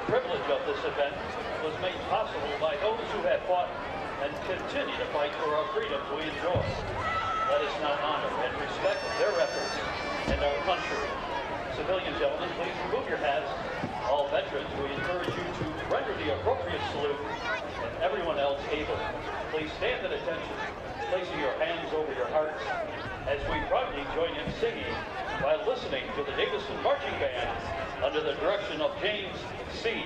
privilege of this event was made possible by those who have fought and continue to fight for our freedoms we enjoy. Let us now honor and respect their efforts and our country. Civilian gentlemen, please remove your hats. All veterans, we encourage you to render the appropriate salute, and everyone else able. Please stand at attention, placing your hands over your hearts as we proudly join in singing while listening to the Davison Marching Band under the direction of James C.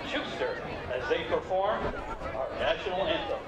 Schuster as they perform our national anthem.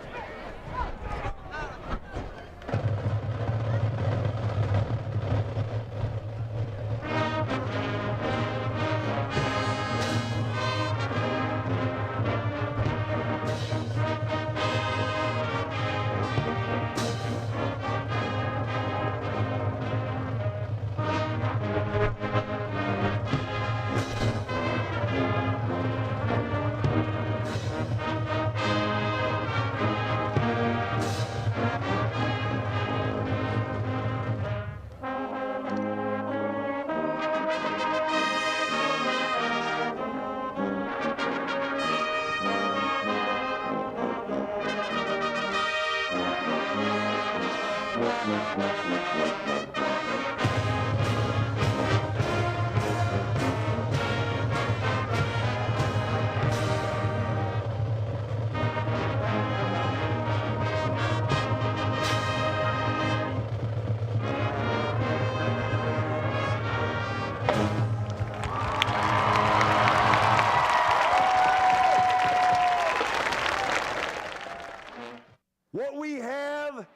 What we have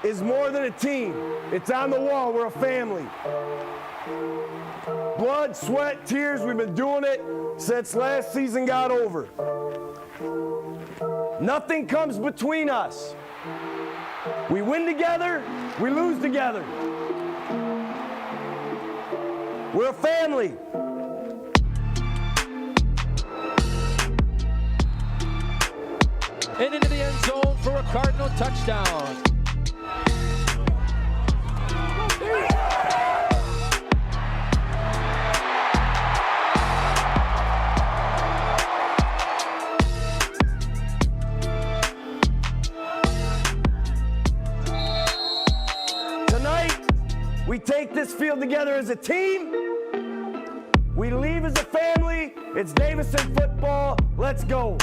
is more than a team. It's on the wall. We're a family. Blood, sweat, tears, we've been doing it since last season got over. Nothing comes between us. We win together, we lose together. We're a family. And into the end zone for a Cardinal touchdown. Tonight, we take this field together as a team. We leave as a family. It's Davison football. Let's go.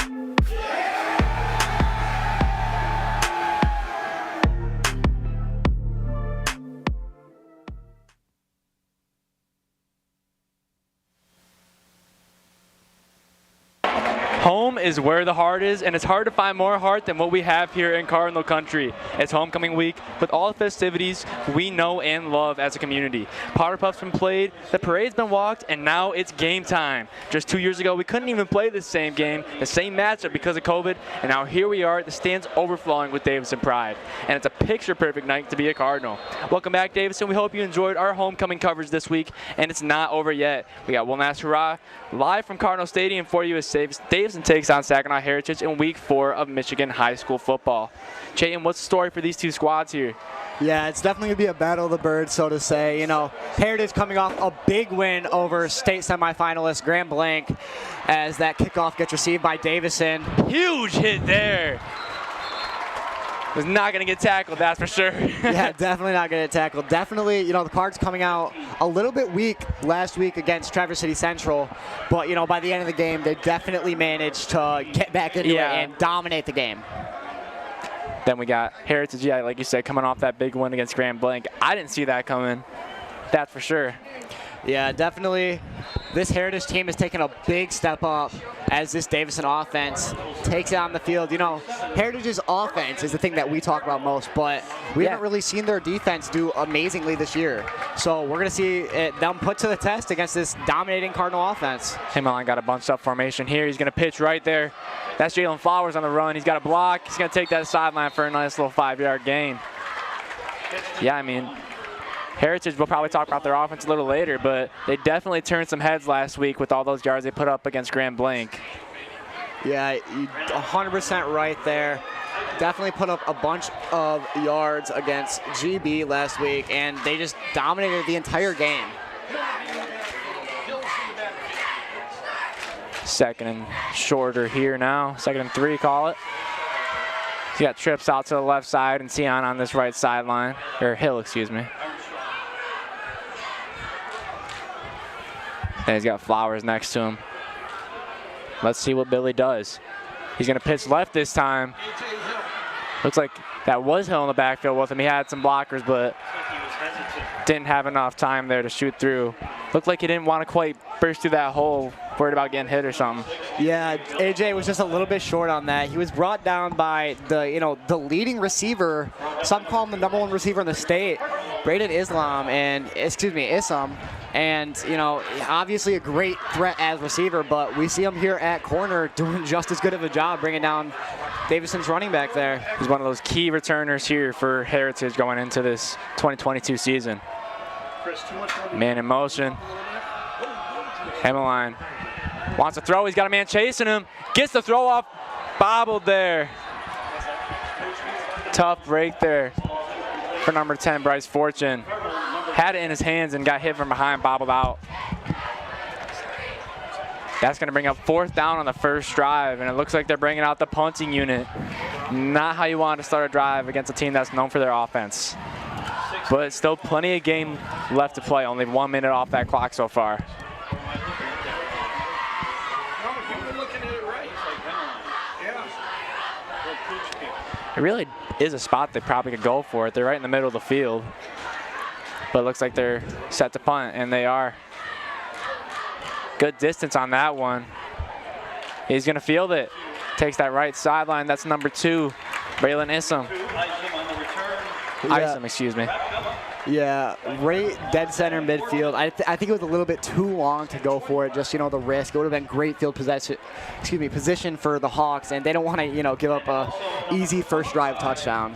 Home is where the heart is, and it's hard to find more heart than what we have here in Cardinal Country. It's homecoming week with all the festivities we know and love as a community. Powder Puff's been played, the parade's been walked, and now it's game time. Just 2 years ago, we couldn't even play the same game, the same matchup because of COVID, and now here we are, the stands overflowing with Davison pride. And it's a picture-perfect night to be a Cardinal. Welcome back, Davison. We hope you enjoyed our homecoming coverage this week, and it's not over yet. We got one last hurrah live from Cardinal Stadium for you as Davison takes on Saginaw Heritage in week 4 of Michigan high school football. Chayton, what's the story for these two squads here? Yeah, it's definitely going to be a battle of the birds, so to say. You know, Heritage coming off a big win over state semifinalist Grand Blanc as that kickoff gets received by Davison. Huge hit there. Was not going to get tackled, that's for sure. Yeah, definitely not going to get tackled. Definitely, you know, the Cards coming out a little bit weak last week against Traverse City Central, but, you know, by the end of the game, they definitely managed to get back into it and dominate the game. Then we got Heritage, yeah, like you said, coming off that big win against Grand Blanc. I didn't see that coming, that's for sure. Yeah, definitely. This Heritage team has taken a big step up as this Davison offense takes it on the field. You know, Heritage's offense is the thing that we talk about most, but we haven't really seen their defense do amazingly this year. So we're going to see them put to the test against this dominating Cardinal offense. Himmelon got a bunched up formation here. He's going to pitch right there. That's Jalen Flowers on the run. He's got a block. He's going to take that sideline for a nice little 5-yard gain. Yeah, I mean, Heritage, we'll probably talk about their offense a little later, but they definitely turned some heads last week with all those yards they put up against Grand Blanc. Yeah, you're 100% right there. Definitely put up a bunch of yards against GB last week, and they just dominated the entire game. Second and shorter here now. 2nd and 3, call it. He's got trips out to the left side and Tion on this right sideline, or Hill, excuse me. And he's got Flowers next to him. Let's see what Billy does. He's gonna pitch left this time. Looks like that was Hill in the backfield with him. He had some blockers, but didn't have enough time there to shoot through. Looked like he didn't want to quite burst through that hole, worried about getting hit or something. Yeah, AJ was just a little bit short on that. He was brought down by the leading receiver. Some call him the #1 receiver in the state, Issam, and obviously a great threat as receiver. But we see him here at corner doing just as good of a job bringing down Davison's running back there. He's one of those key returners here for Heritage going into this 2022 season. Man in motion. Hemmeline wants to throw. He's got a man chasing him. Gets the throw off. Bobbled there. Tough break there for number 10, Bryce Fortune. Had it in his hands and got hit from behind, bobbled out. That's going to bring up 4th down on the first drive, and it looks like they're bringing out the punting unit. Not how you want to start a drive against a team that's known for their offense. But still plenty of game left to play. Only 1 minute off that clock so far. It really is a spot they probably could go for it. They're right in the middle of the field. But it looks like they're set to punt, and they are. Good distance on that one. He's going to field it. Takes that right sideline. That's number 2, Braylon Issam. Issam, excuse me. Yeah, right dead center midfield. I think it was a little bit too long to go for it. Just the risk. It would have been great field position for the Hawks, and they don't want to give up a easy first drive touchdown.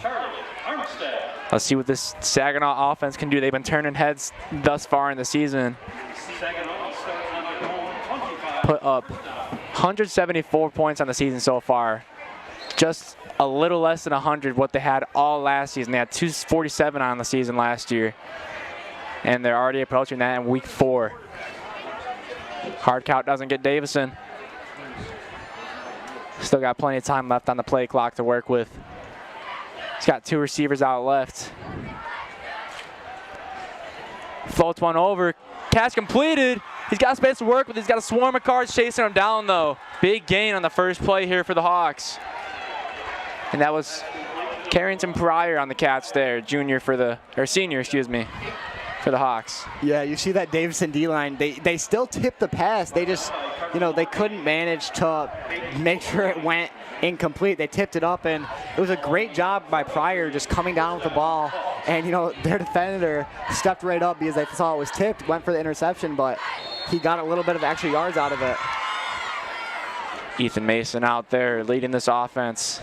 Let's see what this Saginaw offense can do. They've been turning heads thus far in the season. Put up 174 points on the season so far. Just a little less than 100 what they had all last season. They had 247 on the season last year. And they're already approaching that in week 4. Hard count doesn't get Davison. Still got plenty of time left on the play clock to work with. He's got 2 receivers out left. Floats one over. Catch completed. He's got space to work with. He's got a swarm of cars chasing him down, though. Big gain on the first play here for the Hawks. And that was Carrington Pryor on the catch there, senior, excuse me, for the Hawks. Yeah, you see that Davison D-line, they still tipped the pass. They just, they couldn't manage to make sure it went incomplete. They tipped it up, and it was a great job by Pryor just coming down with the ball. And, their defender stepped right up because they saw it was tipped, went for the interception, but he got a little bit of extra yards out of it. Ethan Mason out there leading this offense.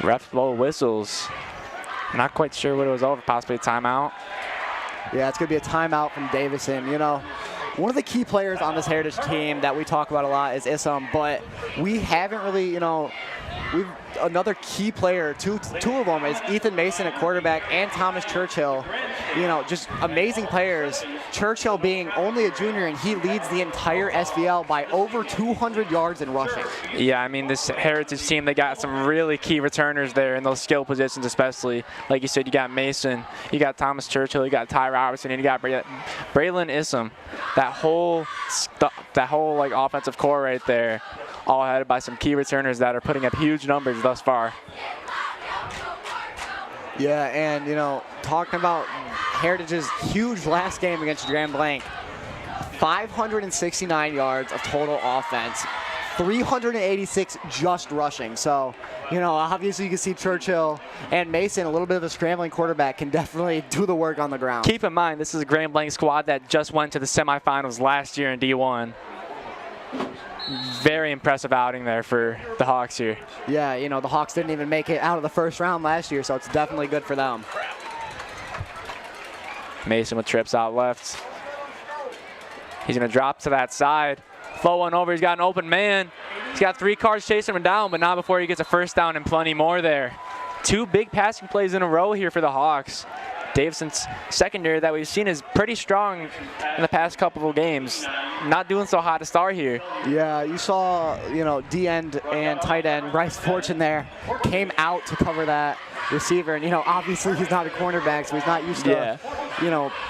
Ref blow whistles. Not quite sure what it was over, possibly a timeout. Yeah, it's going to be a timeout from Davison. One of the key players on this Heritage team that we talk about a lot is Issam, but we haven't really, we've another key player, two of them is Ethan Mason at quarterback and Thomas Churchill. Just amazing players. Churchill being only a junior, and he leads the entire SVL by over 200 yards in rushing. Yeah, I mean, this Heritage team, they got some really key returners there in those skill positions especially. Like you said, you got Mason, you got Thomas Churchill, you got Ty Robertson, and you got Braylon Issam. That whole offensive core right there, all headed by some key returners that are putting up huge numbers thus far. Yeah, and talking about Heritage's huge last game against Grand Blanc, 569 yards of total offense, 386 just rushing. So, obviously you can see Churchill and Mason, a little bit of a scrambling quarterback, can definitely do the work on the ground. Keep in mind, this is a Grand Blanc squad that just went to the semifinals last year in D1. Very impressive outing there for the Hawks here. Yeah, the Hawks didn't even make it out of the first round last year, so it's definitely good for them. Mason with trips out left. He's going to drop to that side. Flow one over. He's got an open man. He's got 3 cars chasing him down, but not before he gets a first down and plenty more there. 2 big passing plays in a row here for the Hawks. Davison's secondary that we've seen is pretty strong in the past couple of games. Not doing so hot to start here. Yeah, you saw, D-end and tight end Bryce Fortune there came out to cover that receiver. And, obviously he's not a cornerback, so he's not used to,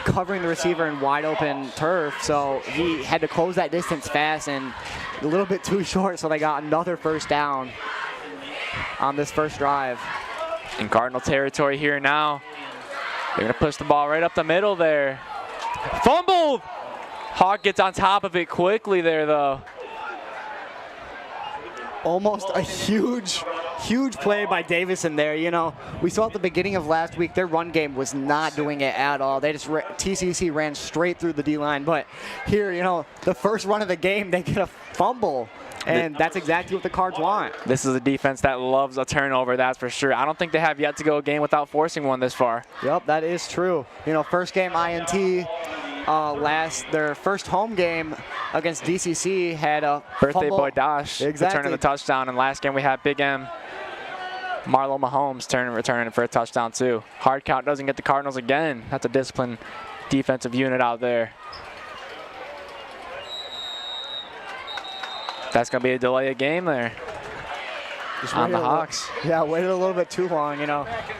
covering the receiver in wide open turf. So he had to close that distance fast and a little bit too short, so they got another first down on this first drive. In Cardinal territory here now. They're going to push the ball right up the middle there. Fumbled! Hawk gets on top of it quickly there, though. Almost a huge play by Davison there. We saw at the beginning of last week their run game was not doing it at all. They just TCC ran straight through the D-line. But here, the first run of the game, they get a fumble. And that's exactly what the Cards want. This is a defense that loves a turnover, that's for sure. I don't think they have yet to go a game without forcing one this far. Yep, that is true. First game INT, their first home game against DCC had a Birthday fumble. boy Dosh returning the touchdown, and last game we had Big M, Marlo Mahomes returning for a touchdown too. Hard count doesn't get the Cardinals again. That's a disciplined defensive unit out there. That's going to be a delay of game there on the Hawks. Yeah, waited a little bit too long,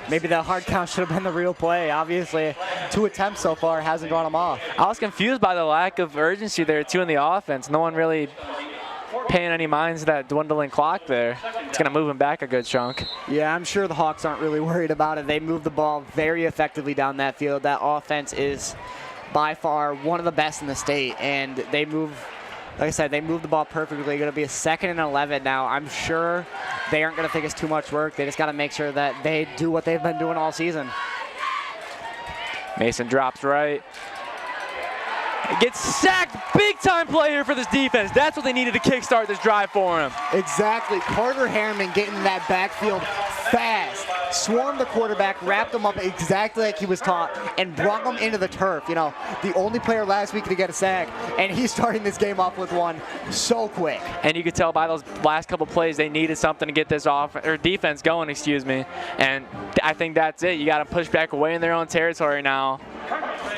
Maybe that hard count should have been the real play. Obviously, 2 attempts so far hasn't drawn them off. I was confused by the lack of urgency there, too, in the offense. No one really paying any minds to that dwindling clock there. It's going to move him back a good chunk. Yeah, I'm sure the Hawks aren't really worried about it. They move the ball very effectively down that field. That offense is by far one of the best in the state, and they move. Like I said, they moved the ball perfectly. Going to be a 2nd and 11 now. I'm sure they aren't going to think it's too much work. They just got to make sure that they do what they've been doing all season. Mason drops right. Gets sacked. Big time player for this defense. That's what they needed to kickstart this drive for him. Exactly. Carter Harriman getting in that backfield fast. Swarmed the quarterback, wrapped him up exactly like he was taught, and brought him into the turf. The only player last week to get a sack, and he's starting this game off with one so quick. And you could tell by those last couple plays they needed something to get this defense going, And I think that's it. You got to push back away in their own territory now.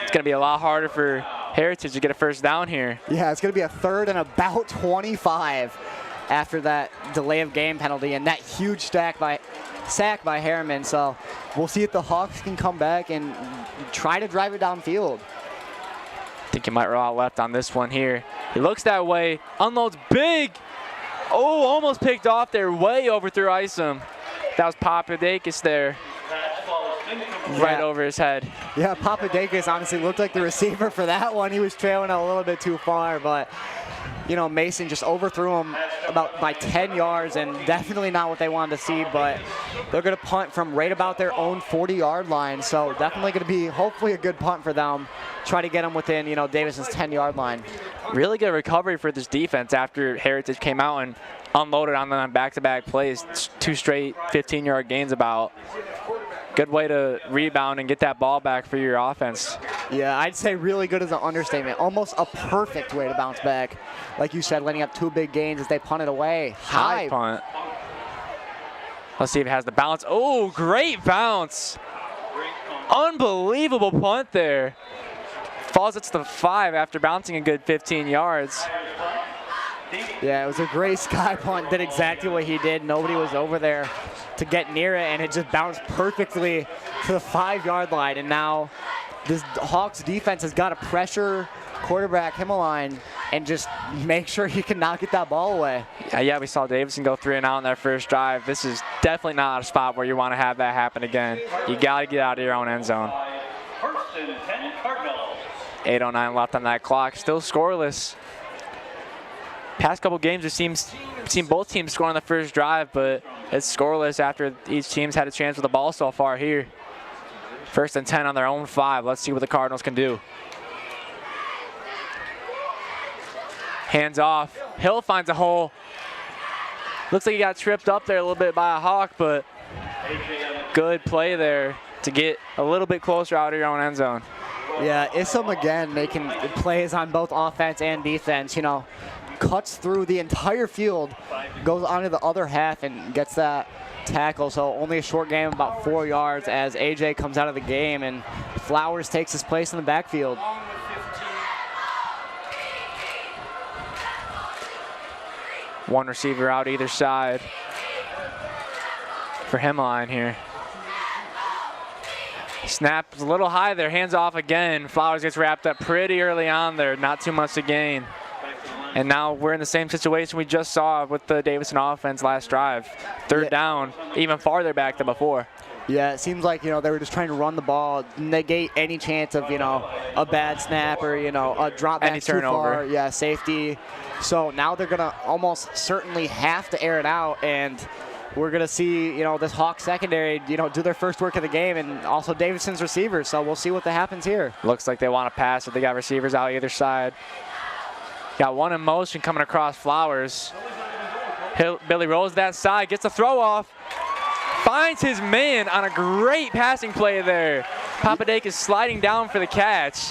It's going to be a lot harder for Heritage to get a first down here. Yeah, it's going to be a 3rd and about 25 after that delay of game penalty and that huge sack by Harriman. So we'll see if the Hawks can come back and try to drive it downfield. I think he might roll out left on this one here. He looks that way, unloads big. Oh, almost picked off there, way overthrew Isom. That was Papadakis there. Right over his head. Yeah, Papadakis honestly looked like the receiver for that one. He was trailing a little bit too far, but Mason just overthrew him by 10 yards, and definitely not what they wanted to see, but they're going to punt from right about their own 40-yard line, so definitely going to be hopefully a good punt for them. Try to get them within, Davison's 10-yard line. Really good recovery for this defense after Heritage came out and unloaded on them on back-to-back plays. 2 straight 15-yard gains about. Good way to rebound and get that ball back for your offense. Yeah, I'd say really good is an understatement. Almost a perfect way to bounce back. Like you said, letting up 2 big gains as they punt it away. High punt. Let's see if it has the bounce. Oh, great bounce. Unbelievable punt there. Falls it to the 5 after bouncing a good 15 yards. Yeah, it was a great sky punt. Did exactly what he did. Nobody was over there to get near it, and it just bounced perfectly to the 5-yard line. And now this Hawks defense has got to pressure quarterback Himmeline and just make sure he cannot get that ball away. Yeah, we saw Davison go 3 and out in that first drive. This is definitely not a spot where you want to have that happen again. You got to get out of your own end zone. 8:09 left on that clock. Still scoreless. Past couple games, we've seen both teams score on the first drive, but it's scoreless after each team's had a chance with the ball so far here. 1st and 10 on their own 5. Let's see what the Cardinals can do. Hands off. Hill finds a hole. Looks like he got tripped up there a little bit by a Hawk, but good play there to get a little bit closer out of your own end zone. Yeah, Isom again making plays on both offense and defense. Cuts through the entire field, goes onto the other half and gets that tackle. So only a short game, about 4 yards, as AJ comes out of the game and Flowers takes his place in the backfield. One receiver out either side for Hemline here. Snap is a little high there, hands off again. Flowers gets wrapped up pretty early on there, not too much to gain. And now we're in the same situation we just saw with the Davidson offense last drive. Third down, even farther back than before. Yeah, it seems like, they were just trying to run the ball, negate any chance of, a bad snap or, a drop back too far. Yeah, safety. So now they're going to almost certainly have to air it out, and we're going to see, this Hawk secondary, do their first work of the game, and also Davidson's receivers. So we'll see what happens here. Looks like they want to pass it. They got receivers out either side. Got one in motion coming across Flowers. Billy rolls that side, gets a throw off. Finds his man on a great passing play there. Papadakis sliding down for the catch.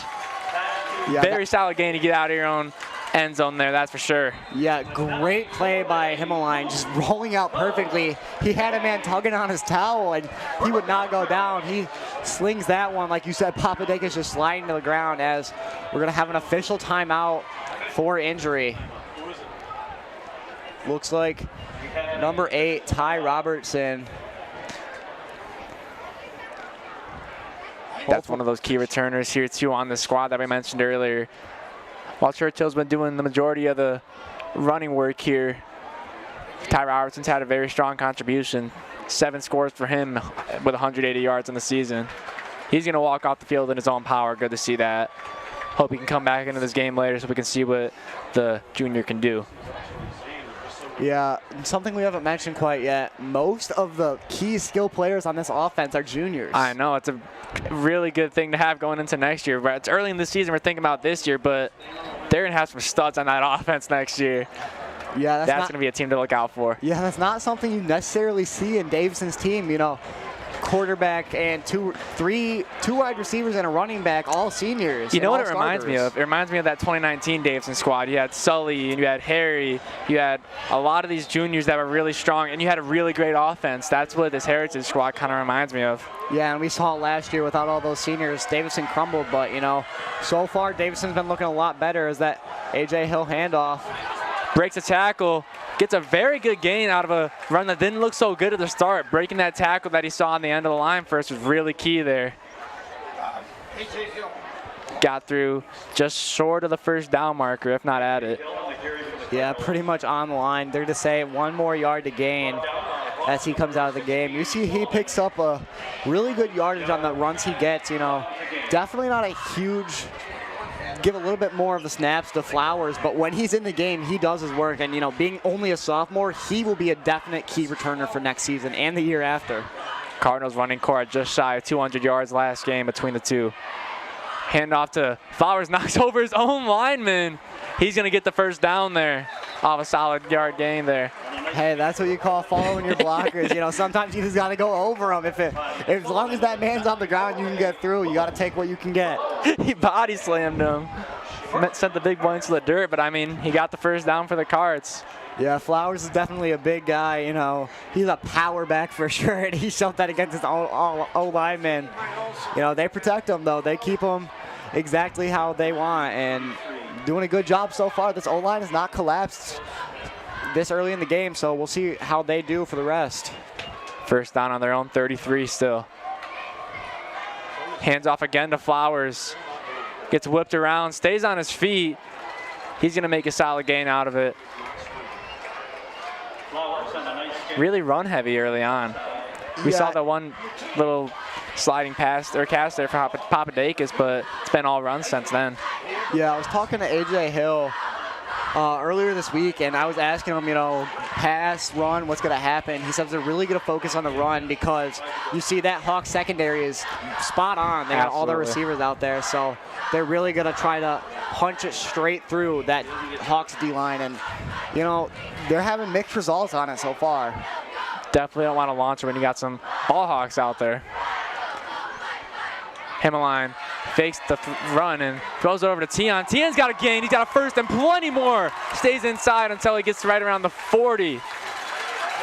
Yeah, very solid gain to get out of your own end zone there, that's for sure. Yeah, great play by Hemline, just rolling out perfectly. He had a man tugging on his towel, and he would not go down. He slings that one, like you said, Papadakis just sliding to the ground as we're going to have an official timeout for injury. Looks like number 8, Ty Robertson. That's one of those key returners here too on the squad that we mentioned earlier. While Churchill's been doing the majority of the running work here, Ty Robertson's had a very strong contribution. 7 scores for him with 180 yards in the season. He's going to walk off the field in his own power. Good to see that. Hope he can come back into this game later so we can see what the junior can do. Yeah, something we haven't mentioned quite yet. Most of the key skill players on this offense are juniors. I know, it's a really good thing to have going into next year. It's early in the season, we're thinking about this year, but they're going to have some studs on that offense next year. Yeah, that's going to be a team to look out for. Yeah, that's not something you necessarily see in Davidson's team, quarterback and two wide receivers and a running back, all seniors. You know what it reminds me of? It reminds me of that 2019 Davidson squad. You had Sully and you had Harry. You had a lot of these juniors that were really strong, and you had a really great offense. That's what this Heritage squad kind of reminds me of. Yeah, and we saw it last year without all those seniors. Davidson crumbled, but, so far Davidson's been looking a lot better as that A.J. Hill handoff. Breaks a tackle, gets a very good gain out of a run that didn't look so good at the start. Breaking that tackle that he saw on the end of the line first was really key there. Got through just short of the first down marker, if not at it. Yeah, pretty much on the line. They're to say 1 more yard to gain as he comes out of the game. You see he picks up a really good yardage on the runs he gets, Definitely not a huge... Give a little bit more of the snaps to Flowers, but when he's in the game, he does his work. And, being only a sophomore, he will be a definite key returner for next season and the year after. Cardinals running core just shy of 200 yards last game between the two. Handoff to Flowers, knocks over his own lineman. He's going to get the first down there off a solid yard gain there. Hey, that's what you call following your blockers. Sometimes you just got to go over them. As long as that man's on the ground, you can get through. You got to take what you can get. He body slammed him. Sent the big boy into the dirt, but he got the first down for the Cards. Yeah, Flowers is definitely a big guy. He's a power back for sure, and he showed that against his O-linemen. They protect him though. They keep him exactly how they want, and doing a good job so far. This O-line has not collapsed this early in the game, so we'll see how they do for the rest. First down on their own 33 still. Hands off again to Flowers. Gets whipped around, stays on his feet. He's going to make a solid gain out of it. Really run heavy early on. We saw the one little sliding pass or cast there for Papadakis, but it's been all run since then. Yeah, I was talking to A.J. Hill earlier this week, and I was asking him, pass, run, what's going to happen? He says they're really going to focus on the run because you see that Hawks secondary is spot on. They got all their receivers out there, so they're really going to try to punch it straight through that Hawks D-line, and, they're having mixed results on it so far. Definitely don't want to launch it when you got some ball hawks out there. Hemline fakes the run and throws it over to Tion. Tion's got a gain. He's got a first and plenty more. Stays inside until he gets right around the 40.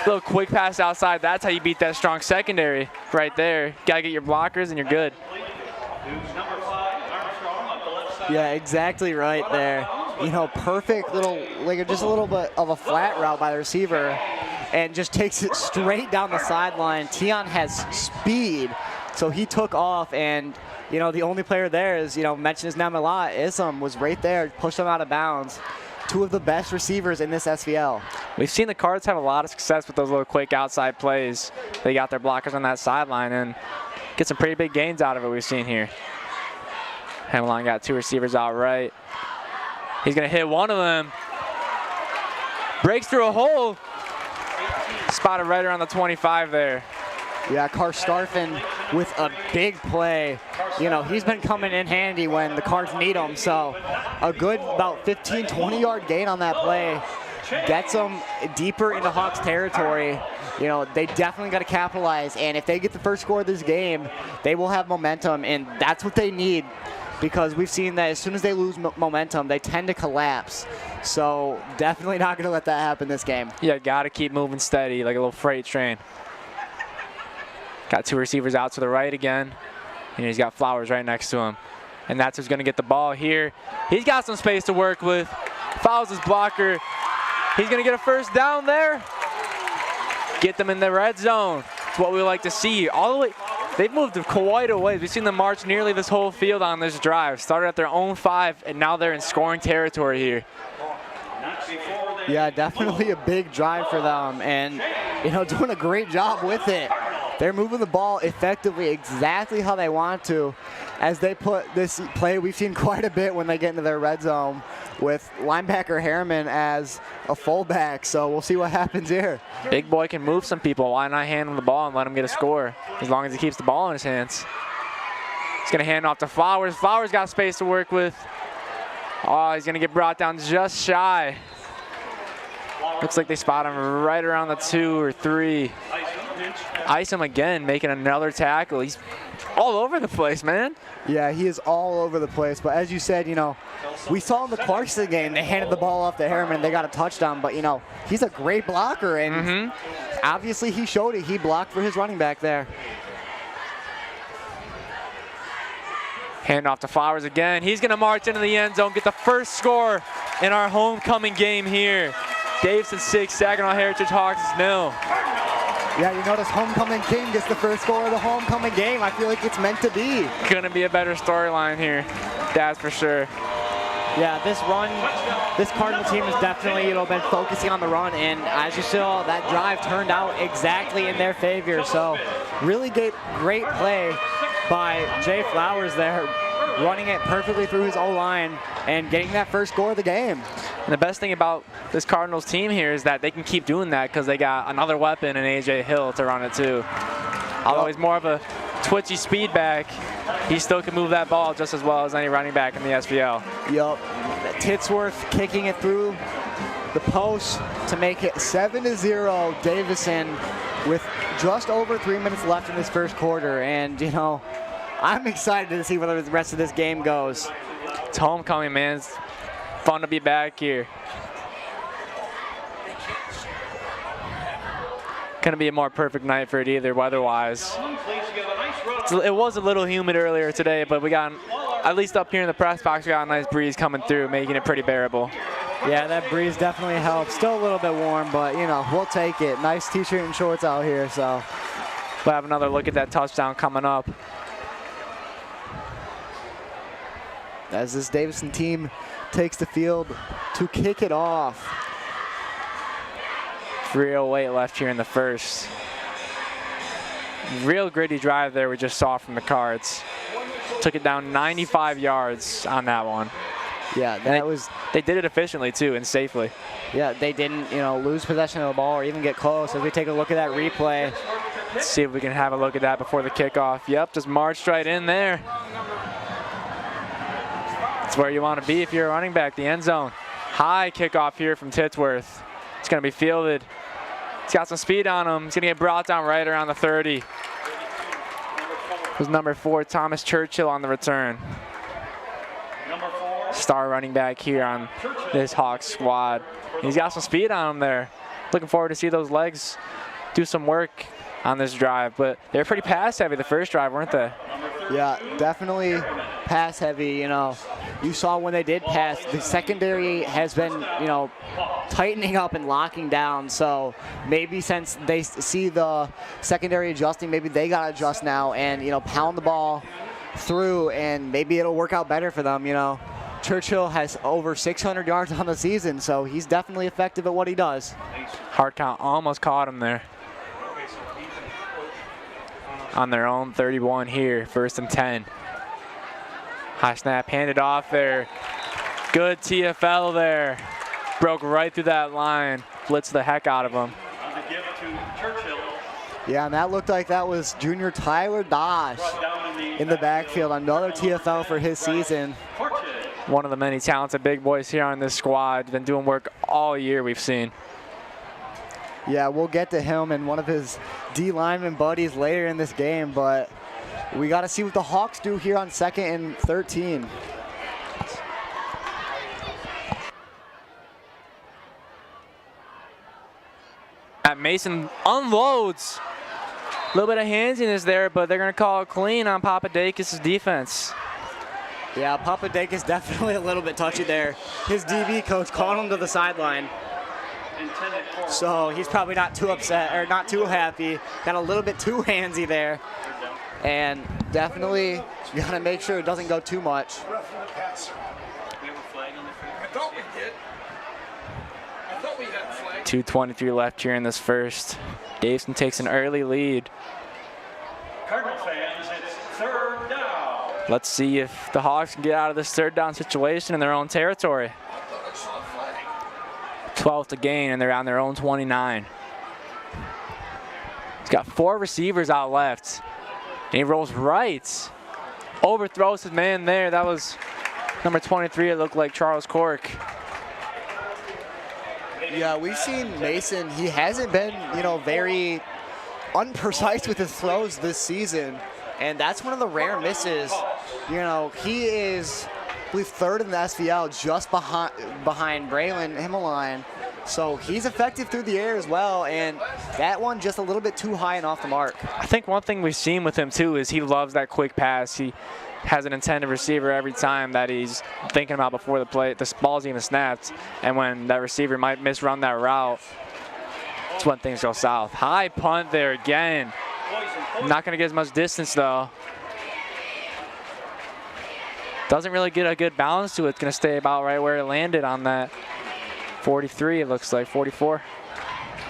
Little quick pass outside. That's how you beat that strong secondary right there. Got to get your blockers and you're good. who's number 5, Armstrong, on the left side. Yeah, exactly right there. You know, perfect little, like just a little bit of a flat route by the receiver, and just takes it straight down the sideline. Tion has speed, so he took off, and you know, the only player there is, you know, mentioned his name a lot, Isam was right there, pushed him out of bounds. Two of the best receivers in this SVL. We've seen the Cards have a lot of success with those little quick outside plays. They got their blockers on that sideline and get some pretty big gains out of it we've seen here. Hemline got 2 receivers out right. He's gonna hit one of them. Breaks through a hole. Spotted right around the 25 there. Yeah, Karstarfin with a big play. You know, he's been coming in handy when the Cards need him. So a good about 15, 20-yard gain on that play gets them deeper into Hawks territory. You know, they definitely got to capitalize. And if they get the first score of this game, they will have momentum. And that's what they need, because we've seen that as soon as they lose momentum, they tend to collapse. So definitely not going to let that happen this game. Yeah, got to keep moving steady like a little freight train. Got 2 receivers out to the right again. And he's got Flowers right next to him. And that's who's going to get the ball here. He's got some space to work with. Fouls his blocker. He's going to get a first down there. Get them in the red zone. It's what we like to see. All the way. They've moved quite a ways. We've seen them march nearly this whole field on this drive. Started at their own 5, and now they're in scoring territory here. Yeah, definitely a big drive for them, and you know, doing a great job with it. They're moving the ball effectively, exactly how they want to, as they put this play we've seen quite a bit when they get into their red zone with linebacker Harriman as a fullback. So we'll see what happens here. Big boy can move some people. Why not hand him the ball and let him get a score, as long as he keeps the ball in his hands. He's going to hand off to Flowers. Flowers got space to work with. Oh, he's going to get brought down just shy. Looks like they spot him right around the 2 or 3. Isom again making another tackle. He's all over the place, man. Yeah, he is all over the place. But as you said, you know, we saw in the Clarkson game, they handed the ball off to Harriman, they got a touchdown. But, you know, he's a great blocker, and obviously he showed it. He blocked for his running back there. Hand off to Flowers again. He's going to march into the end zone, get the first score in our homecoming game here. Davidson 6, Saginaw Heritage Hawks 0. Yeah, you notice homecoming king gets the first score of the homecoming game. I feel like it's meant to be. Gonna be a better storyline here, that's for sure. Yeah, this Cardinal team has definitely, you know, been focusing on the run, and as you saw, that drive turned out exactly in their favor. So really great play by Jay Flowers there, running it perfectly through his O-line and getting that first score of the game. And the best thing about this Cardinals team here is that they can keep doing that because they got another weapon in A.J. Hill to run it too. Although he's more of a twitchy speed back, he still can move that ball just as well as any running back in the SVL. Yup. Titsworth kicking it through the post to make it 7-0 Davison with just over 3 minutes left in this first quarter. And, you know, I'm excited to see where the rest of this game goes. It's homecoming, man. It's fun to be back here. Couldn't be a more perfect night for it either, weather-wise. It was a little humid earlier today, but we got, at least up here in the press box, we got a nice breeze coming through, making it pretty bearable. Yeah, that breeze definitely helps. Still a little bit warm, but, you know, we'll take it. Nice t-shirt and shorts out here, so. We'll have another look at that touchdown coming up. As this Davison team takes the field to kick it off. 3:08 left here in the first. Real gritty drive there we just saw from the Cards. Took it down 95 yards on that one. Yeah, they did it efficiently too and safely. Yeah, they didn't, you know, lose possession of the ball or even get close. As we take a look at that replay. Let's see if we can have a look at that before the kickoff. Yep, just marched right in there. That's where you want to be if you're a running back, the end zone. High kickoff here from Titsworth. It's going to be fielded. He's got some speed on him. He's going to get brought down right around the 30. It was number 4, Thomas Churchill on the return. Star running back here on this Hawks squad. He's got some speed on him there. Looking forward to see those legs do some work on this drive, but they're pretty pass heavy the first drive, weren't they? Yeah, definitely pass heavy. You know, you saw when they did pass, the secondary has been, you know, tightening up and locking down. So maybe since they see the secondary adjusting, maybe they got to adjust now and, you know, pound the ball through, and maybe it'll work out better for them. You know, Churchill has over 600 yards on the season, so he's definitely effective at what he does. Hard count almost caught him there. On their own 31 here, 1st and 10. High snap handed off there. Good TFL there. Broke right through that line. Blitzed the heck out of him. To give to Churchill. Yeah, and that looked like that was junior Tyler Dosh in the backfield. Another TFL for his season. One of the many talented big boys here on this squad. Been doing work all year, we've seen. Yeah, we'll get to him and one of his D lineman buddies later in this game, but we got to see what the Hawks do here on 2nd and 13. Mason unloads. A little bit of handsiness there, but they're going to call it clean on Papadakis' defense. Yeah, Papadakis definitely a little bit touchy there. His DB coach called him to the sideline. So he's probably not too upset or not too happy. Got a little bit too handsy there. And definitely got to make sure it doesn't go too much. I thought we did. I thought we had flag. 2:23 left here in this first. Davison takes an early lead. Cardinal fans, it's 3rd down. Let's see if the Hawks can get out of this 3rd down situation in their own territory. 12 to gain, and they're on their own 29. He's got 4 receivers out left, and he rolls right. Overthrows his man there. That was number 23. It looked like Charles Cork. Yeah, we've seen Mason. He hasn't been, you know, very unprecise with his throws this season, and that's one of the rare misses. You know, he is, I believe, 3rd in the SVL, just behind Braylon Himmeline. So he's effective through the air as well, and that one just a little bit too high and off the mark. I think one thing we've seen with him too is he loves that quick pass. He has an intended receiver every time that he's thinking about before the play, the ball's even snapped, and when that receiver might misrun that route, that's when things go south. High punt there again. Not going to get as much distance though. Doesn't really get a good balance to it. It's going to stay about right where it landed on that 43, it looks like, 44.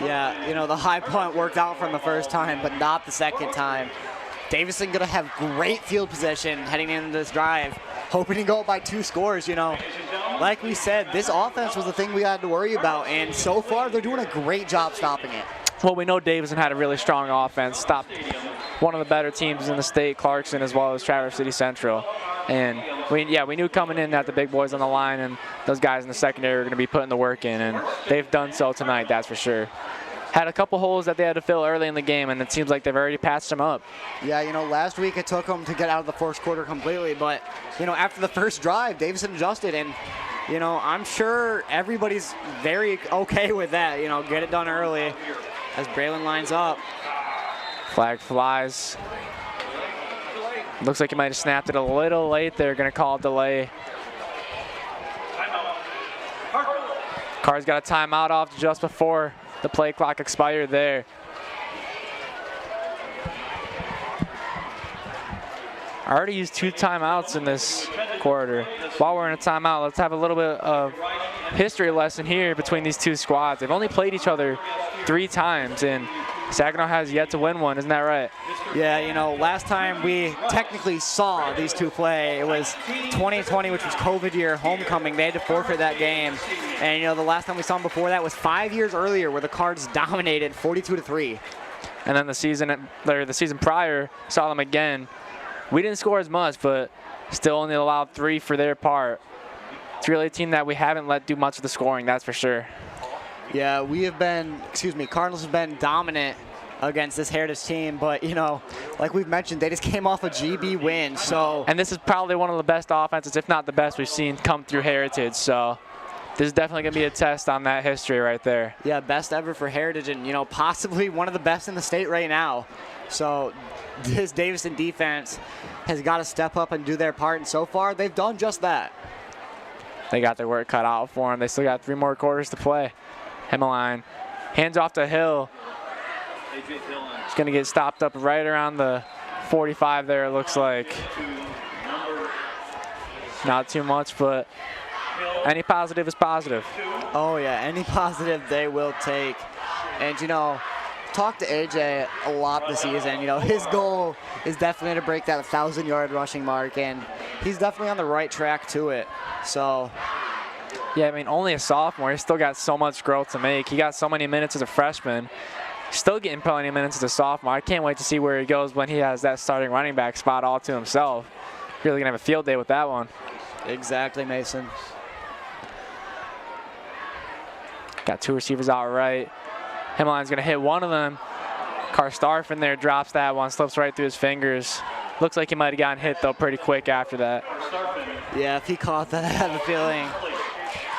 Yeah, you know, the high punt worked out from the first time, but not the second time. Davison going to have great field position heading into this drive, hoping to go up by 2 scores, you know. Like we said, this offense was the thing we had to worry about, and so far they're doing a great job stopping it. Well, we know Davison had a really strong offense, stopped one of the better teams in the state, Clarkson, as well as Traverse City Central. And we knew coming in that the big boys on the line and those guys in the secondary were going to be putting the work in, and they've done so tonight, that's for sure. Had a couple holes that they had to fill early in the game, and it seems like they've already patched them up. Yeah, you know, last week it took them to get out of the first quarter completely, but, you know, after the first drive, Davison adjusted, and, you know, I'm sure everybody's very okay with that, you know, get it done early as Braylon lines up. Flag flies. Looks like he might have snapped it a little late. They're going to call a delay. Carr's got a timeout off just before the play clock expired there. I already used 2 timeouts in this quarter. While we're in a timeout, let's have a little bit of history lesson here between these 2 squads. They've only played each other 3 times, and Saginaw has yet to win one. Isn't that right? Yeah, you know, last time we technically saw these 2 play, it was 2020, which was COVID year, homecoming. They had to forfeit that game. And, you know, the last time we saw them before that was 5 years earlier, where the Cards dominated 42-3. And then the season prior, saw them again. We didn't score as much, but still only allowed 3 for their part. It's really a team that we haven't let do much of the scoring, that's for sure. Yeah, Cardinals have been dominant against this Heritage team, but, you know, like we've mentioned, they just came off a GB win, so. And this is probably one of the best offenses, if not the best, we've seen come through Heritage, so this is definitely going to be a test on that history right there. Yeah, best ever for Heritage, and, you know, possibly one of the best in the state right now. So this Davison defense has got to step up and do their part, and so far they've done just that. They got their work cut out for them. They still got 3 more quarters to play. Hemmeline hands off to Hill. He's going to get stopped up right around the 45 there, it looks like. Not too much, but any positive is positive. Oh, yeah, any positive they will take. And, you know, talked to AJ a lot this season. You know, his goal is definitely to break that 1,000-yard rushing mark, and he's definitely on the right track to it. So, yeah, I mean, only a sophomore. He's still got so much growth to make. He got so many minutes as a freshman. Still getting plenty of minutes as a sophomore. I can't wait to see where he goes when he has that starting running back spot all to himself. Really going to have a field day with that one. Exactly, Mason. Got 2 receivers out right. Hemmeline's going to hit one of them. Karstarf in there drops that one, slips right through his fingers. Looks like he might have gotten hit, though, pretty quick after that. Yeah, if he caught that, I have a feeling.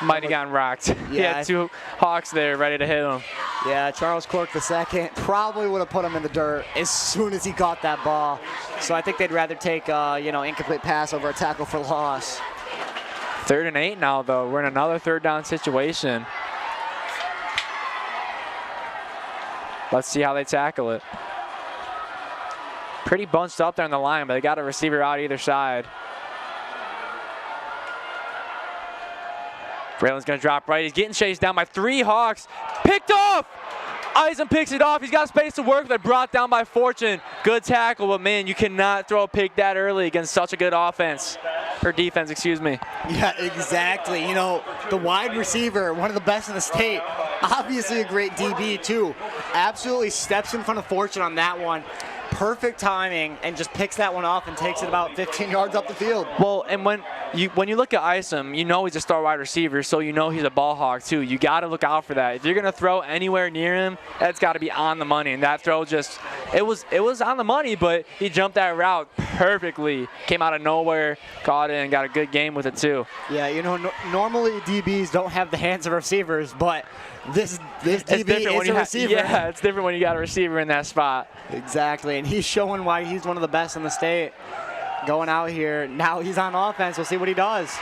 Might have gotten rocked. Yeah, He had 2 Hawks there ready to hit him. Yeah, Charles Cork II probably would have put him in the dirt as soon as he caught that ball. So I think they'd rather take, you know, incomplete pass over a tackle for loss. 3rd and 8 now, though. We're in another 3rd down situation. Let's see how they tackle it. Pretty bunched up there on the line, but they got a receiver out either side. Braylon's going to drop right. He's getting chased down by 3 Hawks. Picked off! Eisen picks it off. He's got space to work with it. Brought down by Fortune. Good tackle, but man, you cannot throw a pick that early against such a good offense. Or defense, excuse me. Yeah, exactly. You know, the wide receiver, one of the best in the state. Obviously a great DB, too. Absolutely steps in front of Fortune on that one. Perfect timing, and just picks that one off and takes it about 15 yards up the field. Well, and when you look at Isom, you know he's a star wide receiver, so you know he's a ball hawk too. You got to look out for that. If you're gonna throw anywhere near him, that's got to be on the money. And that throw just, it was on the money, but he jumped that route perfectly. Came out of nowhere, caught it, and got a good game with it too. Yeah, you know, normally DBs don't have the hands of receivers, but this DB is a receiver. Yeah, it's different when you got a receiver in that spot. Exactly, and he's showing why he's one of the best in the state. Going out here, now he's on offense. We'll see what he does.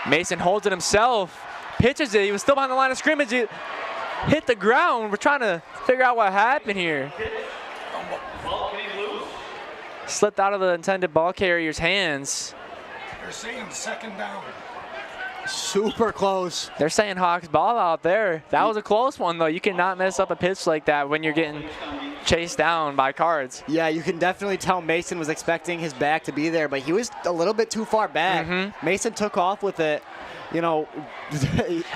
Mason holds it himself, pitches it. He was still behind the line of scrimmage. It hit the ground. We're trying to figure out what happened here. Slipped out of the intended ball carrier's hands. They're saying 2nd down. Super close. They're saying Hawks ball out there. That was a close one, though. You cannot mess up a pitch like that when you're getting chased down by Cards. Yeah, you can definitely tell Mason was expecting his back to be there, but he was a little bit too far back. Mason took off with it. You know,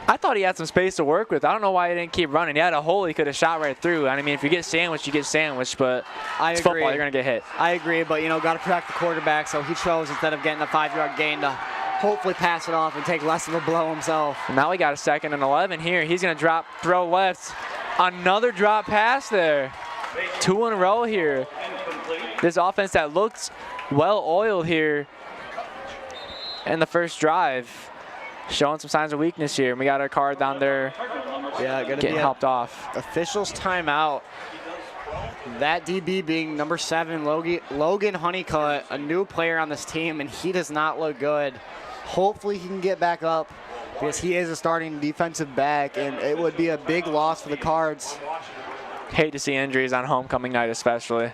I thought he had some space to work with. I don't know why he didn't keep running. He had a hole he could have shot right through. I mean, if you get sandwiched, you get sandwiched, but it's football. You're going to get hit. I agree, but, you know, got to protect the quarterback, so he chose, instead of getting a 5-yard gain, to hopefully pass it off and take less of a blow himself. And now we got a 2nd and 11 here. He's going to drop, throw left. Another drop pass there. 2 in a row here. This offense that looks well-oiled here in the first drive. Showing some signs of weakness here. We got our card down there. Yeah, getting helped off. Officials timeout. That DB being number 7, Logan Honeycutt, a new player on this team, and he does not look good. Hopefully he can get back up, because he is a starting defensive back, and it would be a big loss for the Cards. Hate to see injuries on homecoming night especially.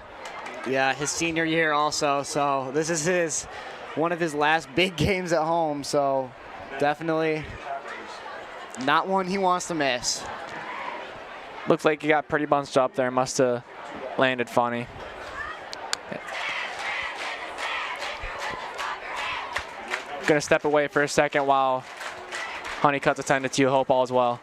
Yeah, his senior year also, so this is one of his last big games at home, so definitely not one he wants to miss. Looks like he got pretty bunched up there. Must have landed funny. Gonna step away for a second while Honeycutt's attended to. Hope all is well.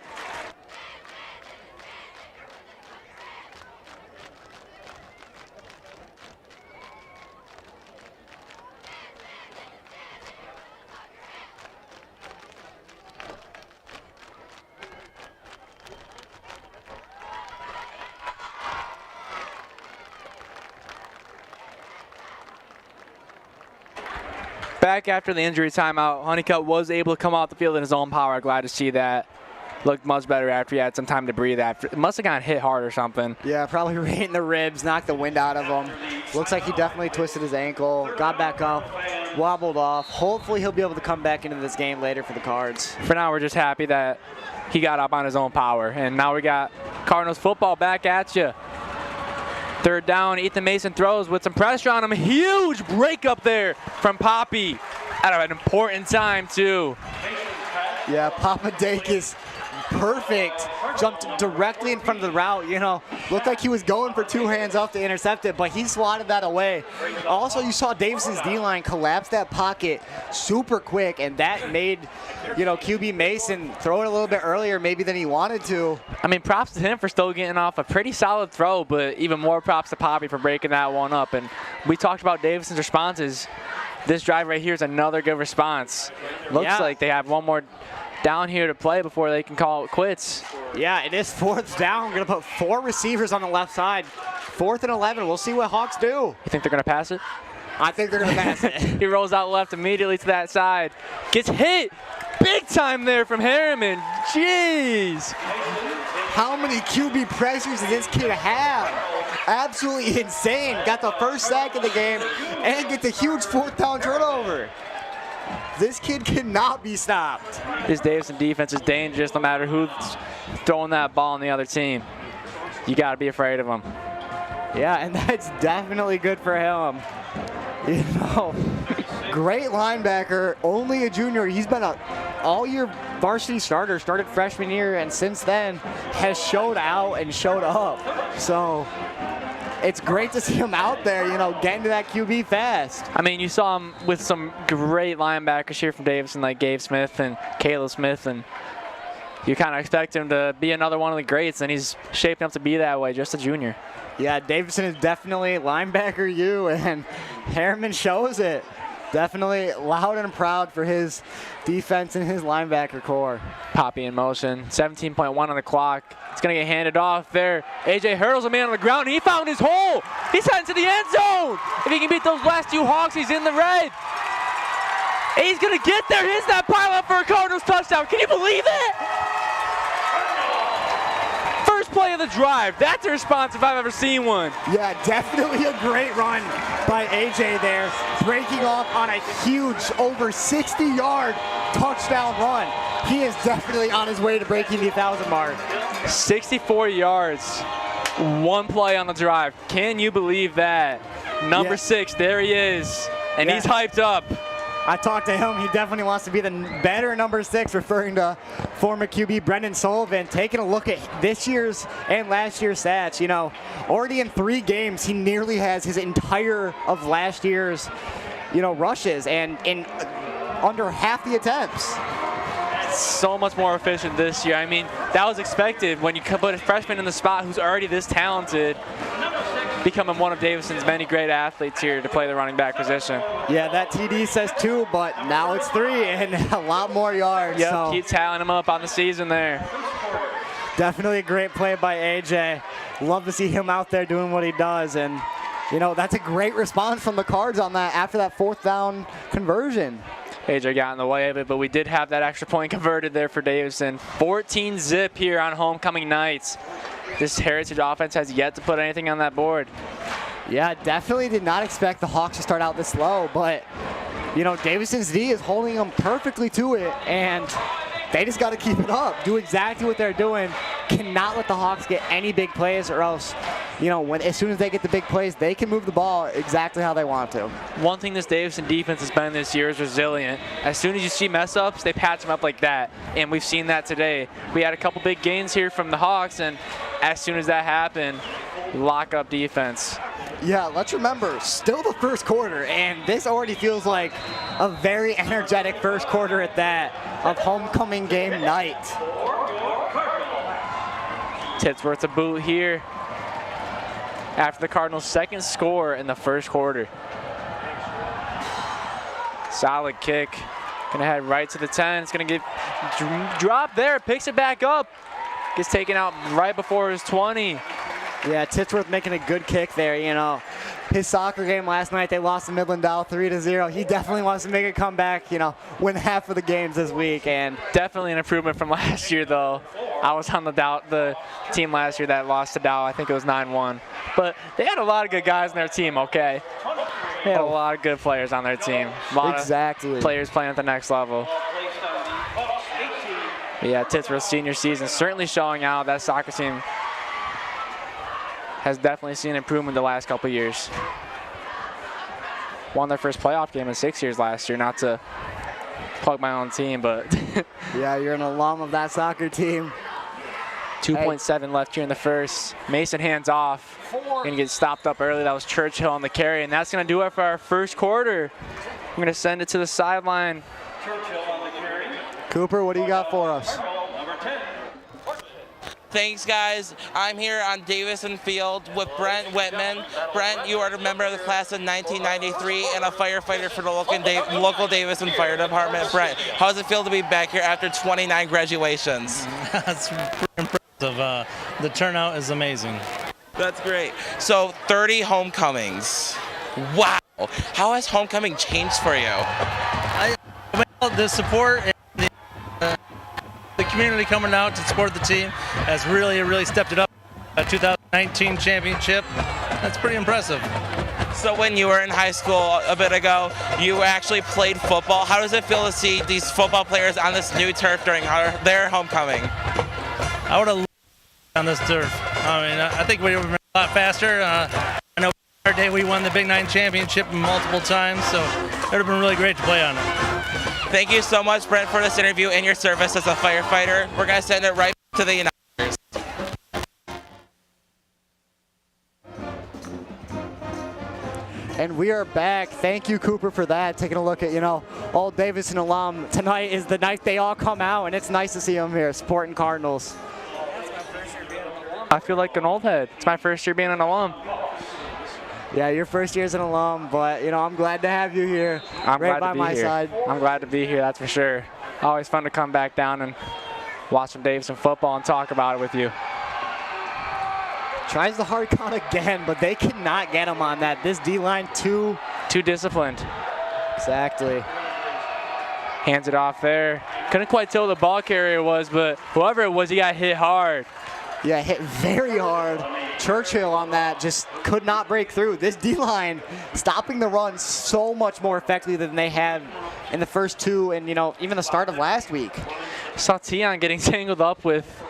Back after the injury timeout, Honeycutt was able to come off the field in his own power. Glad to see that. looked much better after he had some time to breathe after. It must have gotten hit hard or something. Yeah, probably right in the ribs, knocked the wind out of him. Looks like he definitely twisted his ankle, got back up, wobbled off. Hopefully he'll be able to come back into this game later for the Cards. For now, we're just happy that he got up on his own power. And now we got Cardinals football back at you. Third down, Ethan Mason throws with some pressure on him. Huge break up there from Poppy at an important time, too. Yeah, Papa Dake is perfect. Jumped directly in front of the route, you know. Looked like he was going for two hands up to intercept it, but he swatted that away. Also, you saw Davison's D-line collapse that pocket super quick, and that made, you know, QB Mason throw it a little bit earlier maybe than he wanted to. I mean, props to him for still getting off a pretty solid throw, but even more props to Poppy for breaking that one up. And we talked about Davison's responses. This drive right here is another good response. Looks like they have one more down here to play before they can call it quits. Yeah, it is fourth down. We're going to put 4 receivers on the left side. 4th and 11. We'll see what Hawks do. You think they're going to pass it? I think they're going to pass it. He rolls out left immediately to that side. Gets hit big time there from Harriman. Jeez. How many QB pressures does this kid have? Absolutely insane. Got the first sack of the game and gets a huge 4th down turnover. This kid cannot be stopped. This Davison defense is dangerous no matter who's throwing that ball on the other team. You got to be afraid of them. Yeah, and that's definitely good for him. You know, great linebacker, only a junior. He's been a all-year varsity starter, started freshman year, and since then has showed out and showed up. So it's great to see him out there, you know, getting to that QB fast. I mean, you saw him with some great linebackers here from Davison, like Gabe Smith and Caleb Smith, and you kind of expect him to be another one of the greats, and he's shaping up to be that way, just a junior. Yeah, Davison is definitely linebacker you, and Harriman shows it. Definitely loud and proud for his defense and his linebacker core. Poppy in motion, 17.1 on the clock. It's going to get handed off there. AJ hurdles a man on the ground. He found his hole. He's heading to the end zone. If he can beat those last 2 Hawks, he's in the red. And he's going to get there. Here's that pile up for a Cardinals touchdown. Can you believe it? First play of the drive. That's a response if I've ever seen one. Yeah, definitely a great run by AJ there, breaking off on a huge, over 60-yard touchdown run. He is definitely on his way to breaking the 1,000 mark. 64 yards, 1 play on the drive. Can you believe that? Number 6, there he is, and he's hyped up. I talked to him. He definitely wants to be the better number 6, referring to former QB Brendan Sullivan. Taking a look at this year's and last year's stats, you know, already in 3 games, he nearly has his entire of last year's, you know, rushes, and in under half the attempts. So much more efficient this year. I mean, that was expected when you put a freshman in the spot who's already this talented, becoming one of Davison's many great athletes here to play the running back position. Yeah, that TD says 2, but now it's 3 and a lot more yards. Yep, so keep tallying him up on the season there. Definitely a great play by AJ. Love to see him out there doing what he does, and you know, that's a great response from the Cards on that after that 4th down conversion. AJ got in the way of it, but we did have that extra point converted there for Davison. 14-zip here on homecoming nights. This Heritage offense has yet to put anything on that board. Yeah, definitely did not expect the Hawks to start out this slow, but you know, Davison's D is holding them perfectly to it, and they just got to keep it up, do exactly what they're doing. Cannot let the Hawks get any big plays, or else, you know, as soon as they get the big plays, they can move the ball exactly how they want to. One thing this Davison defense has been this year is resilient. As soon as you see mess ups, they patch them up like that, and we've seen that today. We had a couple big gains here from the Hawks, and as soon as that happened, lock up defense. Yeah, let's remember, still the first quarter, and this already feels like a very energetic first quarter at that of homecoming game night. Titsworth's a boot here after the Cardinals' 2nd score in the first quarter. Solid kick. Gonna head right to the 10. It's gonna get dropped there, picks it back up. Gets taken out right before his 20. Yeah, Titsworth making a good kick there, you know. his soccer game last night. They lost to Midland Dow 3-0. He definitely wants to make a comeback, win half of the games this week. And definitely an improvement from last year, though. I was on the team last year that lost to Dow. I think it was 9-1. But they had a lot of good guys in their team, okay? They had a lot of good players on their team. A lot of players playing at the next level. But yeah, Titsworth's senior season certainly showing out. That soccer team has definitely seen improvement the last couple years. Won their first playoff game in 6 years last year. Not to plug my own team, but yeah, you're an alum of that soccer team. 2.7 left here in the first. Mason hands off. Gonna get stopped up early. That was Churchill on the carry, and that's gonna do it for our first quarter. We're gonna send it to the sideline. Churchill on the carry. Cooper, what do you got for us? Number 10. Thanks, guys. I'm here on Davison Field with Brent Whitman. Brent, you are a member of the class of 1993 and a firefighter for the local Davison Fire Department. Brent, how does it feel to be back here after 29 graduations? That's pretty impressive. The turnout is amazing. That's great. So 30 homecomings. Wow. How has homecoming changed for you? Well, the support and the community coming out to support the team has really stepped it up. A 2019 championship. That's pretty impressive. So when you were in high school a bit ago, you actually played football. How does it feel to see these football players on this new turf during their homecoming? I would have loved on this turf. I mean, I think we would have been a lot faster. I know our day we won the Big 9 championship multiple times, so it would have been really great to play on it. Thank you so much, Brent, for this interview and your service as a firefighter. We're going to send it right to the Uniteders. And we are back. Thank you, Cooper, for that. Taking a look at, all Davison alum. Tonight is the night they all come out, and it's nice to see them here supporting Cardinals. I feel like an old head. It's my first year being an alum. Yeah, your first year as an alum, but, I'm glad to have you here. I'm right glad by to be my here. side. I'm glad to be here, that's for sure. Always fun to come back down and watch some Davison football and talk about it with you. Tries the hard count again, but they cannot get him on that. This D-line too disciplined. Exactly. Hands it off there. Couldn't quite tell who the ball carrier was, but whoever it was, he got hit hard. Yeah, hit very hard. Churchill on that just could not break through. This D-line stopping the run so much more effectively than they had in the first two and, even the start of last week. Saw Tion getting tangled up with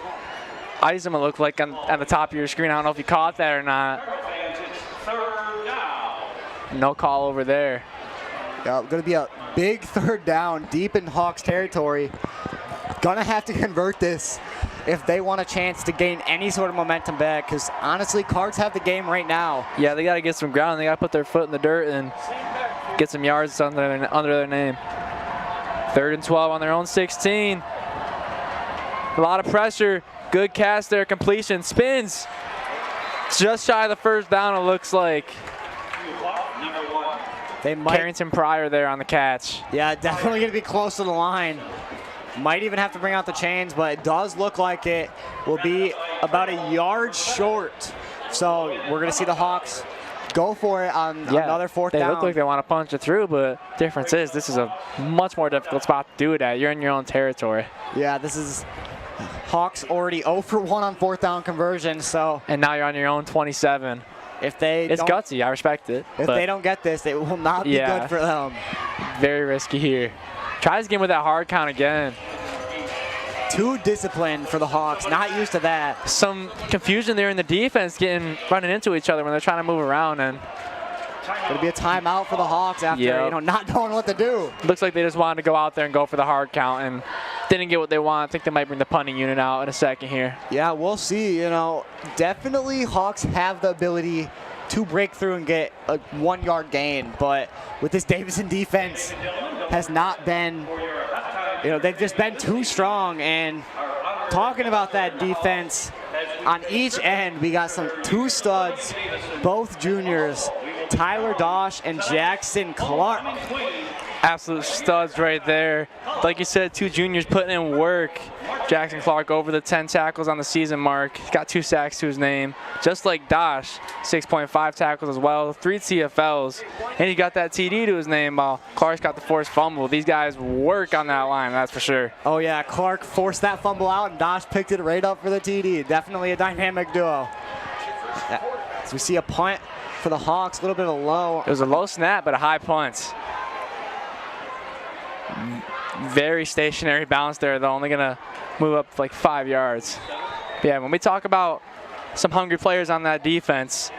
Eisem, it looked like on the top of your screen. I don't know if you caught that or not. No call over there. Yeah, going to be a big third down deep in Hawks territory. Gonna have to convert this if they want a chance to gain any sort of momentum back, because honestly, Cards have the game right now. Yeah, they got to get some ground. They got to put their foot in the dirt and get some yards under their name. 3rd and 12 on their own 16. A lot of pressure. Good cast there. Completion. Spins. Just shy of the first down, it looks like. They might. Carrington Pryor there on the catch. Yeah, definitely going to be close to the line. Might even have to bring out the chains, but it does look like it will be about a yard short. So we're going to see the Hawks go for it on another 4th down. They look like they want to punch it through, but difference is this is a much more difficult spot to do it at. You're in your own territory. Yeah, this is Hawks already 0 for 1 on 4th down conversion. So and now you're on your own 27. If they it's gutsy, I respect it. If they don't get this, it will not be good for them. Very risky here. Tries again with that hard count again. Too disciplined for the Hawks, not used to that. Some confusion there in the defense, running into each other when they're trying to move around, and going to be a timeout for the Hawks after not knowing what to do. Looks like they just wanted to go out there and go for the hard count and didn't get what they want. I think they might bring the punting unit out in a second here. Yeah, we'll see. Definitely Hawks have the ability to break through and get a 1-yard gain, but with this Davison defense has not been, they've just been too strong. And talking about that defense, on each end we got two studs, both juniors, Tyler Dosh and Jackson Clark. Absolute studs right there. Like you said, 2 juniors putting in work. Jackson Clark over the 10 tackles on the season mark. He's got 2 sacks to his name. Just like Dosh, 6.5 tackles as well, 3 TFLs. And he got that TD to his name while Clark's got the forced fumble. These guys work on that line, that's for sure. Oh yeah, Clark forced that fumble out and Dosh picked it right up for the TD. Definitely a dynamic duo. So we see a punt for the Hawks, a little bit of a low. It was a low snap, but a high punt. Very stationary bounce there, though, only gonna move up like 5 yards. But yeah, when we talk about some hungry players on that defense,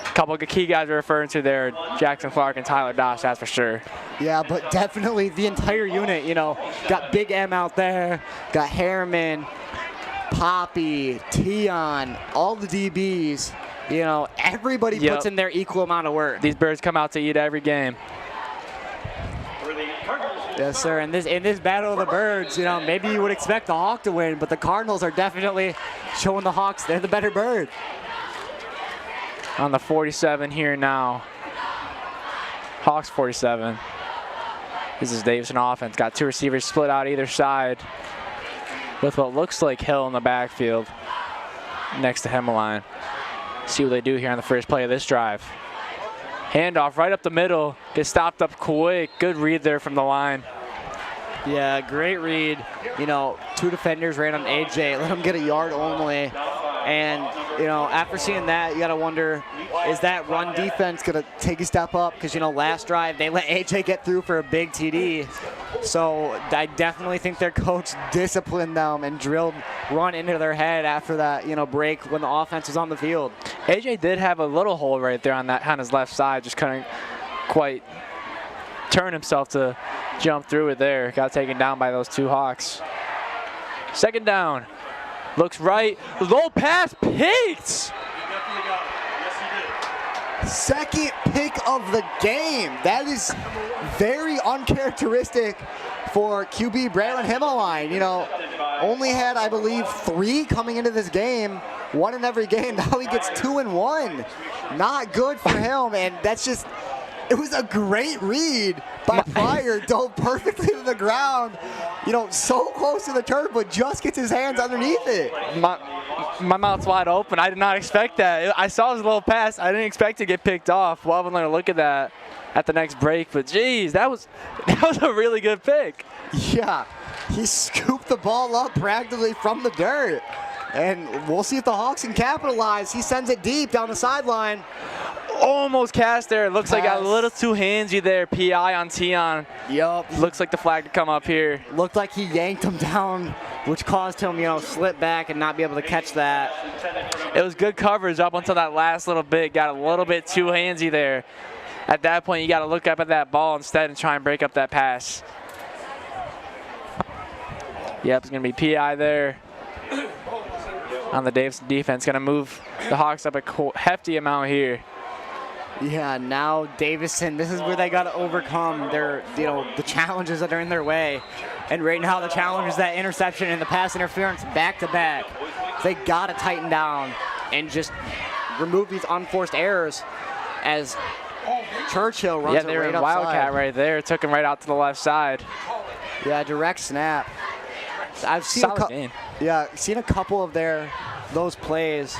a couple of key guys we're referring to there, Jackson Clark and Tyler Dosh, that's for sure. Yeah, but definitely the entire unit, you know, got Big M out there, got Harriman, Poppy, Tion, all the DBs. You know, everybody puts in their equal amount of work. These birds come out to eat every game. Yes, sir. In this battle of the birds, you know, maybe you would expect the Hawk to win, but the Cardinals are definitely showing the Hawks they're the better bird. On the 47 here now. Hawks 47. This is Davison offense. Got 2 receivers split out either side with what looks like Hill in the backfield next to Hemmeline. See what they do here on the first play of this drive. Handoff right up the middle, gets stopped up quick. Good read there from the line. Yeah, great read. You know, 2 defenders ran on AJ, let him get a yard only. And, you know, after seeing that, you got to wonder, is that run defense going to take a step up? Because, you know, last drive, they let AJ get through for a big TD. So I definitely think their coach disciplined them and drilled run into their head after that, you know, break when the offense was on the field. AJ did have a little hole right there on his left side, just couldn't quite turn himself to jump through it there. Got taken down by those 2 Hawks. Second down. Looks right, low pass, picked! Second pick of the game. That is very uncharacteristic for QB Braylon Hemmeline. You know, only had, I believe, 3 coming into this game, 1 in every game. Now he gets 2 in 1. Not good for him, and that's just, it was a great read by Pryor, dove perfectly to the ground, you know, so close to the turf, but just gets his hands underneath it. My mouth's wide open. I did not expect that. I saw his little pass. I didn't expect to get picked off. Well, I'm going to look at that at the next break, but geez, that was a really good pick. Yeah, he scooped the ball up practically from the dirt, and we'll see if the Hawks can capitalize. He sends it deep down the sideline. Almost cast there. Looks like got a little too handsy there. PI on Tion. Yup. Looks like the flag to come up here. Looked like he yanked him down, which caused him, you know, slip back and not be able to catch that. It was good coverage up until that last little bit. Got a little bit too handsy there. At that point, you got to look up at that ball instead and try and break up that pass. Yep, it's going to be PI there on the Davidson defense. Going to move the Hawks up a hefty amount here. Yeah, now Davison, this is where they got to overcome their, you know, the challenges that are in their way. And right now the challenge is that interception and the pass interference back to back. They got to tighten down and just remove these unforced errors as Churchill runs they were right in upside. Wildcat right there. Took him right out to the left side. Yeah, direct snap. I've seen seen a couple of those plays,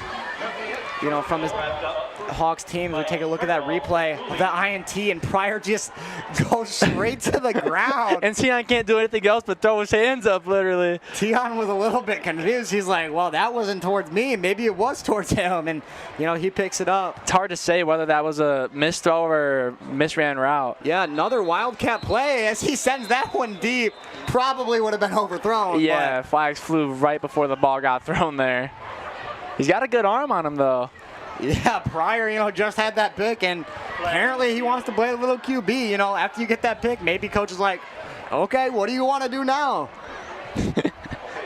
you know, from his Hawks team. We take a look at that replay of that INT, and Pryor just goes straight to the ground. And Tion can't do anything else but throw his hands up, literally. Tion was a little bit confused. He's like, well, that wasn't towards me. Maybe it was towards him. And, you know, he picks it up. It's hard to say whether that was a missed throw or misran route. Yeah, another Wildcat play as he sends that one deep. Probably would have been overthrown. Yeah, flags flew right before the ball got thrown there. He's got a good arm on him, though. Yeah, Pryor, you know, just had that pick, and apparently he wants to play a little QB. You know, after you get that pick, maybe coach is like, okay, what do you want to do now?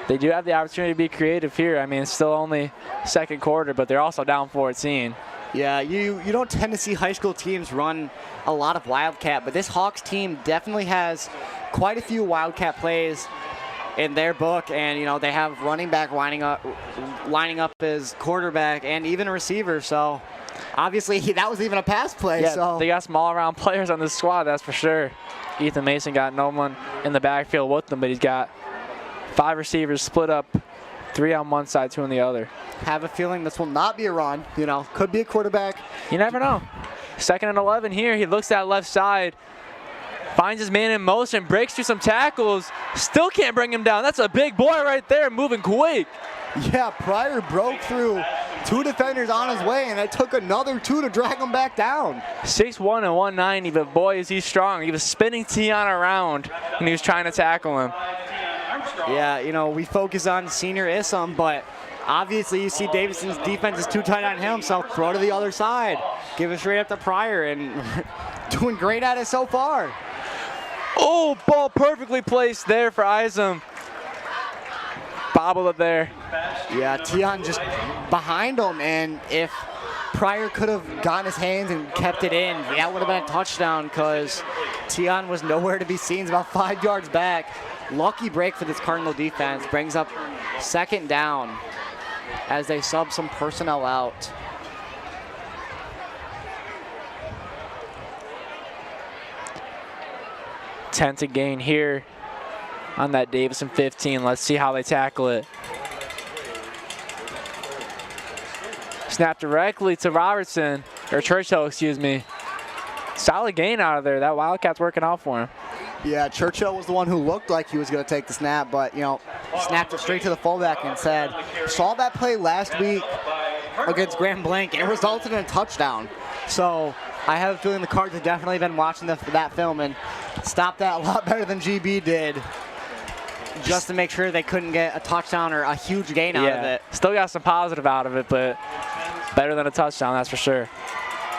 They do have the opportunity to be creative here. I mean, it's still only second quarter, but they're also down 14. Yeah, you don't tend to see high school teams run a lot of Wildcat, but this Hawks team definitely has quite a few Wildcat plays in their book, and you know they have running back lining up as quarterback and even a receiver. So obviously that was even a pass play. Yeah, so they got some all-around players on this squad, that's for sure. Ethan Mason got no one in the backfield with him, but he's got 5 receivers split up, 3 on one side, 2 on the other. Have a feeling this will not be a run. You know, could be a quarterback. You never know. 2nd and 11 here. He looks that left side, finds his man in motion, breaks through some tackles, still can't bring him down. That's a big boy right there, moving quick. Yeah, Pryor broke through 2 defenders on his way, and it took another 2 to drag him back down. 6'1" and 190, but boy, is he strong. He was spinning Tion around when he was trying to tackle him. Yeah, you know, we focus on senior Issam, but obviously you see Davidson's defense is too tight on him, so throw to the other side. Give it straight up to Pryor, and doing great at it so far. Oh, ball perfectly placed there for Isom. Bobbled it there. Yeah, Tion just behind him, and if Pryor could have gotten his hands and kept it in, that would have been a touchdown because Tion was nowhere to be seen. He's about 5 yards back. Lucky break for this Cardinal defense. Brings up 2nd down as they sub some personnel out. Tenth to gain here on that Davison 15. Let's see how they tackle it. Snap directly to Robertson, or Churchill, excuse me. Solid gain out of there. That Wildcat's working out for him. Yeah, Churchill was the one who looked like he was going to take the snap, but, you know, snapped it straight to the fullback and said, saw that play last week against Grand Blanc, and it resulted in a touchdown. So I have a feeling the Cards have definitely been watching that film and stopped that a lot better than GB did, just to make sure they couldn't get a touchdown or a huge gain out of it. Still got some positive out of it, but better than a touchdown, that's for sure.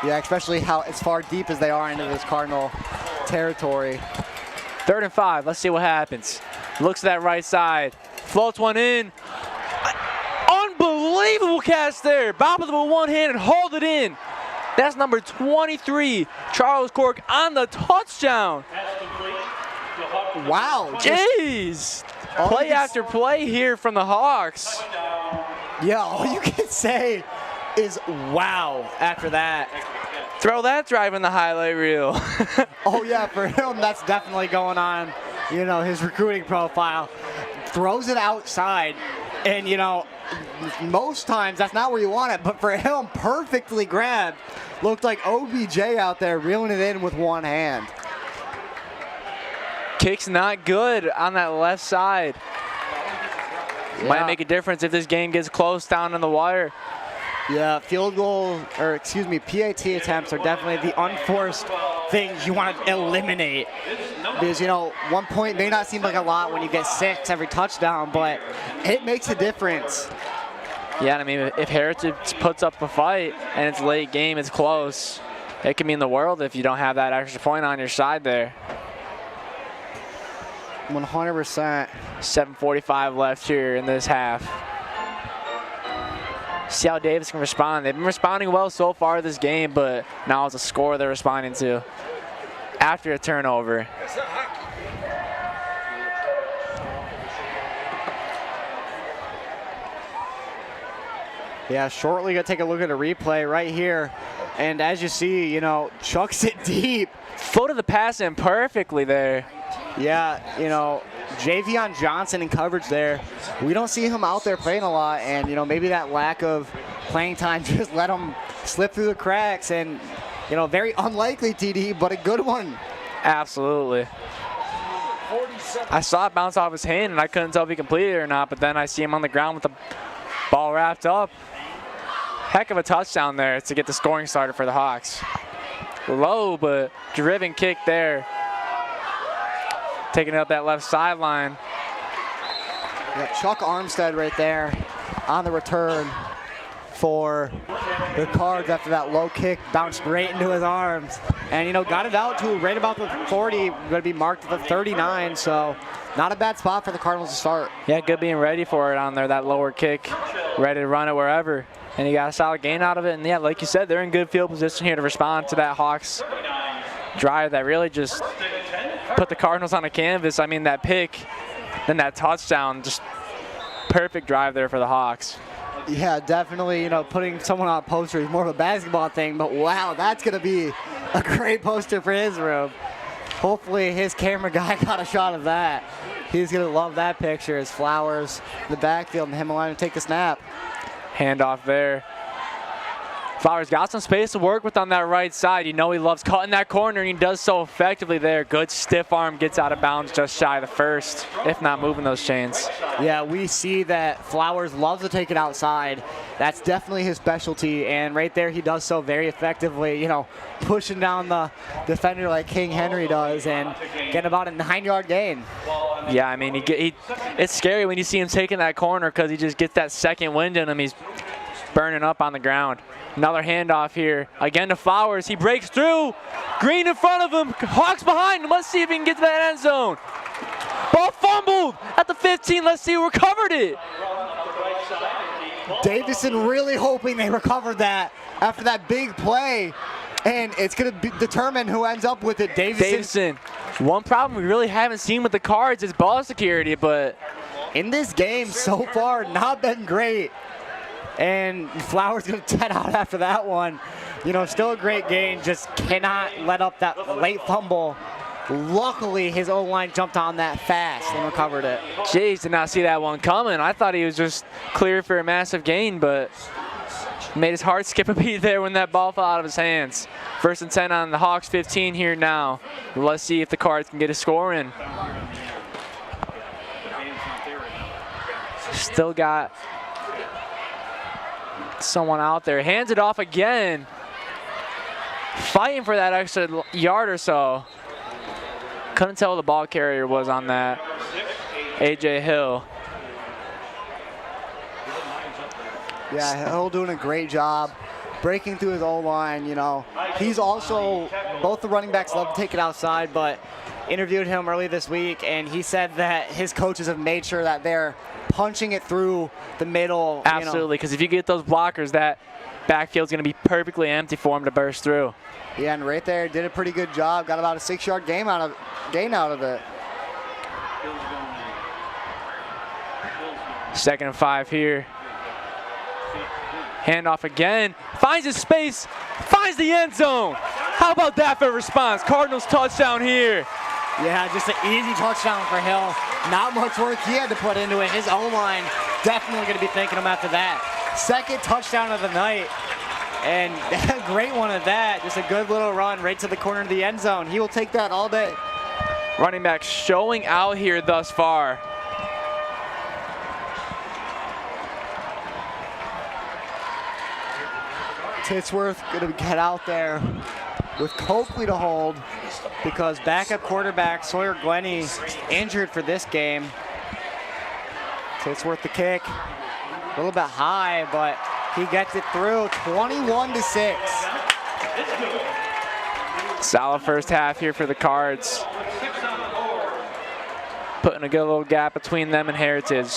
Yeah, especially how as far deep as they are into this Cardinal territory. 3rd and 5, let's see what happens. Looks to that right side, floats one in. Unbelievable catch there. Bobbled it with one hand and hauled it in. That's number 23, Charles Cork on the touchdown. Wow. Jeez. Play after play here from the Hawks. Yeah, all you can say is wow after that. Throw that drive in the highlight reel. Oh yeah, for him, that's definitely going on, you know, his recruiting profile. Throws it outside, and you know, most times that's not where you want it, but for him, perfectly grabbed. Looked like OBJ out there reeling it in with one hand. Kick's not good on that left side. Yeah. Might make a difference if this game gets close down in the wire. Yeah, field goal, or excuse me, PAT attempts are definitely the unforced things you want to eliminate. Because, you know, 1 point may not seem like a lot when you get 6 every touchdown, but it makes a difference. Yeah, I mean, if Heritage puts up a fight and it's late game, it's close, it can mean the world if you don't have that extra point on your side there. 100%. 7:45 left here in this half. See how Davis can respond. They've been responding well so far this game, but now it's a score they're responding to after a turnover. Yeah, shortly gonna take a look at a replay right here. And as you see, you know, chucks it deep. Floated the pass in perfectly there. Yeah, you know, Javion Johnson in coverage there. We don't see him out there playing a lot, and, you know, maybe that lack of playing time just let him slip through the cracks. And, you know, very unlikely TD, but a good one. Absolutely. I saw it bounce off his hand, and I couldn't tell if he completed it or not, but then I see him on the ground with the ball wrapped up. Heck of a touchdown there to get the scoring started for the Hawks. Low, but driven kick there. Taking it up that left sideline. Yeah, Chuck Armstead right there on the return for the Cards after that low kick bounced right into his arms. And, you know, got it out to right about the 40, going to be marked at the 39, so not a bad spot for the Cardinals to start. Yeah, good being ready for it on there, that lower kick, ready to run it wherever. And he got a solid gain out of it. And, yeah, like you said, they're in good field position here to respond to that Hawks drive that really just put the Cardinals on a canvas. I mean, that pick, then that touchdown, just perfect drive there for the Hawks. Yeah, definitely, putting someone on a poster is more of a basketball thing, but wow, that's going to be a great poster for his room. Hopefully his camera guy got a shot of that. He's going to love that picture as Flowers in the backfield and him allowing to take the snap. Handoff there. Flowers got some space to work with on that right side. He loves cutting that corner, and he does so effectively there. Good stiff arm, gets out of bounds just shy of the first, if not moving those chains. Yeah, we see that Flowers loves to take it outside. That's definitely his specialty, and right there he does so very effectively, pushing down the defender like King Henry does and getting about a 9-yard gain. Yeah, I mean, it's scary when you see him taking that corner because he just gets that second wind in him. He's burning up on the ground. Another handoff here. Again to Flowers. He breaks through. Green in front of him. Hawks behind him. Let's see if he can get to that end zone. Ball fumbled at the 15. Let's see who recovered it. Davison really hoping they recovered that after that big play. And it's going to determine who ends up with it. Davison. One problem we really haven't seen with the Cards is ball security, but in this game so far, not been great. And Flowers going to 10 out after that one. Still a great gain, just cannot let up that late fumble. Luckily, his O-line jumped on that fast and recovered it. Jeez, did not see that one coming. I thought he was just clear for a massive gain, but made his heart skip a beat there when that ball fell out of his hands. 1st and 10 on the Hawks 15 here now. Let's see if the Cards can get a score in. Still got someone out there. Hands it off again. Fighting for that extra yard or so. Couldn't tell who the ball carrier was on that. A.J. Hill. Yeah, Hill doing a great job breaking through his O-line. He's also, both the running backs love to take it outside, but interviewed him early this week, and he said that his coaches have made sure that they're punching it through the middle. Absolutely, because if you get those blockers, that backfield's going to be perfectly empty for him to burst through. Yeah, and right there, did a pretty good job. Got about a 6-yard gain out of it. 2nd and 5 here. Handoff again. Finds his space. Finds the end zone. How about that for a response? Cardinals touchdown here. Yeah, just an easy touchdown for Hill. Not much work he had to put into it. His O-line definitely going to be thanking him after that. 2nd touchdown of the night. And a great one at that. Just a good little run right to the corner of the end zone. He will take that all day. Running back showing out here thus far. Titsworth going to get out there with Coakley to hold because backup quarterback Sawyer Glennie injured for this game. Titsworth the kick. A little bit high, but he gets it through. 21-6. Solid first half here for the Cards. Putting a good little gap between them and Heritage.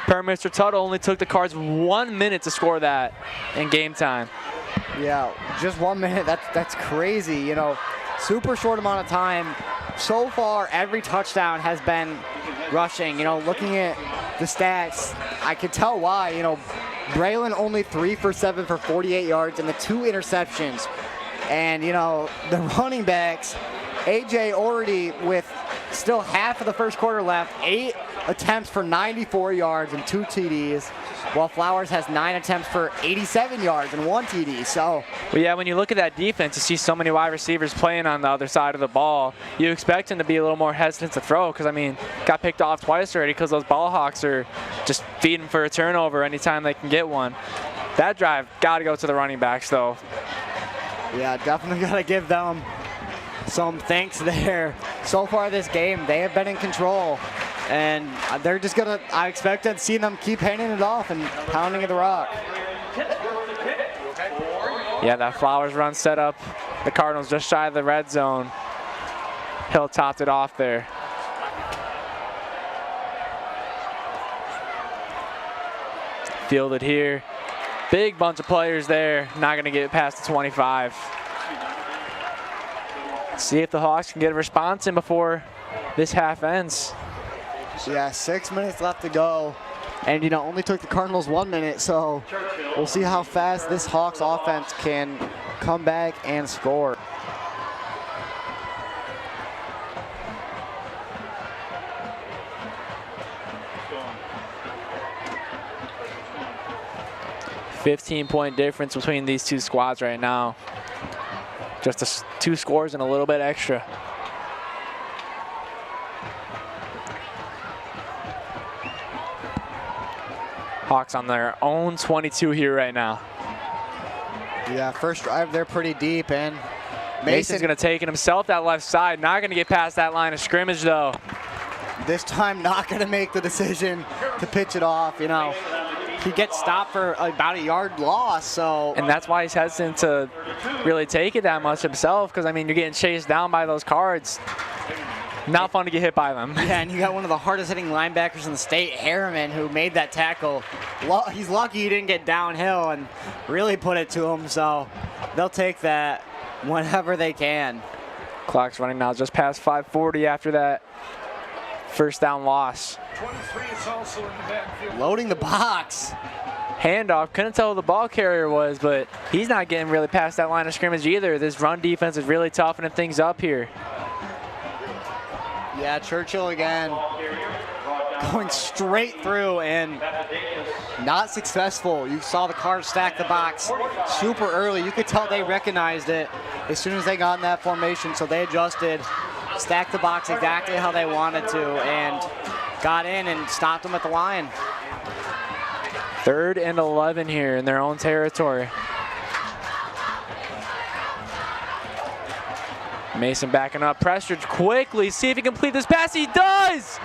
Per Mr. Tuttle only took the Cards 1 minute to score that in game time. Yeah, just 1 minute. That's crazy. Super short amount of time. So far, every touchdown has been rushing. Looking at the stats, I could tell why. Braylon only 3 for 7 for 48 yards and the 2 interceptions. And, the running backs, A.J. already with still half of the first quarter left, 8 attempts for 94 yards and 2 TDs, while Flowers has 9 attempts for 87 yards and 1 TD. So, well, yeah, when you look at that defense, you see so many wide receivers playing on the other side of the ball. You expect him to be a little more hesitant to throw because, got picked off twice already because those ball hawks are just feeding for a turnover anytime they can get one. That drive got to go to the running backs, though. Yeah, definitely got to give them some thanks there. So far this game, they have been in control. And they're just going to, I expect to see them keep handing it off and pounding at the rock. Yeah, that Flowers run set up the Cardinals just shy of the red zone. Hill topped it off there. Fielded here. Big bunch of players there. Not going to get past the 25. See if the Hawks can get a response in before this half ends. Yeah, 6 minutes left to go. And, you know, only took the Cardinals 1 minute, so we'll see how fast this Hawks offense can come back and score. $15-point difference between these two squads right now. Just 2 scores and a little bit extra. Hawks on their own 22 here right now. Yeah, first drive, they're pretty deep, and Mason's going to take it himself that left side. Not going to get past that line of scrimmage, though. This time not going to make the decision to pitch it off, you know. He gets stopped for about a yard loss, so. And that's why he's hesitant to really take it that much himself, because, I mean, you're getting chased down by those cards. Not fun to get hit by them. Yeah, and you got one of the hardest hitting linebackers in the state, Harriman, who made that tackle. He's lucky he didn't get downhill and really put it to him, so they'll take that whenever they can. Clock's running now just past 5:40 after that first down loss. 23 is also in the backfield. Loading the box. Handoff, couldn't tell who the ball carrier was, but he's not getting really past that line of scrimmage either. This run defense is really toughening things up here. Yeah, Churchill again going straight through and not successful. You saw the Cards stack the box super early. You could tell they recognized it as soon as they got in that formation, so they adjusted, stacked the box exactly how they wanted to, and got in and stopped them at the line. 3rd and 11 here in their own territory. Mason backing up, pressured quickly, see if he can complete this pass, he does!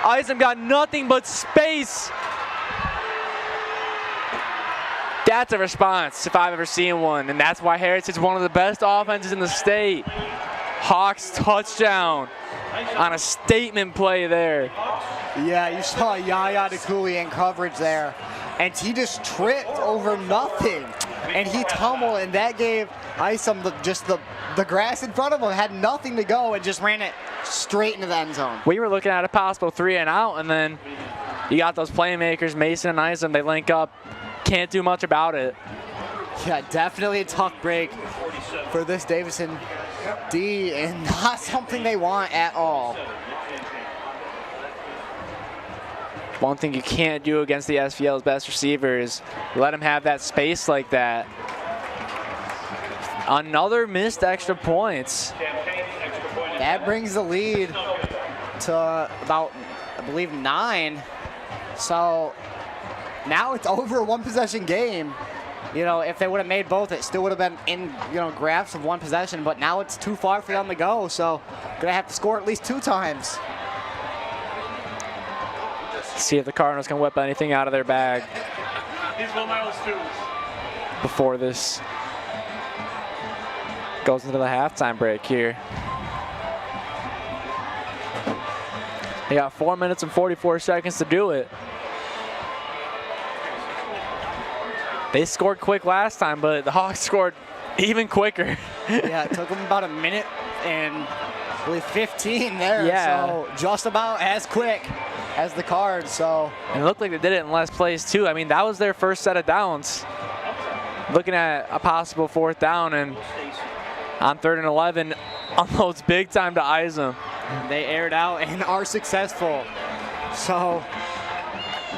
Isom got nothing but space. That's a response if I've ever seen one, and that's why Heritage is one of the best offenses in the state. Hawks touchdown on a statement play there. Yeah, you saw Yaya DeCooley in coverage there, and he just tripped over nothing, and he tumbled, and that gave Isom the grass in front of him, had nothing to go, and just ran it straight into the end zone. We were looking at a possible 3 and out, and then you got those playmakers, Mason and Isom, they link up, can't do much about it. Yeah, definitely a tough break for this Davison D, and not something they want at all. One thing you can't do against the SVL's best receiver is let him have that space like that. Another missed extra points. That brings the lead to about, I believe, 9. So now it's over a 1-possession game. You know, if they would have made both, it still would have been in, you know, grasp of 1 possession, but now it's too far for them to go, so gonna have to score at least 2 times. See if the Cardinals can whip anything out of their bag before this goes into the halftime break here. They got 4 minutes and 44 seconds to do it. They scored quick last time, but the Hawks scored even quicker. Yeah, it took them about a minute and I believe 15 there. Yeah. So just about as quick as the Cards. So. And it looked like they did it in less plays too. I mean, that was their first set of downs. Looking at a possible 4th down, and on 3rd and 11, unloads big time to Isom. They aired out and are successful. So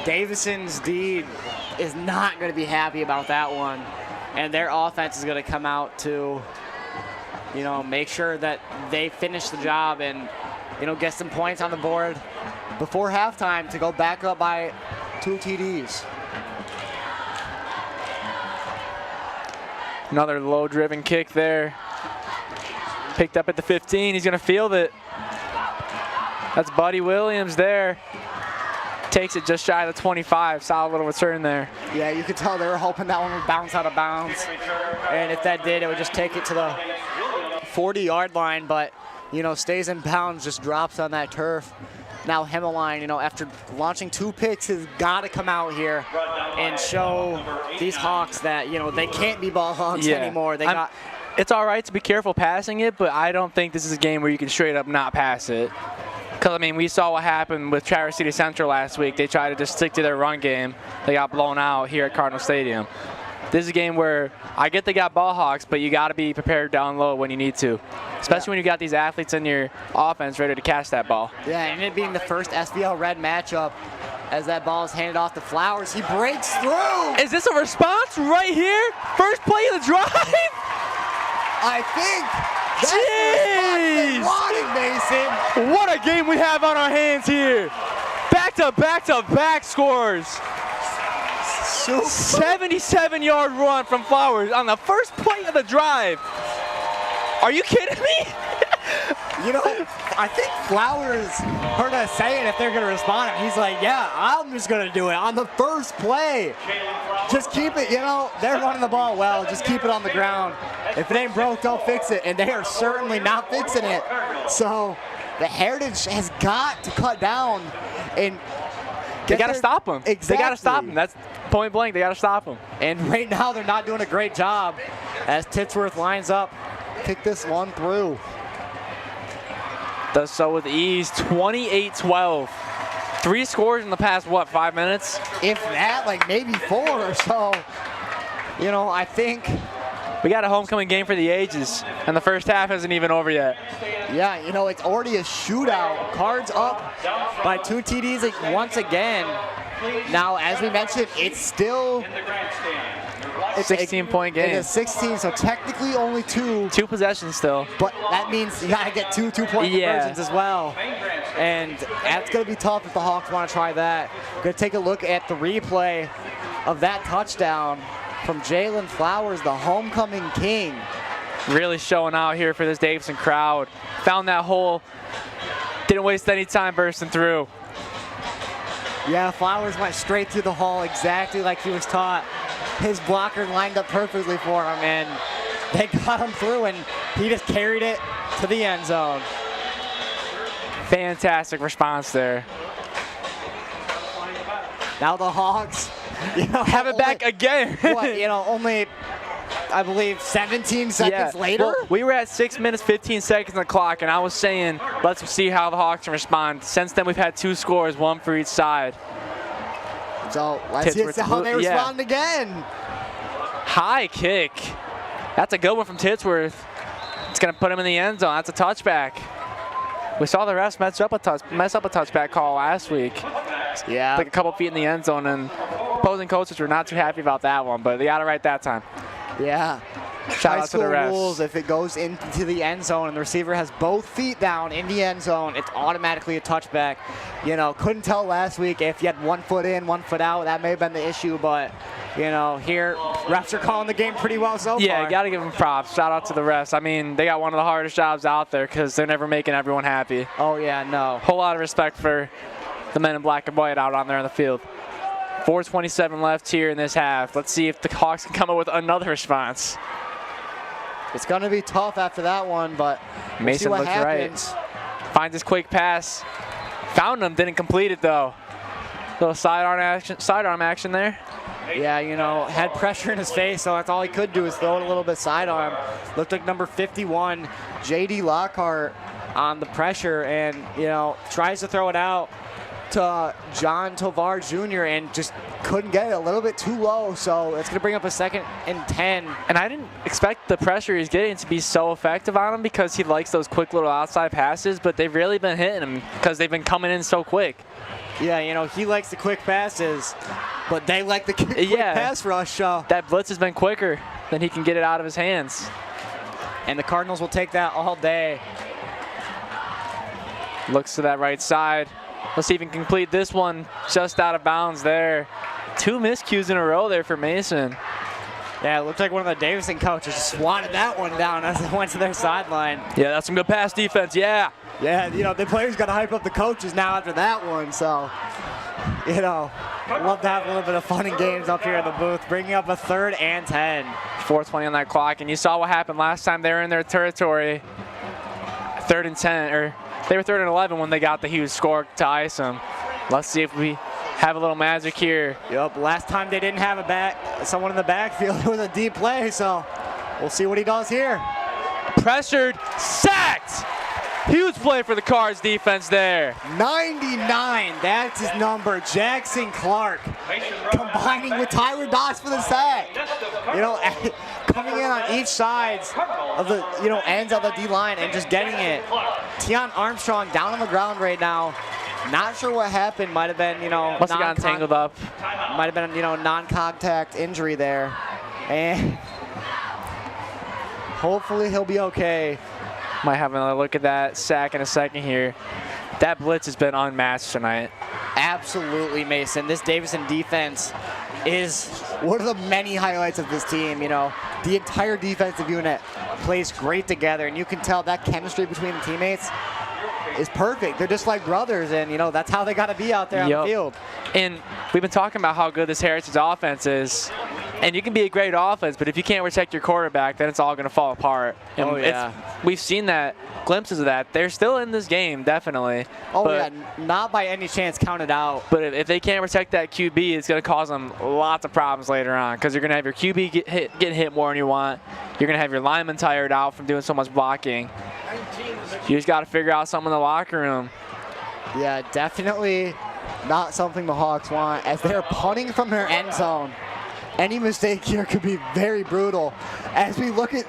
Davison's D is not going to be happy about that one. And their offense is going to come out to, you know, make sure that they finish the job and, you know, get some points on the board before halftime to go back up by 2 TDs. Another low-driven kick there. Picked up at the 15. He's going to field it. That's Buddy Williams there. Takes it just shy of the 25. Solid little return there. Yeah, you could tell they were hoping that one would bounce out of bounds. And if that did, it would just take it to the 40-yard line. But, you know, stays in bounds, just drops on that turf. Now Hemmeline, you know, after launching 2 picks, has got to come out here and show these Hawks that, you know, they can't be ball hogs anymore. it's all right to be careful passing it, but I don't think this is a game where you can straight up not pass it. Because, I mean, we saw what happened with Traverse City Central last week. They tried to just stick to their run game. They got blown out here at Cardinal Stadium. This is a game where I get they got ball hawks, but you got to be prepared down low when you need to, especially when you got these athletes in your offense ready to catch that ball. Yeah, and it being the first SVL Red matchup, as that ball is handed off to Flowers, he breaks through. Is this a response right here? First play of the drive? I think that's the response they wanted, Mason. What a game we have on our hands here. Back-to-back-to-back scores. 77-yard run from Flowers on the first play of the drive. Are you kidding me? You know, I think Flowers heard us saying if they're going to respond. He's like, yeah, I'm just going to do it on the first play. Just keep it, you know, they're running the ball well. Just keep it on the ground. If it ain't broke, don't fix it. And they are certainly not fixing it. So the Heritage has got to cut down and they got to stop them. Exactly. They got to stop them. That's point blank. They got to stop them. And right now they're not doing a great job as Titsworth lines up. Kick this one through. Does so with ease, 28-12. 3 scores in the past, what, 5 minutes? If that, like maybe 4 or so. You know, I think we got a homecoming game for the ages, and the first half isn't even over yet. Yeah, you know, it's already a shootout. Cards up by 2 TDs once again. Now, as we mentioned, it's still a 16-point game. It is 16, so technically only 2. 2 possessions still. But that means you got to get 2 two-point conversions as well. And that's going to be tough if the Hawks want to try that. We're going to take a look at the replay of that touchdown from Jalen Flowers, the homecoming king. Really showing out here for this Davidson crowd. Found that hole. Didn't waste any time bursting through. Yeah, Flowers went straight through the hole exactly like he was taught. His blocker lined up perfectly for him, and they got him through, and he just carried it to the end zone. Fantastic response there. Now the Hawks, you know, have it back again. What, you know, only, I believe, 17 seconds later? Well, we were at 6 minutes, 15 seconds on the clock, and I was saying, let's see how the Hawks can respond. Since then, we've had 2 scores, 1 for each side. So let's see how they respond again. High kick. That's a good one from Titsworth. It's going to put him in the end zone. That's a touchback. We saw the refs mess up a touchback call last week. Yeah. Like a couple feet in the end zone, and opposing coaches were not too happy about that one, but they got it right that time. Yeah. Shout out to the refs. Rules, if it goes into the end zone and the receiver has both feet down in the end zone, it's automatically a touchback. You know, couldn't tell last week if you had 1 foot in, 1 foot out. That may have been the issue, but, you know, here, refs are calling the game pretty well so far. Yeah, got to give them props. Shout out to the refs. I mean, they got one of the hardest jobs out there because they're never making everyone happy. Oh, yeah, no. Whole lot of respect for the men in black and white out on there in the field. 4:27 left here in this half. Let's see if the Hawks can come up with another response. It's going to be tough after that one, but we'll see Mason what looks happens. right. Finds his quick pass. Found him, didn't complete it though. Little sidearm action there. Yeah, you know, had pressure in his face, so that's all he could do is throw it a little bit sidearm. Looked like number 51, J.D. Lockhart, on the pressure, and, you know, tries to throw it out to John Tovar Jr. and just couldn't get it, a little bit too low, so it's going to bring up a 2nd and 10. And I didn't expect the pressure he's getting to be so effective on him because he likes those quick little outside passes, but they've really been hitting him because they've been coming in so quick. Yeah, you know, he likes the quick passes, but they like the quick pass rush. That blitz has been quicker than he can get it out of his hands. And the Cardinals will take that all day. Looks to that right side. Let's see if he can complete this one just out of bounds there. 2 miscues in a row there for Mason. Yeah, it looked like one of the Davidson coaches swatted that one down as it went to their sideline. Yeah, that's some good pass defense, yeah. Yeah, you know, the players got to hype up the coaches now after that one, so, you know, love to have a little bit of fun and games up here in the booth, bringing up a 3rd and 10. 4:20 on that clock, and you saw what happened last time they were in their territory. 3rd and 10, or they were 3rd and 11 when they got the huge score to ice them. Let's see if we have a little magic here. Yep, last time they didn't have someone in the backfield. It was a deep play, so We'll see what he does here. Pressured, sacked. Huge play for the Cards defense there. 99, that's his number. Jackson Clark combining with Tyler Doss for the sack. You know, coming in on each sides of the, ends of the D-line and just getting it. Tion Armstrong down on the ground right now. Not sure what happened. Might have been, must have gotten tangled up. Might have been, non-contact injury there. And hopefully he'll be okay. Might have another look at that sack in a second here. That blitz has been unmatched tonight. Absolutely, Mason. This Davison defense is one of the many highlights of this team. The entire defensive unit plays great together, and you can tell that chemistry between the teammates is perfect. They're just like brothers, and that's how they got to be out there on the field. And we've been talking about how good this Heritage offense is. And you can be a great offense, but if you can't protect your quarterback, then it's all going to fall apart. And we've seen that, glimpses of that. They're still in this game, definitely. Not by any chance counted out. But if they can't protect that QB, it's going to cause them lots of problems later on, because you're going to have your QB getting hit more than you want. You're going to have your lineman tired out from doing so much blocking. You just got to figure out something in the locker room. Yeah, definitely not something the Hawks want, as they're punting from their end zone. Any mistake here could be very brutal. As we look at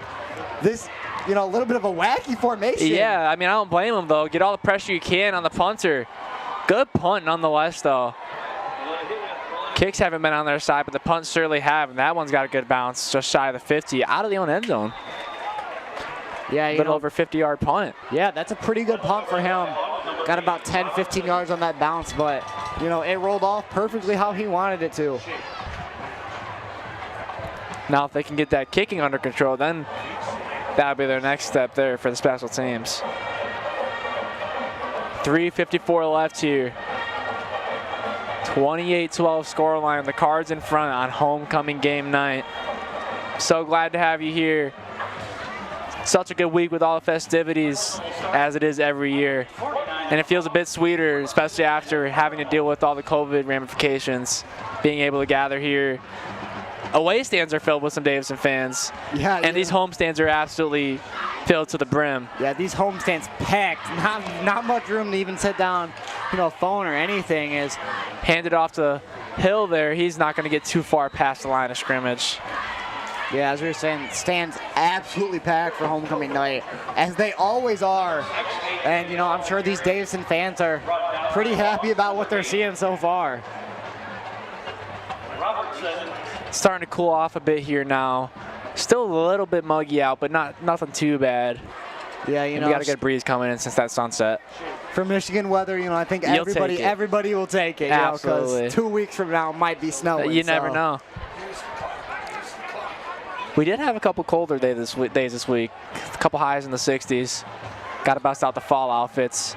this, a little bit of a wacky formation. Yeah, I don't blame them, though. Get all the pressure you can on the punter. Good punt, nonetheless, though. Kicks haven't been on their side, but the punts certainly have, and that one's got a good bounce, just shy of the 50, out of the own end zone. Yeah, a little over 50-yard punt. Yeah, that's a pretty good punt for him. Got about 10, 15 yards on that bounce, but, it rolled off perfectly how he wanted it to. Now, if they can get that kicking under control, then that'll be their next step there for the special teams. 3:54 left here. 28-12 scoreline. The Cards in front on homecoming game night. So glad to have you here. Such a good week with all the festivities, as it is every year. And it feels a bit sweeter, especially after having to deal with all the COVID ramifications, being able to gather here. Away stands are filled with some Davison fans. And these home stands are absolutely filled to the brim. Yeah, these home stands packed. Not much room to even sit down, a phone or anything. Is handed off to Hill there. He's not going to get too far past the line of scrimmage. Yeah, as we were saying, stands absolutely packed for homecoming night, as they always are. And, I'm sure these Davison fans are pretty happy about what they're seeing so far. Starting to cool off a bit here now. Still a little bit muggy out, but nothing too bad. Yeah, we got a good breeze coming in since that sunset. For Michigan weather, I think everybody will take it. Absolutely. Because 2 weeks from now it might be snowing. You never know. We did have a couple colder days this week. A couple highs in the 60s. Got to bust out the fall outfits.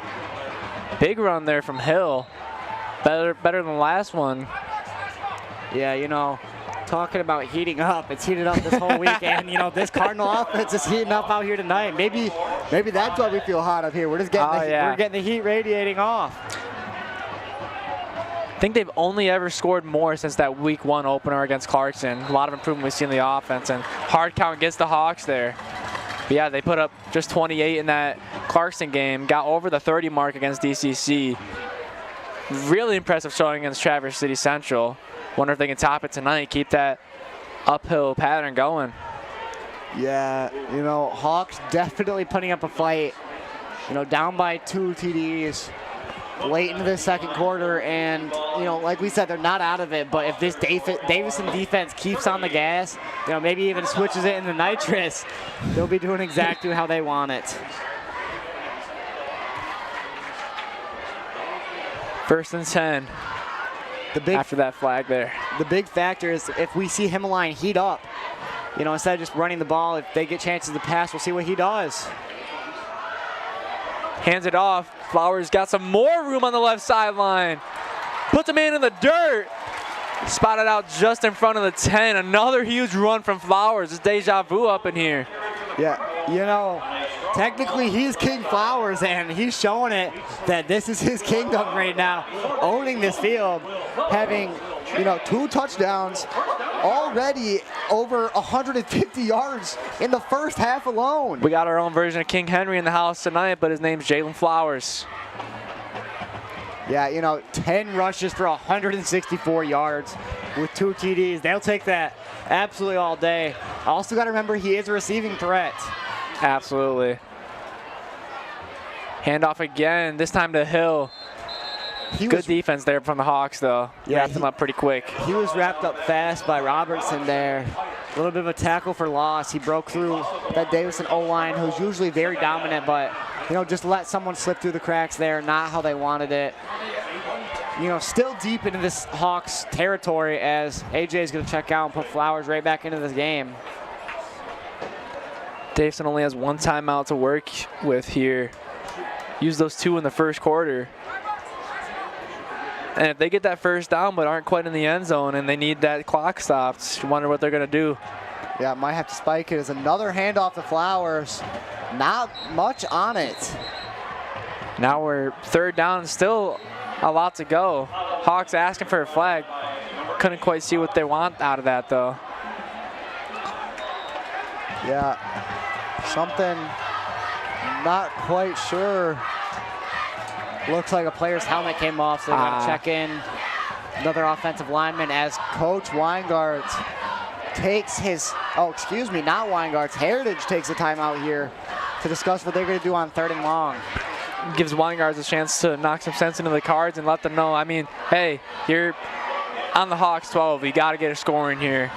Big run there from Hill. Better than the last one. Yeah, talking about heating up, it's heated up this whole weekend. This Cardinal offense is heating up out here tonight. Maybe that's why we feel hot up here. We're just getting we're getting the heat radiating off. I think they've only ever scored more since that week 1 opener against Clarkson. A lot of improvement we've seen in the offense, and hard count gets the Hawks there. But yeah, they put up just 28 in that Clarkson game, got over the 30 mark against DCC. Really impressive showing against Traverse City Central. Wonder if they can top it tonight, keep that uphill pattern going. Yeah, Hawks definitely putting up a fight. Down by 2 TDs late into the second quarter, and like we said, they're not out of it. But if this Davison defense keeps on the gas, maybe even switches it into nitrous, they'll be doing exactly how they want it. First and 10. After that flag there. The big factor is if we see Himmeline heat up, instead of just running the ball, if they get chances to pass, we'll see what he does. Hands it off. Flowers got some more room on the left sideline. Puts a man in the dirt. Spotted out just in front of the 10. Another huge run from Flowers. It's deja vu up in here. Yeah, technically he's King Flowers, and he's showing it that this is his kingdom right now, owning this field, having 2 touchdowns already over 150 yards in the first half alone. We got our own version of King Henry in the house tonight, but his name's Jalen Flowers. Yeah, you know, 10 rushes for 164 yards with 2 TDs. They'll take that absolutely all day. Also got to remember he is a receiving threat. Absolutely. Handoff again, this time to Hill. Good defense there from the Hawks, though. Yeah, Wrapped him up pretty quick. He was wrapped up fast by Robertson there. A little bit of a tackle for loss. He broke through that Davison O-line, who's usually very dominant, but, you know, just let someone slip through the cracks there, not how they wanted it. You know, still deep into this Hawks territory as AJ is going to check out and put Flowers right back into this game. Davison only has 1 timeout to work with here. Used those 2 in the first quarter. And if they get that first down but aren't quite in the end zone and they need that clock stopped, you wonder what they're going to do. Yeah, might have to spike it as another handoff to Flowers. Not much on it. Now we're 3rd down and still a lot to go. Hawks asking for a flag. Couldn't quite see what they want out of that, though. Yeah, something not quite sure. Looks like a player's helmet came off, so they're going to check in another offensive lineman as Coach Weingart takes his, not Weingart's, Heritage takes a timeout here to discuss what they're going to do on 3rd and long. Gives Weingarts a chance to knock some sense into the cards and let them know, I mean, hey, you're on the Hawks 12. You got to get a score in here.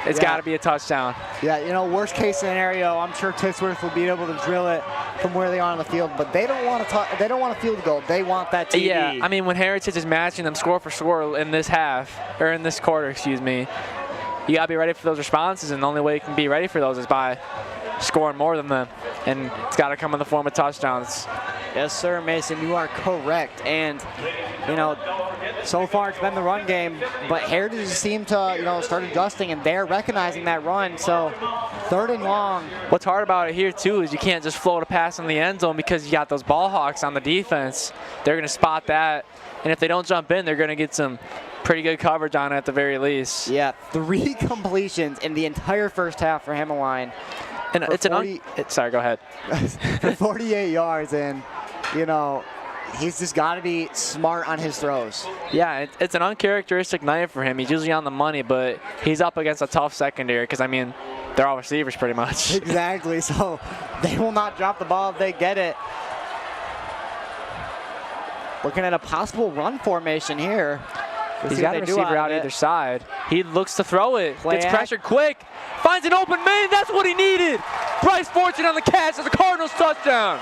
It's got to be a touchdown. Yeah, you know, worst case scenario, I'm sure Titsworth will be able to drill it from where they are on the field, but they don't want a field goal. They want that TD. Yeah, I mean, when Heritage is matching them score for score in this quarter, excuse me, you got to be ready for those responses, and the only way you can be ready for those is by scoring more than them, and it's got to come in the form of touchdowns. Yes, sir, Mason, you are correct. And, you know, so far it's been the run game, but Heritage seemed to, you know, start adjusting, and they're recognizing that run. So 3rd and long. What's hard about it here, too, is you can't just float a pass in the end zone because you got those ball hawks on the defense. They're going to spot that, and if they don't jump in, they're going to get some pretty good coverage on it at the very least. Yeah, 3 completions in the entire first half for Himmeline. And it's sorry, go ahead. For 48 yards, and, you know, he's just got to be smart on his throws. Yeah, it's an uncharacteristic night for him. He's usually on the money, but he's up against a tough secondary because, I mean, they're all receivers pretty much. Exactly, so they will not drop the ball if they get it. Looking at a possible run formation here. He's got a receiver out either side. He looks to throw it. Gets pressured quick. Finds an open man. That's what he needed. Bryce Fortune on the catch as a Cardinals touchdown.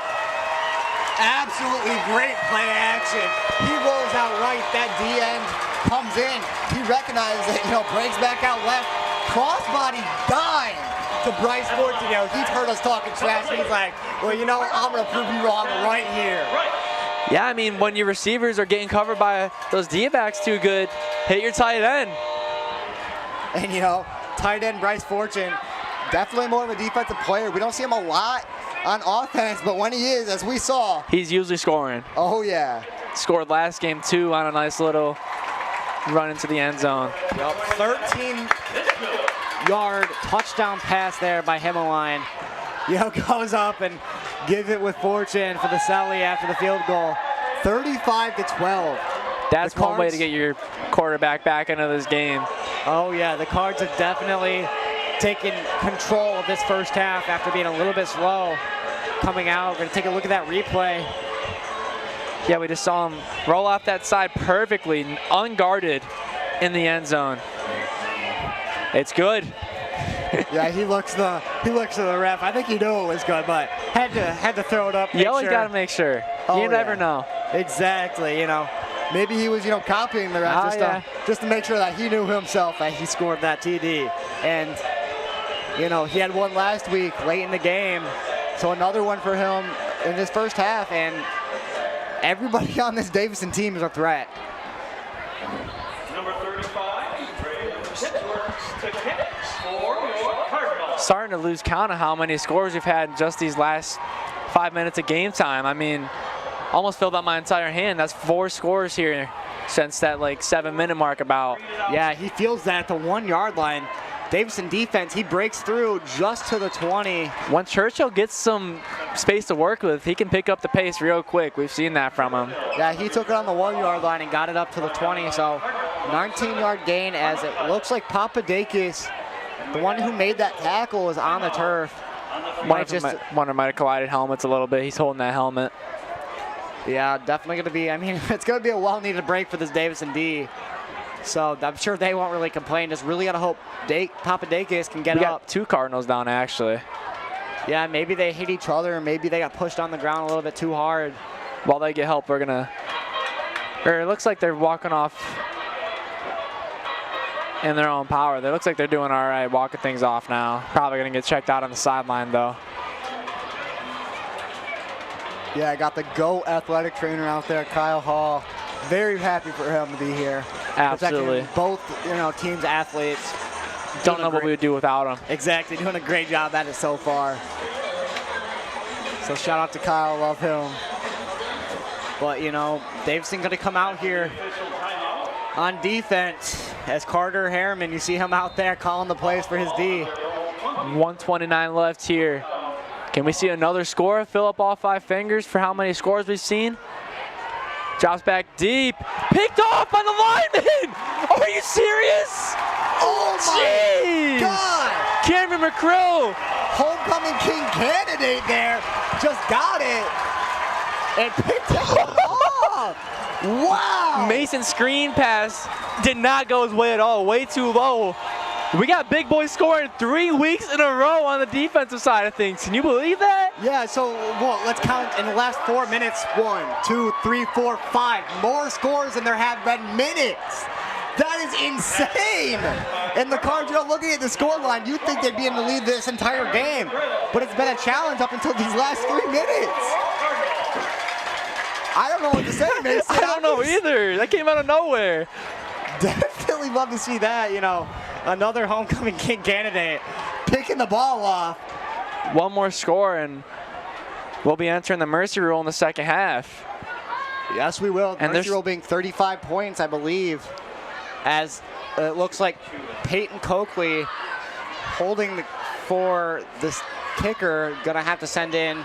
Absolutely great play action. He rolls out right. That D end comes in. He recognizes it. You know, breaks back out left. Crossbody dime to Bryce Fortune. You know, he's heard us talking trash. He's like, well, you know, I'm going to prove you wrong right here. Yeah, I mean, when your receivers are getting covered by those D-backs too good, hit your tight end. And, you know, tight end Bryce Fortune, definitely more of a defensive player. We don't see him a lot on offense, but when he is, as we saw, he's usually scoring. Oh, yeah. Scored last game, too, on a nice little run into the end zone. Yep, 13-yard touchdown pass there by Himmeline. You know, goes up and gives it with Fortune for the Selly after the field goal. 35-12. That's one way to get your quarterback back into this game. Oh, yeah, the Cards have definitely taken control of this first half after being a little bit slow coming out. We're going to take a look at that replay. Yeah, we just saw him roll off that side perfectly, unguarded in the end zone. It's good. Yeah, he looks to the ref. I think he knew it was good, but had to throw it up. You always got to make sure. You never know. Exactly. You know, maybe he was, you know, copying the ref just to make sure that he knew himself that he scored that TD. And, you know, he had one last week late in the game, so another one for him in this first half. And everybody on this Davison team is a threat. Number 35, starting to lose count of how many scores we've had in just these last 5 minutes of game time. I mean, almost filled up my entire hand. That's 4 scores here since that like 7-minute mark about. Yeah, he feels that at the 1-yard line. Davison defense, he breaks through just to the 20. When Churchill gets some space to work with, he can pick up the pace real quick. We've seen that from him. Yeah, he took it on the 1-yard line and got it up to the 20. So 19-yard gain, as it looks like Papadakis, the one who made that tackle, is on the turf. One of them might have collided helmets a little bit. He's holding that helmet. Yeah, definitely going to be, I mean, it's going to be a well-needed break for this Davison D. So I'm sure they won't really complain. Just really got to hope Papadakis can get up. We got 2 Cardinals down, actually. Yeah, maybe they hit each other, maybe they got pushed on the ground a little bit too hard. While they get help, we're going to, or it looks like they're walking off in their own power. It looks like they're doing all right, walking things off now. Probably going to get checked out on the sideline, though. Yeah, I got the GO athletic trainer out there, Kyle Hall. Very happy for him to be here. Absolutely. Both, teams' athletes. Don't know what we would do without him. Exactly, doing a great job at it so far. So shout out to Kyle, love him. But, Davison going to come out here on defense as Carter Harriman. You see him out there calling the plays for his D. 1:29 left here. Can we see another score? Fill up all 5 fingers for how many scores we've seen. Drops back deep. Picked off by the lineman! Are you serious? Oh my God! Cameron McCrill. Homecoming King candidate there. Just got it. And picked it off. Wow! Mason's screen pass did not go his way at all. Way too low. We got big boys scoring 3 weeks in a row on the defensive side of things. Can you believe that? Yeah, so let's count in the last 4 minutes. 1, 2, 3, 4, 5. More scores than there have been minutes. That is insane. And the Cards, looking at the scoreline, you'd think they'd be in the lead this entire game. But it's been a challenge up until these last 3 minutes. I don't know what to say, Mason. I don't know either. That came out of nowhere. Definitely love to see that, another homecoming king candidate picking the ball off. One more score and we'll be entering the mercy rule in the second half. Yes, we will. And mercy rule being 35 points, I believe, as it looks like Peyton Coakley holding for this kicker, gonna have to send in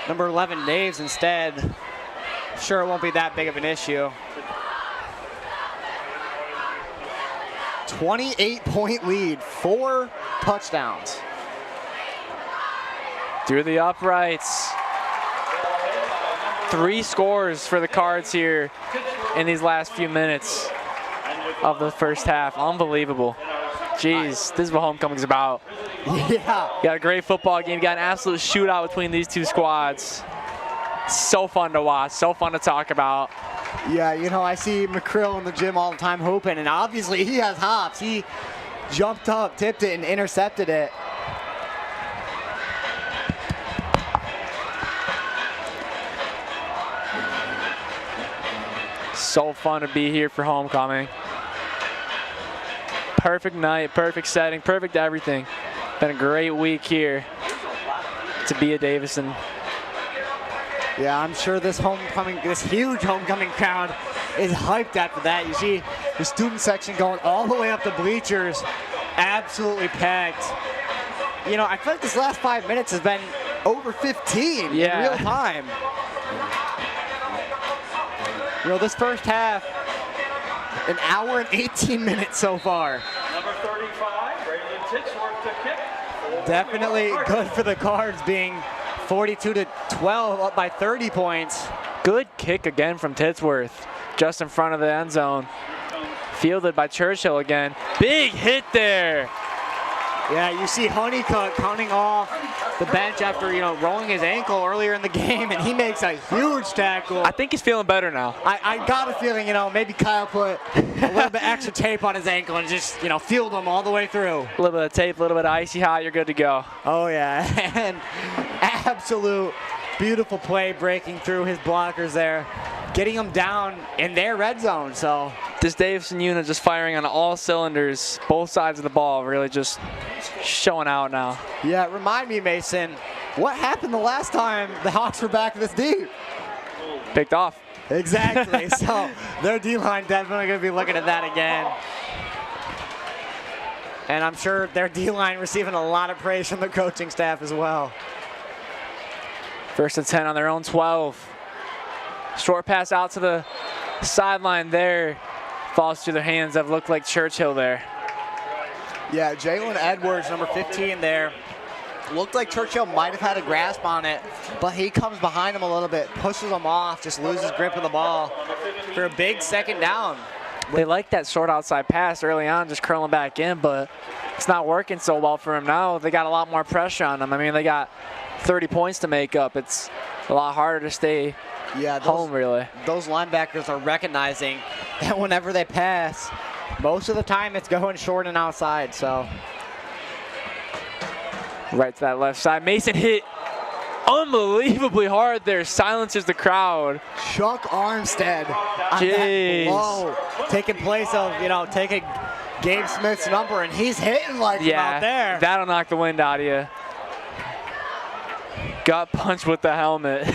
number 11 Naves instead. Sure, it won't be that big of an issue. 28-point lead, 4 touchdowns. Through the uprights. 3 scores for the Cards here in these last few minutes of the first half. Unbelievable. Jeez, this is what homecoming's about. Yeah. You got a great football game. You got an absolute shootout between these 2 squads. So fun to watch, so fun to talk about. Yeah, I see McCrill in the gym all the time hooping, and obviously he has hops. He jumped up, tipped it, and intercepted it. So fun to be here for homecoming. Perfect night, perfect setting, perfect everything. Been a great week here to be a Davison. Yeah, I'm sure this huge homecoming crowd is hyped after that. You see the student section going all the way up the bleachers, absolutely packed. I feel like this last 5 minutes has been over 15 in real time. This first half, an hour and 18 minutes so far. Number 35, Braylon Titsworth to kick. Definitely good for the Cards, being 42-12, up by 30 points. Good kick again from Titsworth, just in front of the end zone. Fielded by Churchill again. Big hit there. Yeah, you see Honeycutt coming off the bench after, rolling his ankle earlier in the game, and he makes a huge tackle. I think he's feeling better now. I got a feeling, maybe Kyle put a little bit extra tape on his ankle and just, fueled him all the way through. A little bit of tape, a little bit of icy hot, you're good to go. Oh, yeah, and absolute beautiful play breaking through his blockers there, getting them down in their red zone, so. This Davison unit just firing on all cylinders, both sides of the ball, really just showing out now. Yeah, remind me, Mason, what happened the last time the Hawks were back this deep? picked off. Exactly. So their D-line definitely going to be looking at that again. And I'm sure their D-line receiving a lot of praise from the coaching staff as well. 1st and 10 on their own 12. Short pass out to the sideline there. Falls through the hands of looked like Churchill there. Yeah, Jalen Edwards, number 15 there. Looked like Churchill might have had a grasp on it, but he comes behind him a little bit, pushes him off, just loses grip of the ball for a big 2nd down. They like that short outside pass early on, just curling back in, but it's not working so well for him now. They got a lot more pressure on them. I mean, they got 30 points to make up. It's a lot harder to stay home, really. Those linebackers are recognizing that whenever they pass, most of the time it's going short and outside, so. Right to that left side. Mason hit unbelievably hard there. Silences the crowd. Chuck Armstead on that blow, taking place of, taking Gabe Smith's number, and he's hitting like him out there. That'll knock the wind out of you. Got punched with the helmet.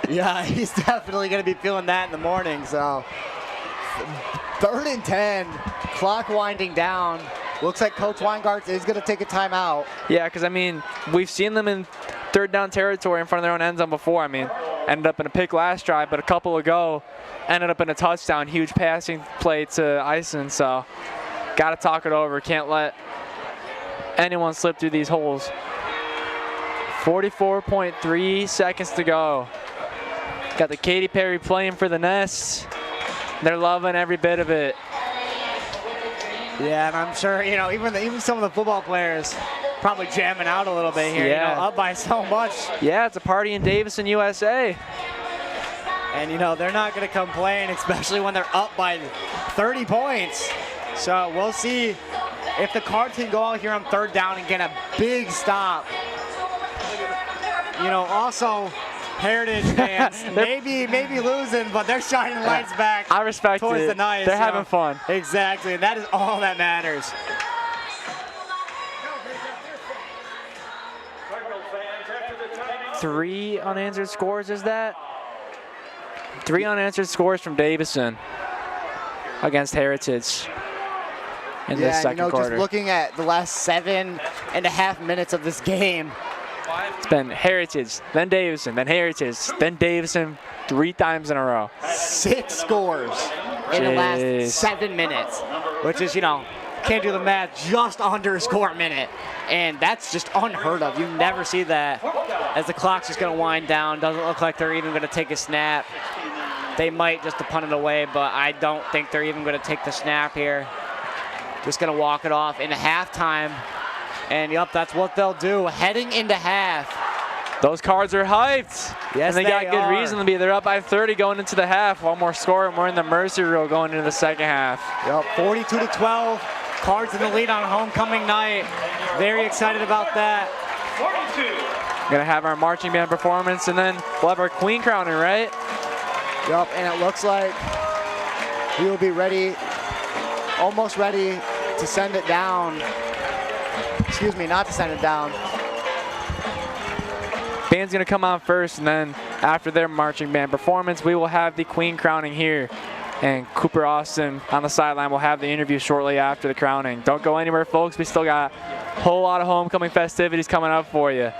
Yeah, he's definitely going to be feeling that in the morning. So 3rd and 10, clock winding down. Looks like Coach Weingarten is going to take a timeout. Yeah, because, I mean, we've seen them in 3rd down territory in front of their own end zone before. I mean, ended up in a pick last drive, but a couple ago ended up in a touchdown. Huge passing play to Ison, so got to talk it over. Can't let anyone slip through these holes. 44.3 seconds to go. Got the Katy Perry playing for the Nest. They're loving every bit of it. Yeah, and I'm sure, even some of the football players probably jamming out a little bit here, up by so much. Yeah, it's a party in Davison, USA. And, they're not going to complain, especially when they're up by 30 points. So we'll see if the Cards can go out here on 3rd down and get a big stop. Also, Heritage fans, maybe losing, but they're shining lights back. I respect towards it. The nice, they're having fun. Exactly, and that is all that matters. Three unanswered scores, is that? 3 unanswered scores from Davison against Heritage in the 2nd quarter. Just looking at the last 7.5 minutes of this game. It's been Heritage, then Davison, then Heritage, then Davison 3 times in a row. 6 scores in the last 7 minutes, which is, can't do the math, just under a score a minute. And that's just unheard of. You never see that as the clock's just going to wind down. Doesn't look like they're even going to take a snap. They might just to punt it away, but I don't think they're even going to take the snap here. Just going to walk it off into halftime. And yep, that's what they'll do. Heading into half. Those Cards are hyped. Yes, and they got good reason to be. They're up by 30 going into the half. One more score, and we're in the mercy rule going into the 2nd half. Yep, 42-12. Cards in the lead on homecoming night. Very excited about that. 42. Gonna have our marching band performance, and then we'll have our queen crowning, right? Yep, and it looks like we will be ready, almost ready to send it down. Excuse me, not to send it down. Band's gonna come on first, and then after their marching band performance, we will have the queen crowning here. And Cooper Austin on the sideline will have the interview shortly after the crowning. Don't go anywhere, folks. We still got a whole lot of homecoming festivities coming up for you.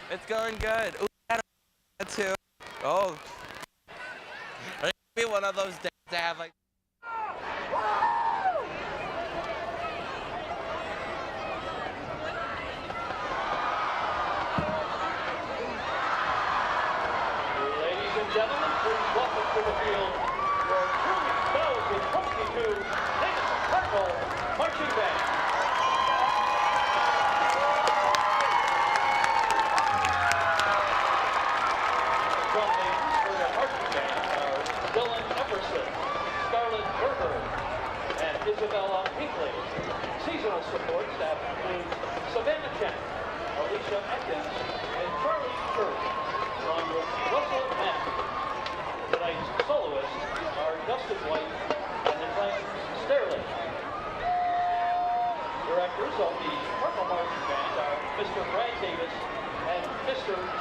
It's going good. Ooh, that too. Oh. It's be one of those days to have like. Ladies and gentlemen, please welcome to the field your 2022 Davison Cardinal Marching Band. From the marching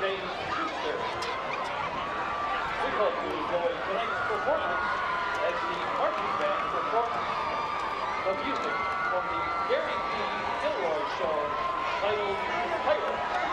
James Schuster. We hope you enjoy tonight's performance as the marching band performs the music from the Gary P. Gilroy Show titled Pirates.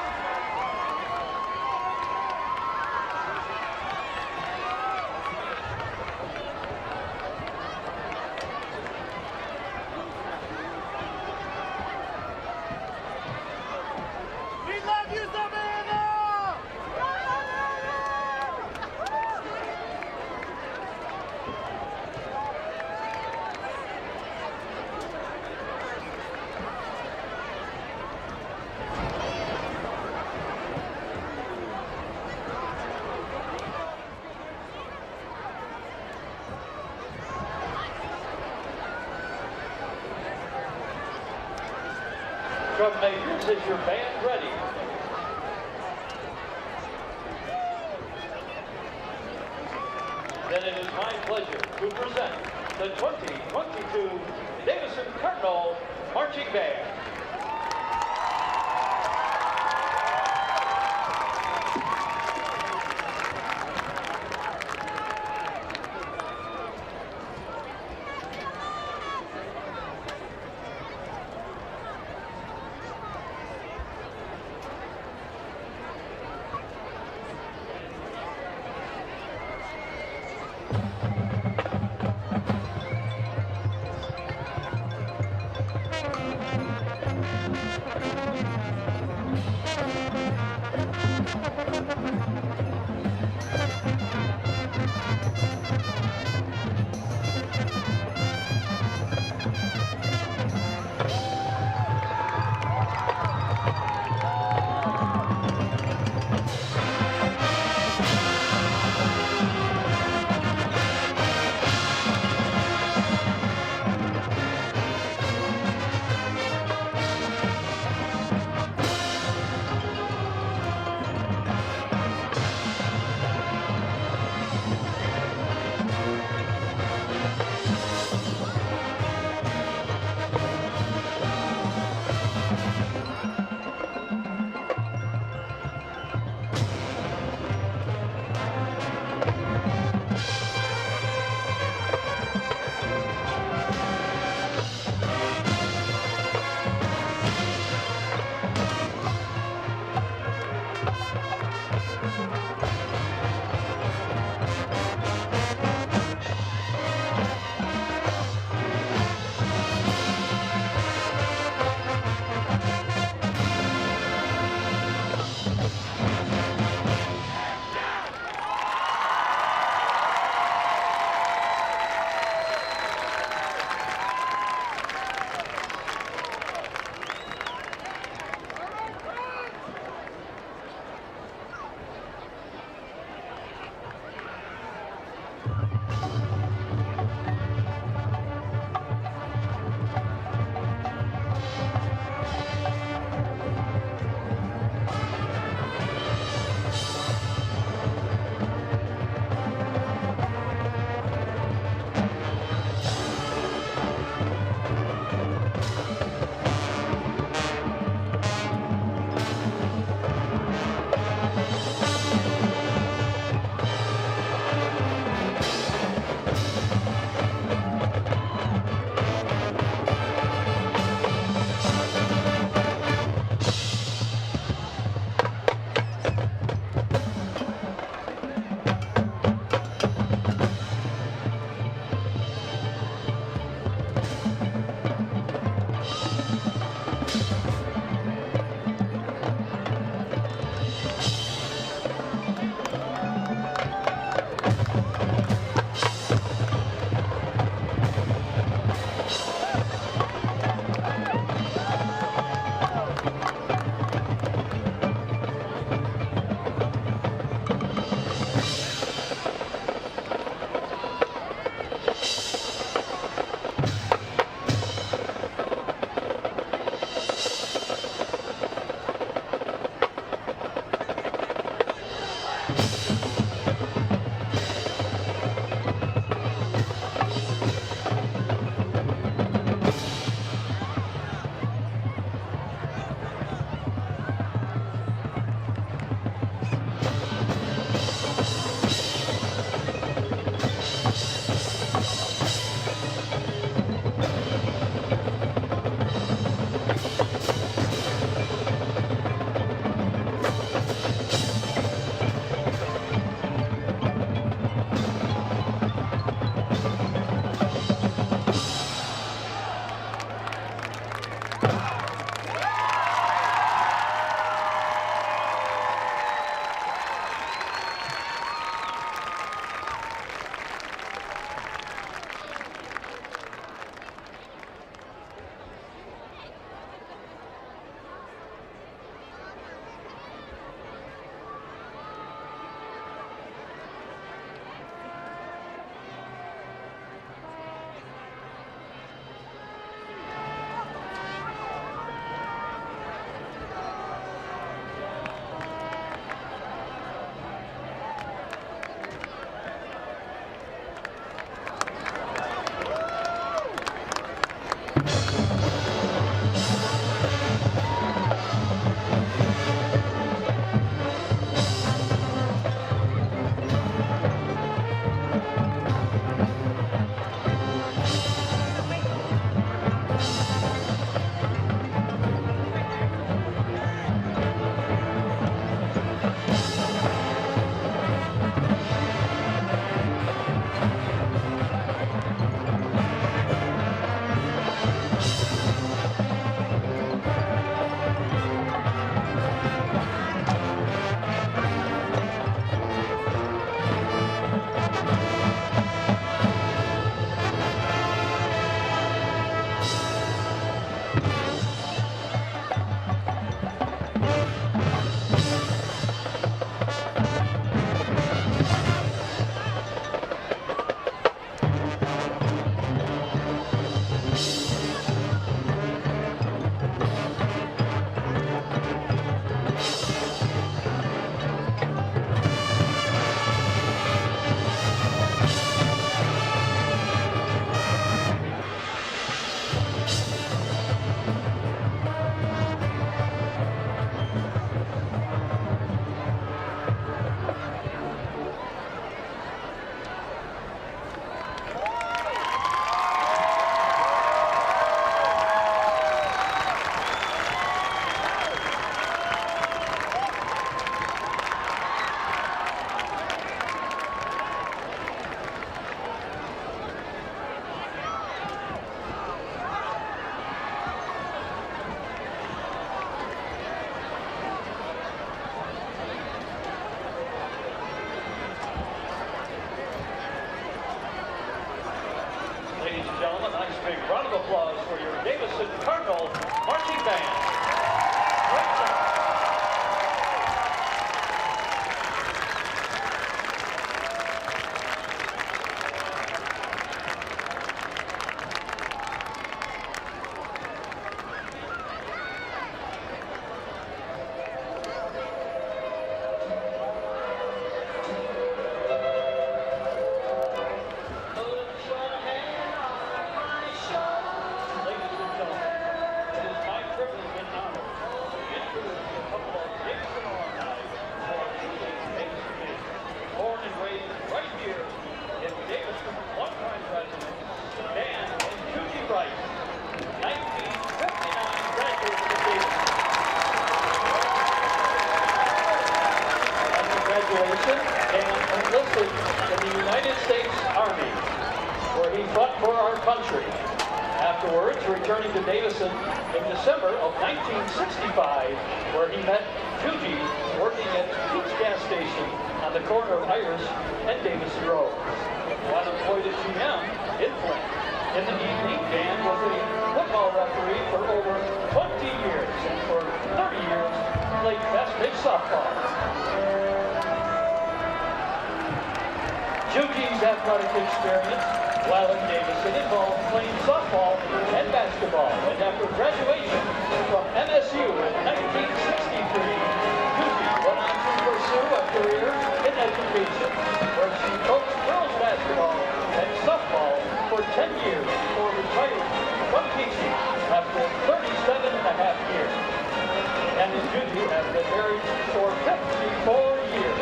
Drum majors, is your band ready? Then it is my pleasure to present the 2022 Davison Cardinal Marching Band. big round of applause for your Davison Cardinal Marching Band. Great job. And enlisted in the United States Army, where he fought for our country. Afterwards, returning to Davison in December of 1965, where he met Juji working at Pete's gas station on the corner of Iris and Davison Road. While employed at GM in Flint, in the evening, Dan was a football referee for over 20 years, and for 30 years played Class A softball. Juji's athletic experience while in Davison involved playing softball and basketball, and after graduation from MSU in 1963, Juji went on to pursue a career in education, where she coached girls basketball and softball for 10 years before retiring from teaching after 37.5 years. And Juji has been married for 54 years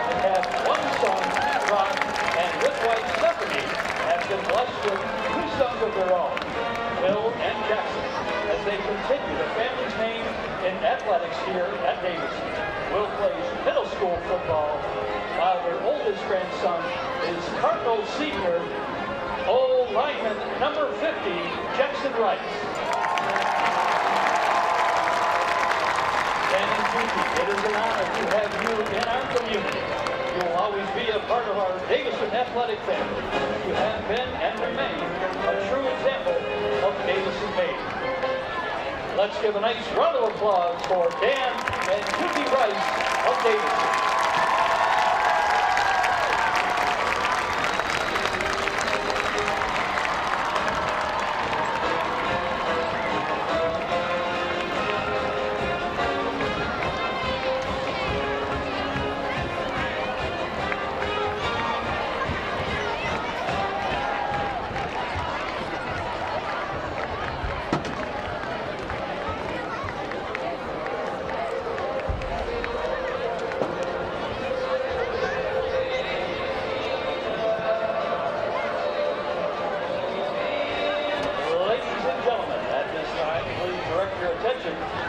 and has one son, Ron, and his wife Stephanie have been blessed with 2 sons of their own, Will and Jackson, as they continue the family's name in athletics here at Davison. Will plays middle school football, while their oldest grandson is Cardinal senior, lineman number 50, Jackson Rice. Dan and Judy, it is an honor to have you in our community. You will always be a part of our Davison athletic family. You have been and remain a true example of Davison made. Let's give a nice round of applause for Dan and Judy Rice of Davison.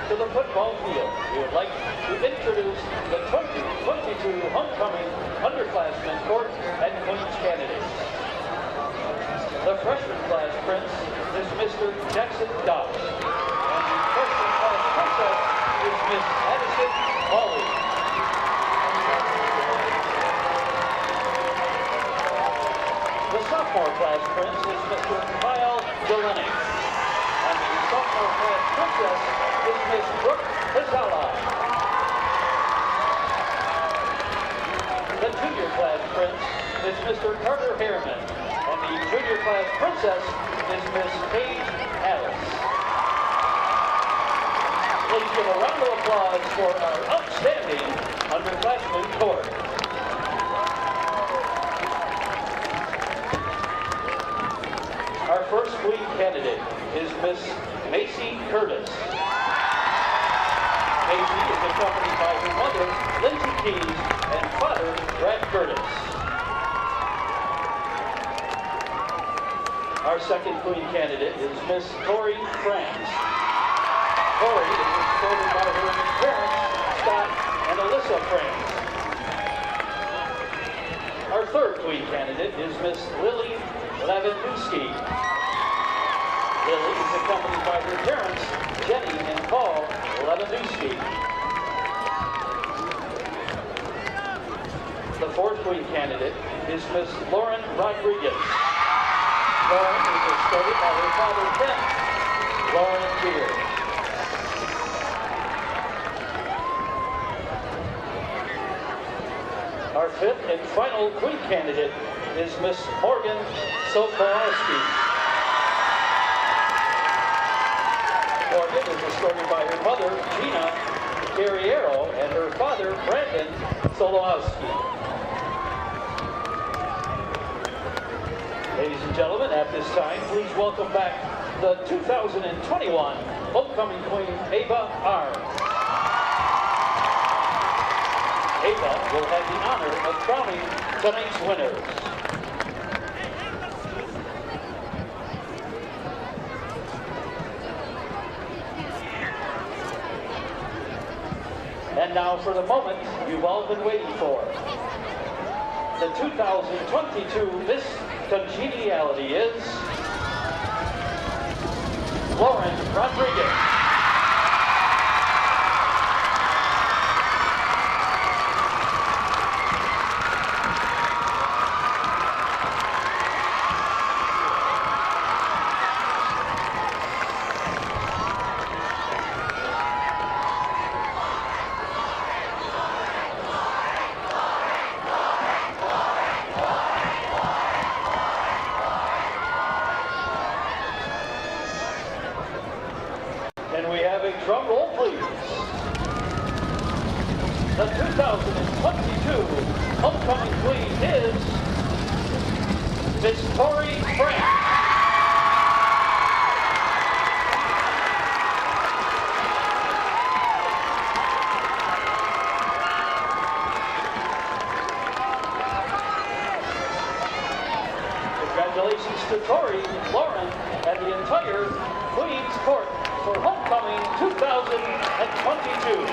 To the football field, we would like to introduce the 2022 homecoming underclassmen court and Queens candidates. The freshman class prince is Mr. Jackson Dodge, and the freshman class princess is Miss Addison Hawley. The sophomore class prince is Mr. Kyle Delaney, and the sophomore class princess is Miss Brooke Pizala. The junior class prince is Mr. Carter Harriman, and the junior class princess is Miss Paige Alice. Please give a round of applause for our outstanding underclassmen court. Our first queen candidate is Miss Macy Curtis. Macy is accompanied by her mother, Lindsay Keys, and father, Brad Curtis. Our second queen candidate is Miss Tori France. Tori is escorted by her parents, Scott and Alyssa France. Our third queen candidate is Miss Lily Lavinsky. Lily is accompanied by her parents, Jenny and Paul Lavinsky. The fourth queen candidate is Miss Lauren Rodriguez. Lauren is escorted by her father, Ken. Lauren and Beer. Our fifth and final queen candidate is Miss Morgan Sokolowski. Morgan is escorted by her mother, Gina Guerriero, and her father, Brandon Solowski. Ladies and gentlemen, at this time, please welcome back the 2021 homecoming queen, Ava Arms. Ava will have the honor of crowning tonight's winners. And now for the moment you've all been waiting for. The 2022 Miss Congeniality is Lauren Rodriguez. Can we have a drum roll, please? The 2022 homecoming queen is Miss Tori Frank. Congratulations to Tori, Lauren, and the entire Queen's Court for Homecoming 2022.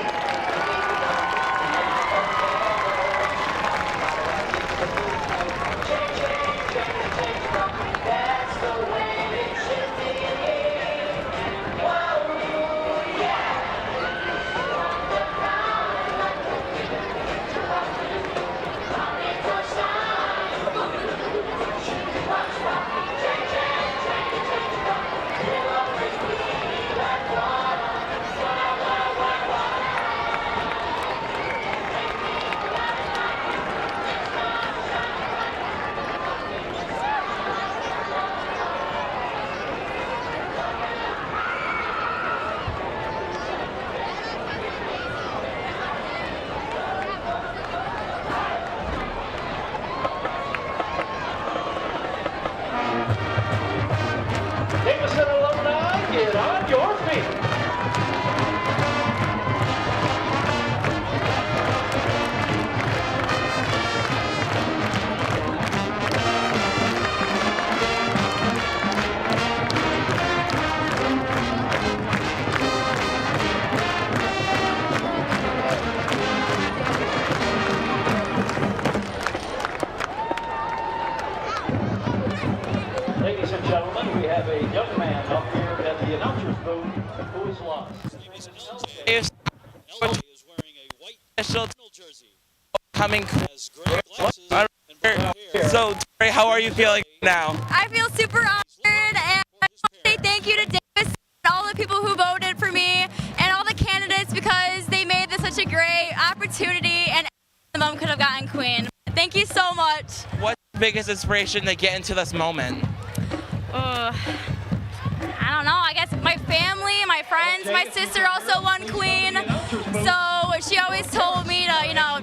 Davison alumni, get on your feet. Ladies and gentlemen, we have a young man up here at the announcer's booth who is lost. Is wearing a white national jersey. coming. Has gray glasses and blonde hair. So, Tori, how are you feeling now? I feel super honored, and I want to say thank you to Davis and all the people who voted for me and all the candidates because they made this such a great opportunity, and the mom could have gotten queen. Thank you so much. What's the biggest inspiration to get into this moment? I don't know. I guess my family, my friends, my sister also won queen. So she always told me to,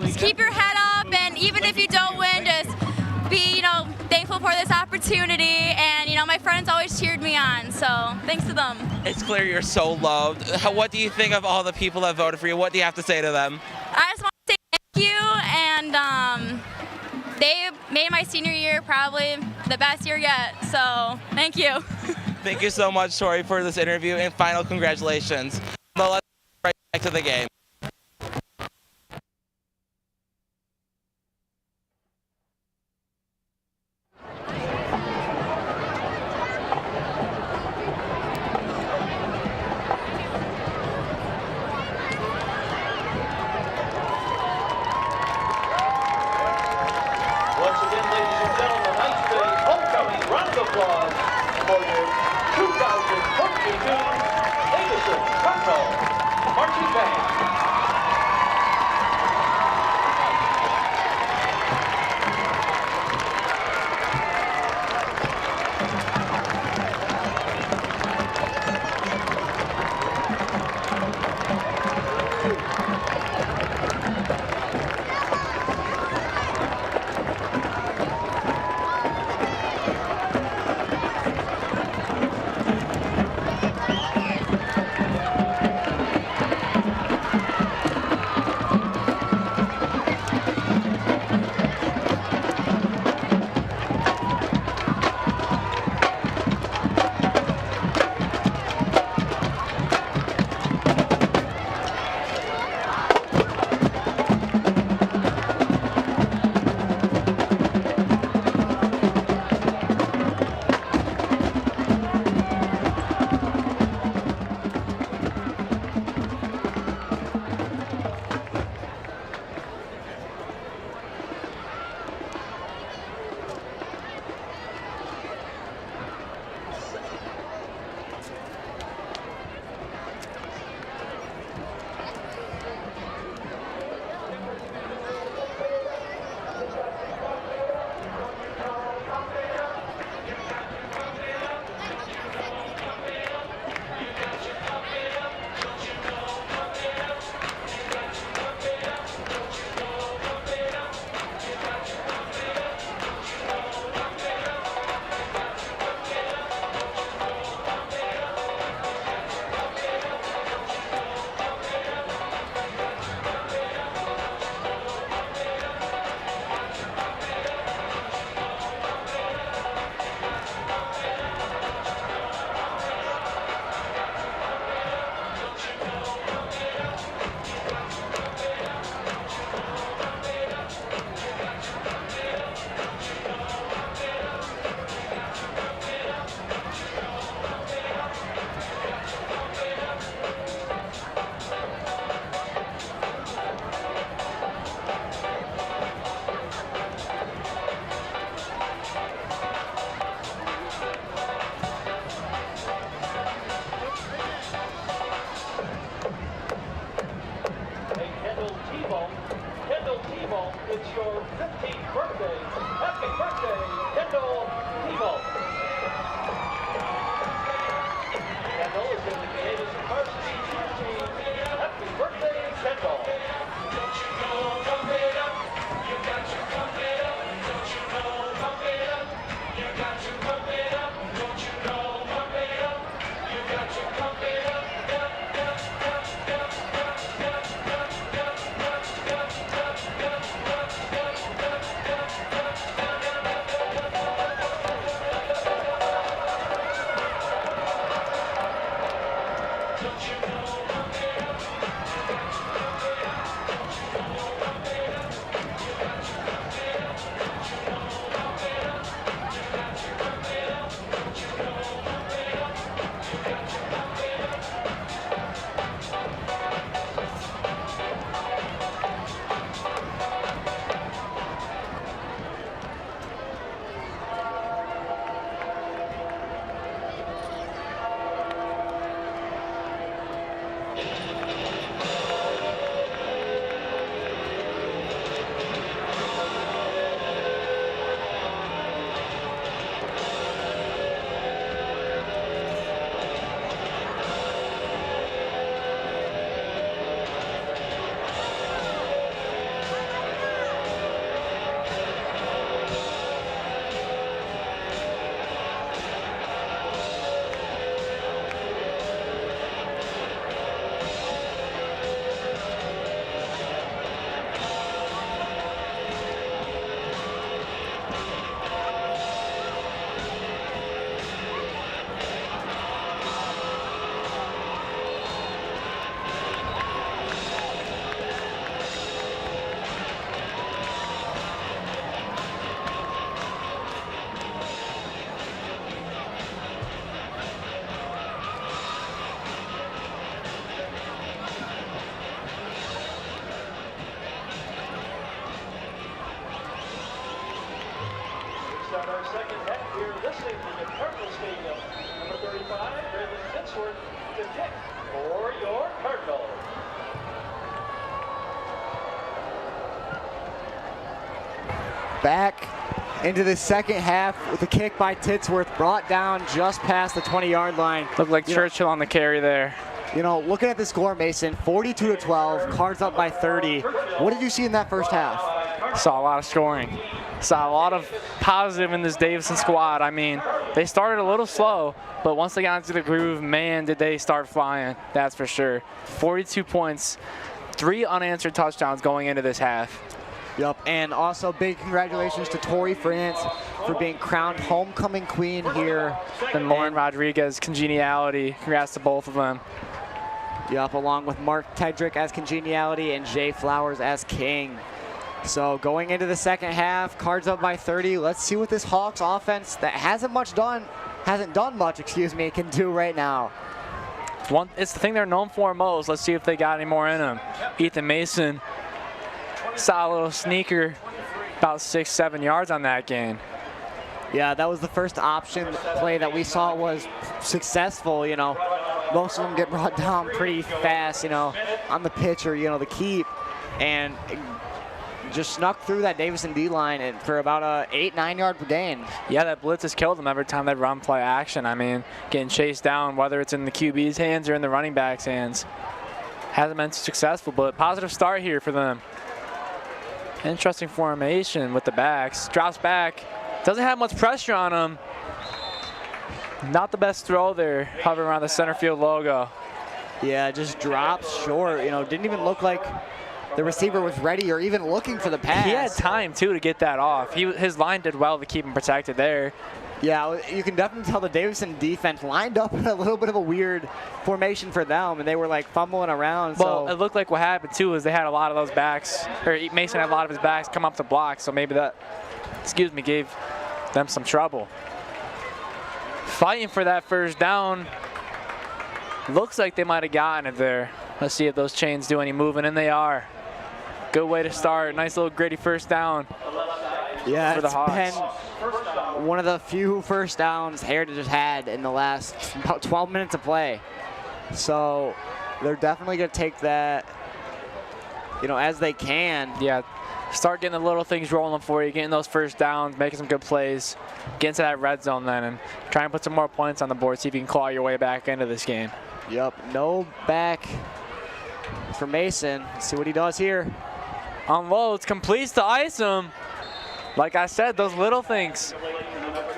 just keep your head up, and even if you don't win, just be, thankful for this opportunity. And, my friends always cheered me on. So thanks to them. It's clear you're so loved. What do you think of all the people that voted for you? What do you have to say to them? I just want to say thank you, and they made my senior year probably the best year yet. So thank you. Thank you so much, Tori, for this interview, and final congratulations. Now let's get right back to the game. Once again, ladies and gentlemen, tonight's the homecoming round of applause for your 2022 Davison Cardinal Marching Band. It's your 15th birthday. Happy birthday, Kendall Tebow. Kendall is in the Davison varsity team. Happy birthday, Kendall. Don't you know, pump it up. You got to pump it up. Don't you know, pump it up. You got to pump it up. Don't you know, pump it up. You got to pump it up. start our second half here this evening at Cardinal Stadium. Number 35, Braylon Titsworth to kick for your Cardinals. Back into the second half with a kick by Titsworth, brought down just past the 20-yard line. Looked like Churchill on the carry there. You know, looking at the score, Mason, 42-12, Cards up by 30. What did you see in that first half? Saw a lot of scoring. Saw a lot of positive in this Davison squad. I mean, they started a little slow, but once they got into the groove, man, did they start flying. That's for sure. 42 points, 3 unanswered touchdowns going into this half. Yep, and also big congratulations to Tori France for being crowned homecoming queen here. And Lauren Rodriguez, Congeniality. Congrats to both of them. Yep, along with Mark Tedrick as Congeniality and Jay Flowers as King. So going into the second half, Cards up by 30. Let's see what this Hawks offense that hasn't done much, can do right now. It's the thing they're known for most. Let's see if they got any more in them. Ethan Mason saw a little sneaker, about 6-7 yards on that gain. Yeah, that was the first option play that we saw was successful. You know, most of them get brought down pretty fast, you know, on the pitch or, you know, the keep, and just snuck through that Davison D-line and for about a 8-9 yard gain. Yeah, that blitz has killed them every time they run play action. I mean, getting chased down, whether it's in the QB's hands or in the running back's hands. Hasn't been successful, but positive start here for them. Interesting formation with the backs. Drops back. Doesn't have much pressure on him. Not the best throw there, hovering around the center field logo. Yeah, just drops short. You know, didn't even look like the receiver was ready or even looking for the pass. He had time, too, to get that off. His line did well to keep him protected there. Yeah, you can definitely tell the Davison defense lined up in a little bit of a weird formation for them, and they were like fumbling around. Well, it looked like what happened too is they had a lot of those backs, or Mason had a lot of his backs come up to block, so maybe that, gave them some trouble. Fighting for that first down. Looks like they might have gotten it there. Let's see if those chains do any moving, and they are. Good way to start. Nice little gritty first down. Yeah, for the Hawks. Been one of the few first downs Heritage has had in the last about 12 minutes of play. So they're definitely going to take that, you know, as they can. Yeah, start getting the little things rolling for you, getting those first downs, making some good plays, get into that red zone then, and try and put some more points on the board, see if you can claw your way back into this game. Yep, no back for Mason. Let's see what he does here. Unloads, completes to Isom. Like I said, those little things.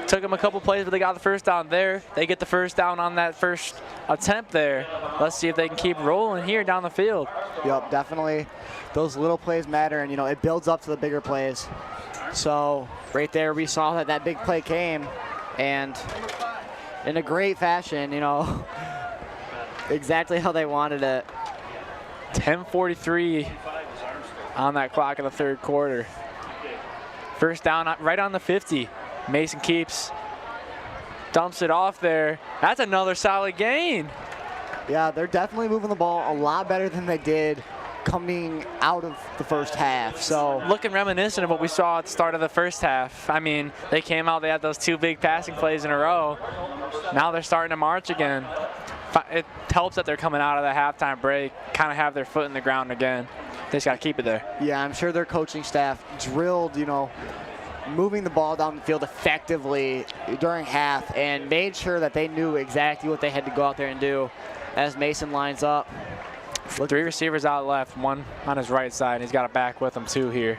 Took them a couple plays, but they got the first down there. They get the first down on that first attempt there. Let's see if they can keep rolling here down the field. Yep, definitely. Those little plays matter, and, you know, it builds up to the bigger plays. So right there, we saw that big play came, and in a great fashion, you know, exactly how they wanted it. 10:43 on that clock in the third quarter. First down right on the 50. Mason keeps, dumps it off there. That's another solid gain. Yeah, they're definitely moving the ball a lot better than they did coming out of the first half. So looking reminiscent of what we saw at the start of the first half. I mean, they came out, they had those 2 big passing plays in a row. Now they're starting to march again. It helps that they're coming out of the halftime break, kind of have their foot in the ground again. They just got to keep it there. Yeah, I'm sure their coaching staff drilled, you know, moving the ball down the field effectively during half and made sure that they knew exactly what they had to go out there and do as Mason lines up. 3 receivers out left, 1 on his right side, and he's got a back with him too here.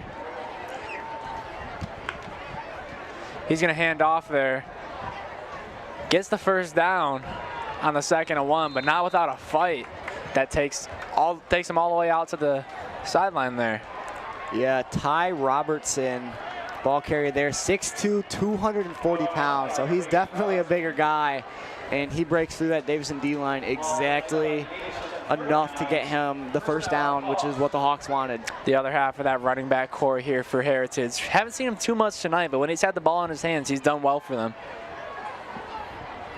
He's going to hand off there. Gets the first down on the 2nd and 1, but not without a fight. That takes him all the way out to the sideline there. Yeah, Ty Robertson, ball carrier there, 6'2", 240 pounds. So he's definitely a bigger guy, and he breaks through that Davison D-line exactly enough to get him the first down, which is what the Hawks wanted. The other half of that running back core here for Heritage. Haven't seen him too much tonight, but when he's had the ball in his hands, he's done well for them.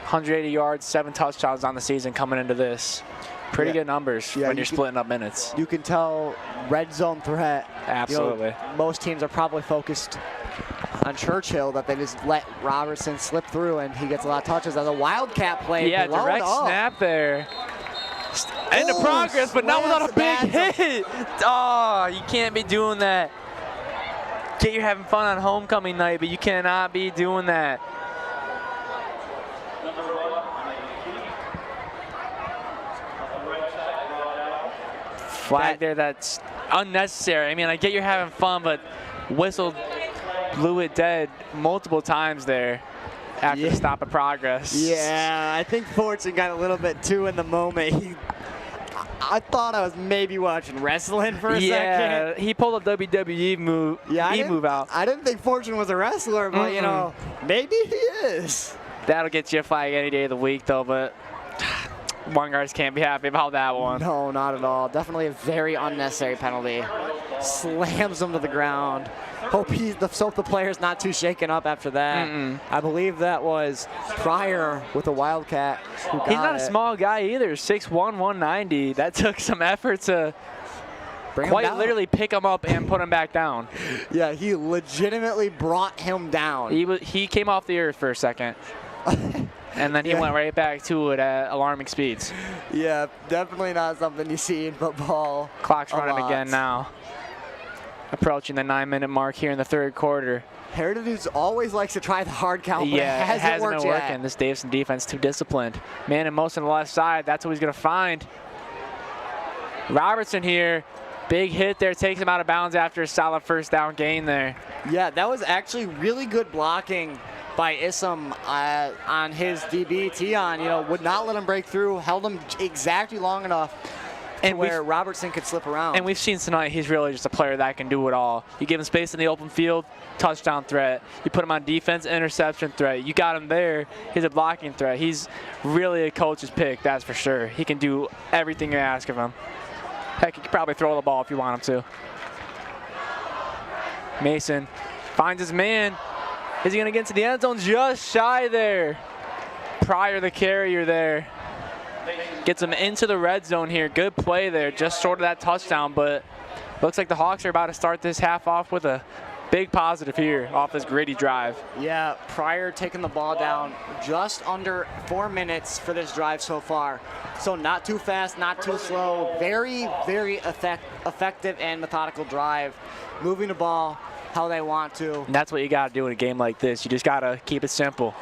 180 yards, 7 touchdowns on the season coming into this. Pretty good numbers when you're splitting up minutes. You can tell red zone threat. Absolutely. You know, most teams are probably focused on Churchill that they just let Robertson slip through, and he gets a lot of touches as a Wildcat play. Yeah, direct snap there. End of progress, but not without a big hit. Oh, you can't be doing that. Get you're having fun on homecoming night, but you cannot be doing that. Flag there, that's unnecessary. I mean, I get you're having fun, but whistle blew it dead multiple times there after the stop of progress. Yeah, I think Fortune got a little bit too in the moment. I thought I was maybe watching wrestling for a second. Yeah, he pulled a WWE move, move out. I didn't think Fortune was a wrestler, but you know, maybe he is. That'll get you a flag any day of the week, though, but one guards can't be happy about that one. No, not at all. Definitely a very unnecessary penalty. Slams him to the ground. Hope the player's not too shaken up after that. I believe that was Pryor with a Wildcat who got He's not a small guy either. 6'1", 190. That took some effort to quite literally pick him up and put him back down. Yeah, he legitimately brought him down. He came off the earth for a second. And then he went right back to it at alarming speeds. Yeah, definitely not something you see in football. Clock's running again now. Approaching the 9-minute mark here in the third quarter. Heritage always likes to try the hard count, but it hasn't been working. yet. This Davidson defense too disciplined. Man and most on the left side, that's what he's going to find. Robertson here, big hit there, takes him out of bounds after a solid first down gain there. Yeah, that was actually really good blocking by Issam on his DB. Tion, you know, would not let him break through, held him exactly long enough and where Robertson could slip around. And we've seen tonight he's really just a player that can do it all. You give him space in the open field, touchdown threat. You put him on defense, interception threat. You got him there, he's a blocking threat. He's really a coach's pick, that's for sure. He can do everything you ask of him. Heck, he could probably throw the ball if you want him to. Mason finds his man. Is he going to get into the end zone? Just shy there. Pryor, the carrier there. Gets him into the red zone here. Good play there, just short of that touchdown, but looks like the Hawks are about to start this half off with a big positive here off this gritty drive. Yeah, Pryor taking the ball down just under 4 minutes for this drive so far. So not too fast, not too slow. Very, very effective and methodical drive. Moving the ball how they want to. And that's what you got to do in a game like this. You just got to keep it simple.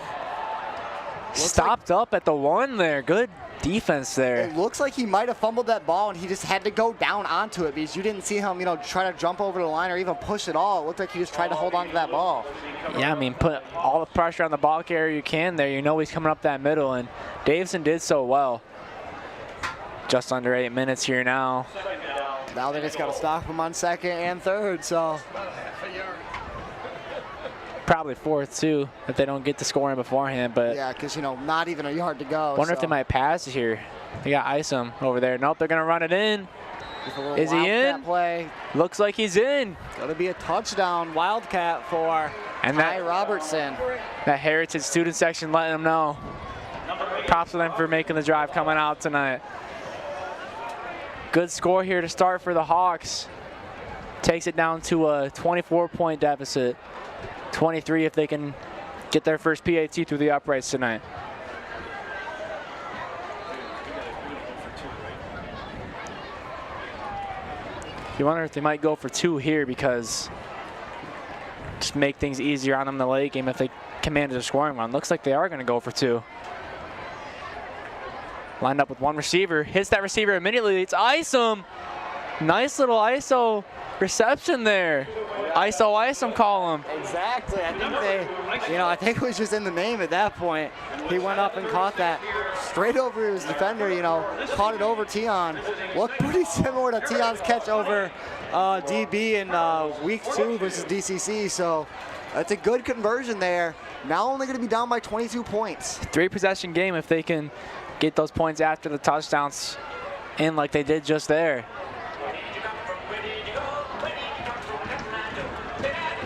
Stopped up at the 1 there. Good defense there. It looks like he might have fumbled that ball and he just had to go down onto it because you didn't see him, you know, try to jump over the line or even push it all. It looked like he just tried to hold on to that ball. Yeah, I mean, put all the pressure on the ball carrier you can there. You know he's coming up that middle, and Davidson did so well. Just under 8 minutes here now. Now they just got to stop him on second and third, so. Probably fourth, too, if they don't get the scoring beforehand. But yeah, because, you know, not even a yard to go. Wonder if they might pass here. They got Isom over there. Nope, they're going to run it in. Is he in? Play. Looks like he's in. Going to be a touchdown Wildcat for Ty Robertson. That Heritage student section letting them know. Props to them for making the drive coming out tonight. Good score here to start for the Hawks. Takes it down to a 24-point deficit. 23 if they can get their first PAT through the uprights tonight. You wonder if they might go for 2 here because just make things easier on them in the late game if they commanded a scoring run. Looks like they are going to go for 2. Lined up with 1 receiver, hits that receiver immediately. It's Isom. Nice little ISO reception there. Isom call him. Exactly. I think I think it was just in the name at that point. He went up and caught that straight over his defender, caught it over Tion. Looked pretty similar to Tion's catch over DB in week 2 versus DCC. So that's a good conversion there. Now only going to be down by 22 points. 3-possession game if they can get those points after the touchdowns in like they did just there.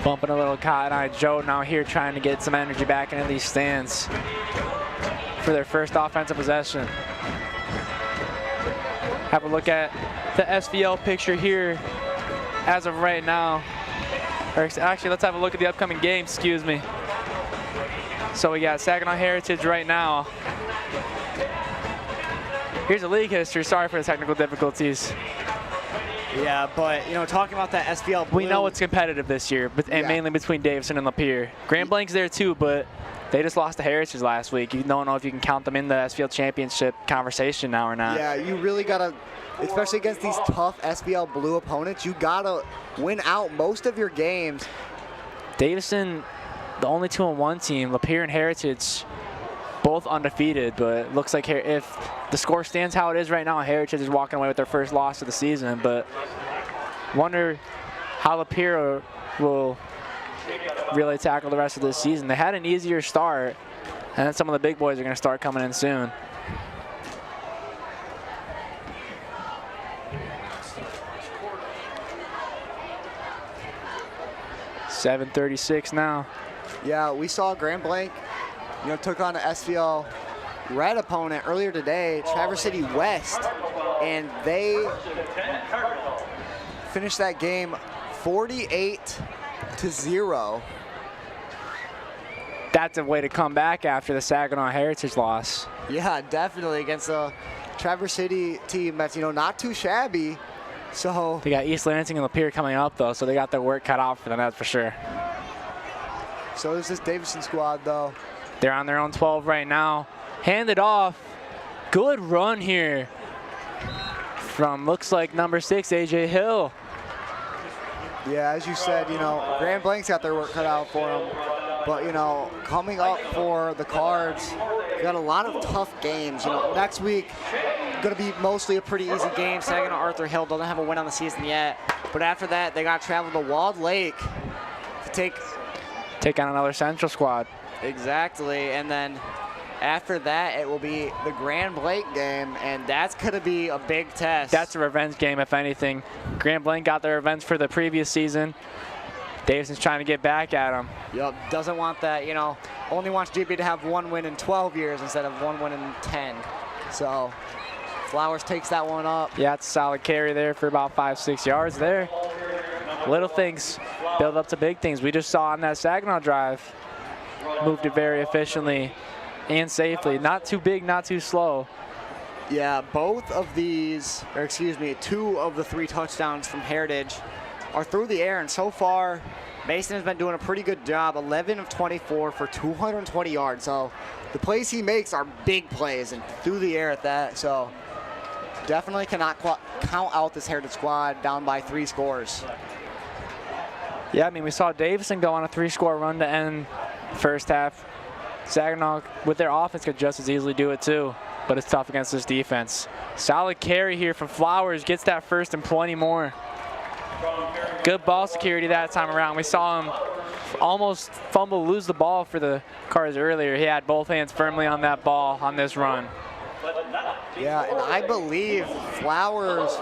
Bumping a little Cotton Eye Joe now here trying to get some energy back into these stands for their first offensive possession. Have a look at the SVL picture here as of right now. Or actually, let's have a look at the upcoming games, excuse me. So we got Saginaw Heritage right now. Here's the league history. Sorry for the technical difficulties. Yeah, but, you know, talking about that SPL Blue. We know it's competitive this year, but and mainly between Davidson and Lapeer. Grand Blank's there too, but they just lost to Heritage last week. You don't know if you can count them in the SPL championship conversation now or not. Yeah, you really got to, especially against these tough SPL Blue opponents, you got to win out most of your games. Davidson, the only 2-1 team. Lapeer and Heritage, both undefeated, but it looks like if the score stands how it is right now, Heritage is walking away with their first loss of the season. But wonder how Lapeer will really tackle the rest of this season. They had an easier start, and then some of the big boys are going to start coming in soon. .736 now. Yeah, we saw Grand Blanc, you know, took on an SPL Red opponent earlier today, Traverse City West, and they finished that game 48-0. That's a way to come back after the Saginaw Heritage loss. Yeah, definitely against a Traverse City team that's, you know, not too shabby. So they got East Lansing and Lapeer coming up though, so they got their work cut out for them, that's for sure. So is this Davidson squad though. They're on their own 12 right now. Handed off. Good run here from, looks like, number 6, AJ Hill. Yeah, as you said, you know, Grand Blanc's got their work cut out for them. But, you know, coming up for the Cards, we got a lot of tough games. You know, next week, going to be mostly a pretty easy game. Saginaw Arthur Hill doesn't have a win on the season yet. But after that, they got to travel to Walled Lake to take on another Central squad. Exactly, and then after that, it will be the Grand Blanc game, and that's going to be a big test. That's a revenge game, if anything. Grand Blanc got their revenge for the previous season. Davidson's trying to get back at them. Yep, doesn't want that, you know, only wants GB to have 1 win in 12 years instead of 1 win in 10. So Flowers takes that one up. Yeah, it's a solid carry there for about 5-6 yards there. Little things build up to big things. We just saw on that Saginaw drive. Moved it very efficiently and safely. Not too big, not too slow. Yeah, both of these, or excuse me, 2 of the 3 touchdowns from Heritage are through the air, and so far, Mason has been doing a pretty good job. 11 of 24 for 220 yards. So the plays he makes are big plays and through the air at that. So definitely cannot count out this Heritage squad down by 3 scores. Yeah, I mean, we saw Davidson go on a 3-score run to end first half. Saginaw, with their offense, could just as easily do it too, but it's tough against this defense. Solid carry here from Flowers, gets that first and plenty more. Good ball security that time around. We saw him almost lose the ball for the Cards earlier. He had both hands firmly on that ball on this run. Yeah, and I believe Flowers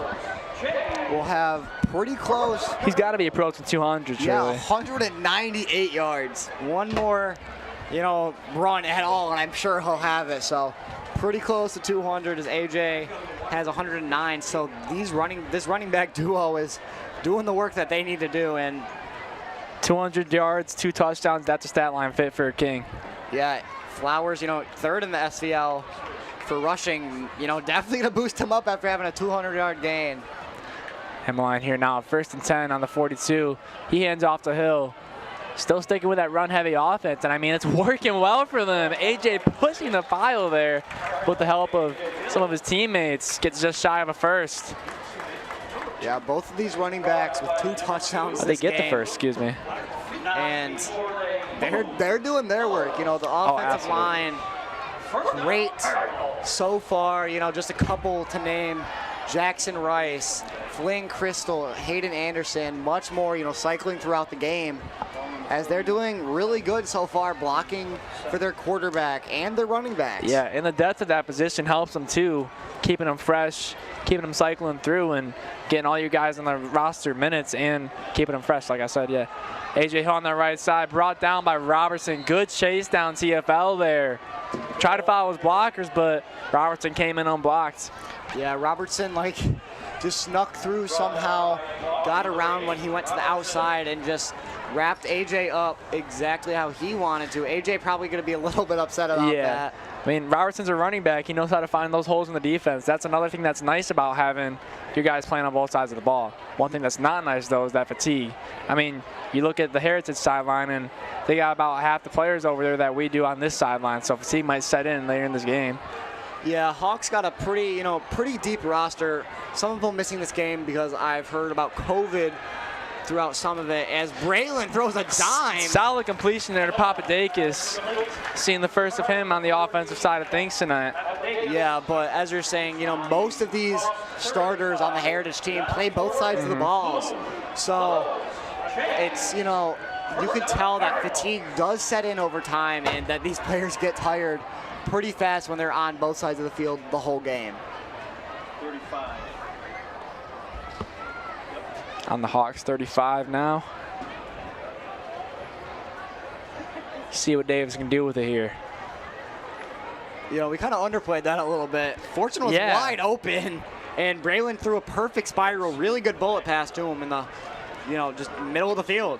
will have pretty close. He's got to be approaching 200, surely. Yeah, 198 yards. One more, you know, run at all, and I'm sure he'll have it. So pretty close to 200 as AJ has 109. So this running back duo is doing the work that they need to do. And 200 yards, 2 touchdowns, that's a stat line fit for a king. Yeah, Flowers, you know, 3rd in the SVL for rushing, you know, definitely going to boost him up after having a 200-yard gain. Hemline here now, 1st and 10 on the 42. He hands off to Hill. Still sticking with that run-heavy offense, and I mean, it's working well for them. AJ pushing the pile there with the help of some of his teammates. Gets just shy of a first. Yeah, both of these running backs with 2 touchdowns They get the first, excuse me. And they're doing their work. You know, the offensive line, great so far. You know, just a couple to name. Jackson Rice, Flynn Crystal, Hayden Anderson, much more, you know, cycling throughout the game as they're doing really good so far blocking for their quarterback and their running backs. Yeah, and the depth of that position helps them too, keeping them fresh, keeping them cycling through and getting all you guys on the roster minutes and keeping them fresh, like I said, yeah. AJ Hill on the right side, brought down by Robertson. Good chase down TFL there. Tried to follow his blockers, but Robertson came in unblocked. Yeah, Robertson, like, just snuck through somehow, got around when he went to the outside, and just wrapped AJ up exactly how he wanted to. AJ probably going to be a little bit upset about that. I mean, Robertson's a running back. He knows how to find those holes in the defense. That's another thing that's nice about having you guys playing on both sides of the ball. One thing that's not nice, though, is that fatigue. I mean, you look at the Heritage sideline, and they got about half the players over there that we do on this sideline, so fatigue might set in later in this game. Yeah, Hawks got a pretty deep roster. Some of them missing this game because I've heard about COVID throughout some of it, as Braylon throws a dime. Solid completion there to Papadakis. Seeing the first of him on the offensive side of things tonight. Yeah, but as you're saying, most of these starters on the Heritage team play both sides of the balls. So it's, you can tell that fatigue does set in over time and that these players get tired pretty fast when they're on both sides of the field the whole game. 35. On the Hawks 35 now. See what Davis can do with it here. We kind of underplayed that a little bit. Fortune was wide open, and Braylon threw a perfect spiral, really good bullet pass to him in the, just middle of the field.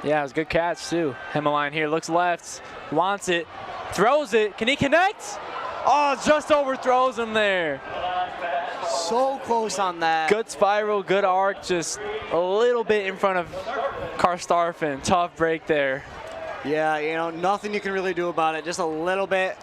Yeah, it was a good catch too. Himmeline here looks left, wants it, throws it. Can he connect? Oh, just overthrows him there. So close on that. Good spiral, good arc, just a little bit in front of Karstarfin. Tough break there. Yeah, nothing you can really do about it. Just a little bit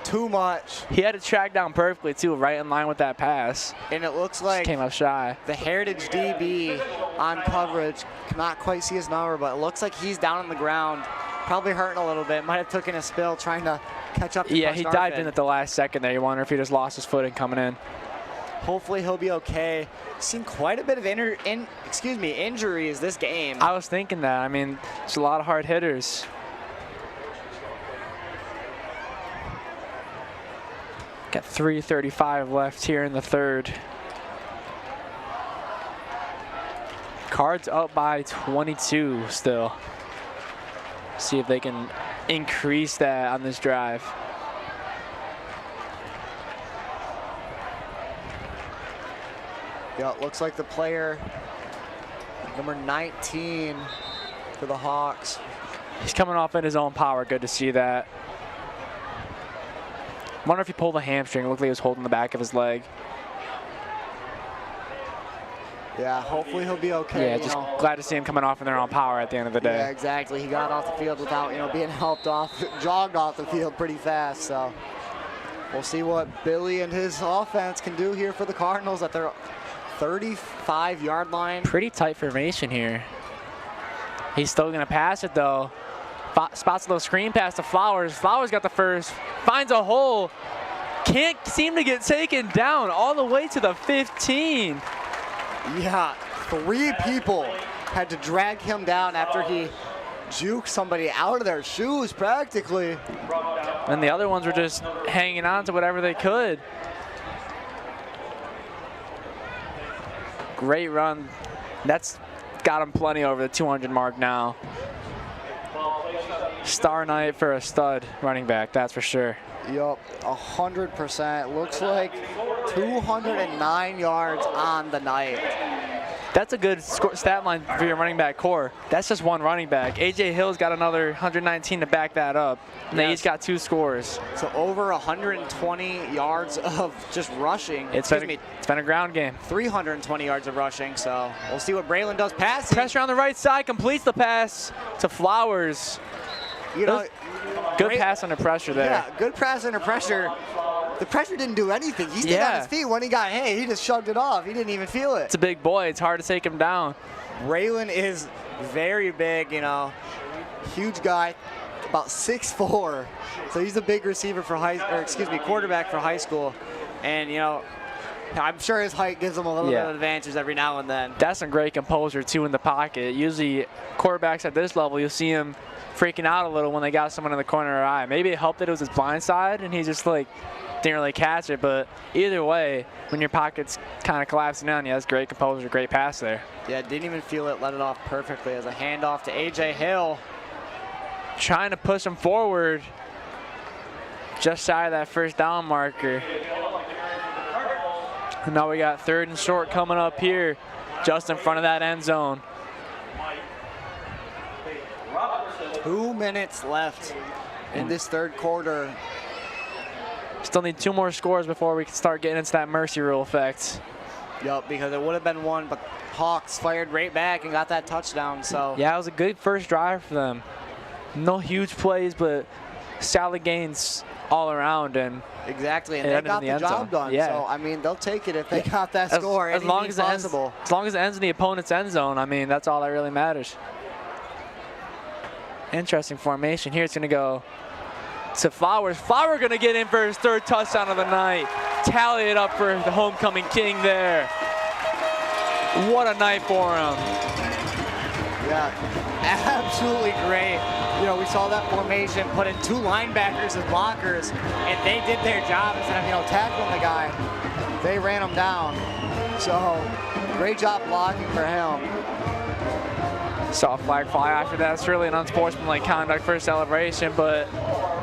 too much. He had it tracked down perfectly too, right in line with that pass. And it looks like just came up shy. The Heritage DB on coverage cannot quite see his number, but it looks like he's down on the ground, probably hurting a little bit. Might have taken a spill trying to catch up to Yeah, he Karstarfin. dived in at the last second there. You wonder if he just lost his footing coming in. Hopefully he'll be okay. Seen quite a bit of injuries this game. I was thinking that. I mean, there's a lot of hard hitters. Got 3:35 left here in the third. Cards up by 22 still. See if they can increase that on this drive. Yeah, it looks like the player, number 19 for the Hawks. He's coming off in his own power. Good to see that. Wonder if he pulled a hamstring. It looked like he was holding the back of his leg. Yeah, hopefully he'll be okay. Yeah, just glad to see him coming off in their own power at the end of the day. Yeah, exactly. He got off the field without, being helped off, jogged off the field pretty fast. So we'll see what Billy and his offense can do here for the Cardinals at their 35-yard line. Pretty tight formation here. He's still going to pass it, though. Spots a little screen pass to Flowers. Flowers got the first. Finds a hole. Can't seem to get taken down all the way to the 15. Yeah, 3 people had to drag him down after he juked somebody out of their shoes, practically. And the other ones were just hanging on to whatever they could. Great run. That's got him plenty over the 200 mark now. Star night for a stud running back, that's for sure. Yup, 100%. Looks like 209 yards on the night. That's a good stat line for your running back core. That's just one running back. A.J. Hill's got another 119 to back that up. And they each got 2 scores. So over 120 yards of just rushing. It's been a ground game. 320 yards of rushing, so we'll see what Braylon does passing. Pressure on the right side, completes the pass to Flowers. Good pass under pressure there. Yeah, good pass under pressure. The pressure didn't do anything. He stayed on his feet. When he got hit, he just shrugged it off. He didn't even feel it. It's a big boy. It's hard to take him down. Braylon is very big, huge guy, about 6'4". So he's a big receiver for quarterback for high school. And, I'm sure his height gives him a little bit of advantage every now and then. That's some great composure, too, in the pocket. Usually, quarterbacks at this level, you'll see him freaking out a little when they got someone in the corner of their eye. Maybe it helped that it was his blind side, and he just, didn't really catch it. But either way, when your pocket's kind of collapsing down, that's great composure, great pass there. Yeah, didn't even feel it, let it off perfectly as a handoff to A.J. Hill. Trying to push him forward, just shy of that first down marker. And now we got 3rd and short coming up here, just in front of that end zone. 2 minutes left in this third quarter. Still need 2 more scores before we can start getting into that mercy rule effect. Yup, because it would have been 1, but Hawks fired right back and got that touchdown. So yeah, it was a good first drive for them. No huge plays, but solid gains all around, and exactly, and they got the job done. Yeah. So I mean, they'll take it if they got that score. As long as it ends, in the opponent's end zone, I mean, that's all that really matters. Interesting formation here. It's going to go to Flowers. Flower going to get in for his 3rd touchdown of the night. Tally it up for the homecoming king there. What a night for him. Yeah, absolutely great. You know, we saw that formation, put in 2 linebackers as blockers, and they did their job instead of, you know, tackling the guy. They ran him down. So, great job blocking for him. Saw a flag fly after that. It's really an unsportsmanlike conduct for a celebration, but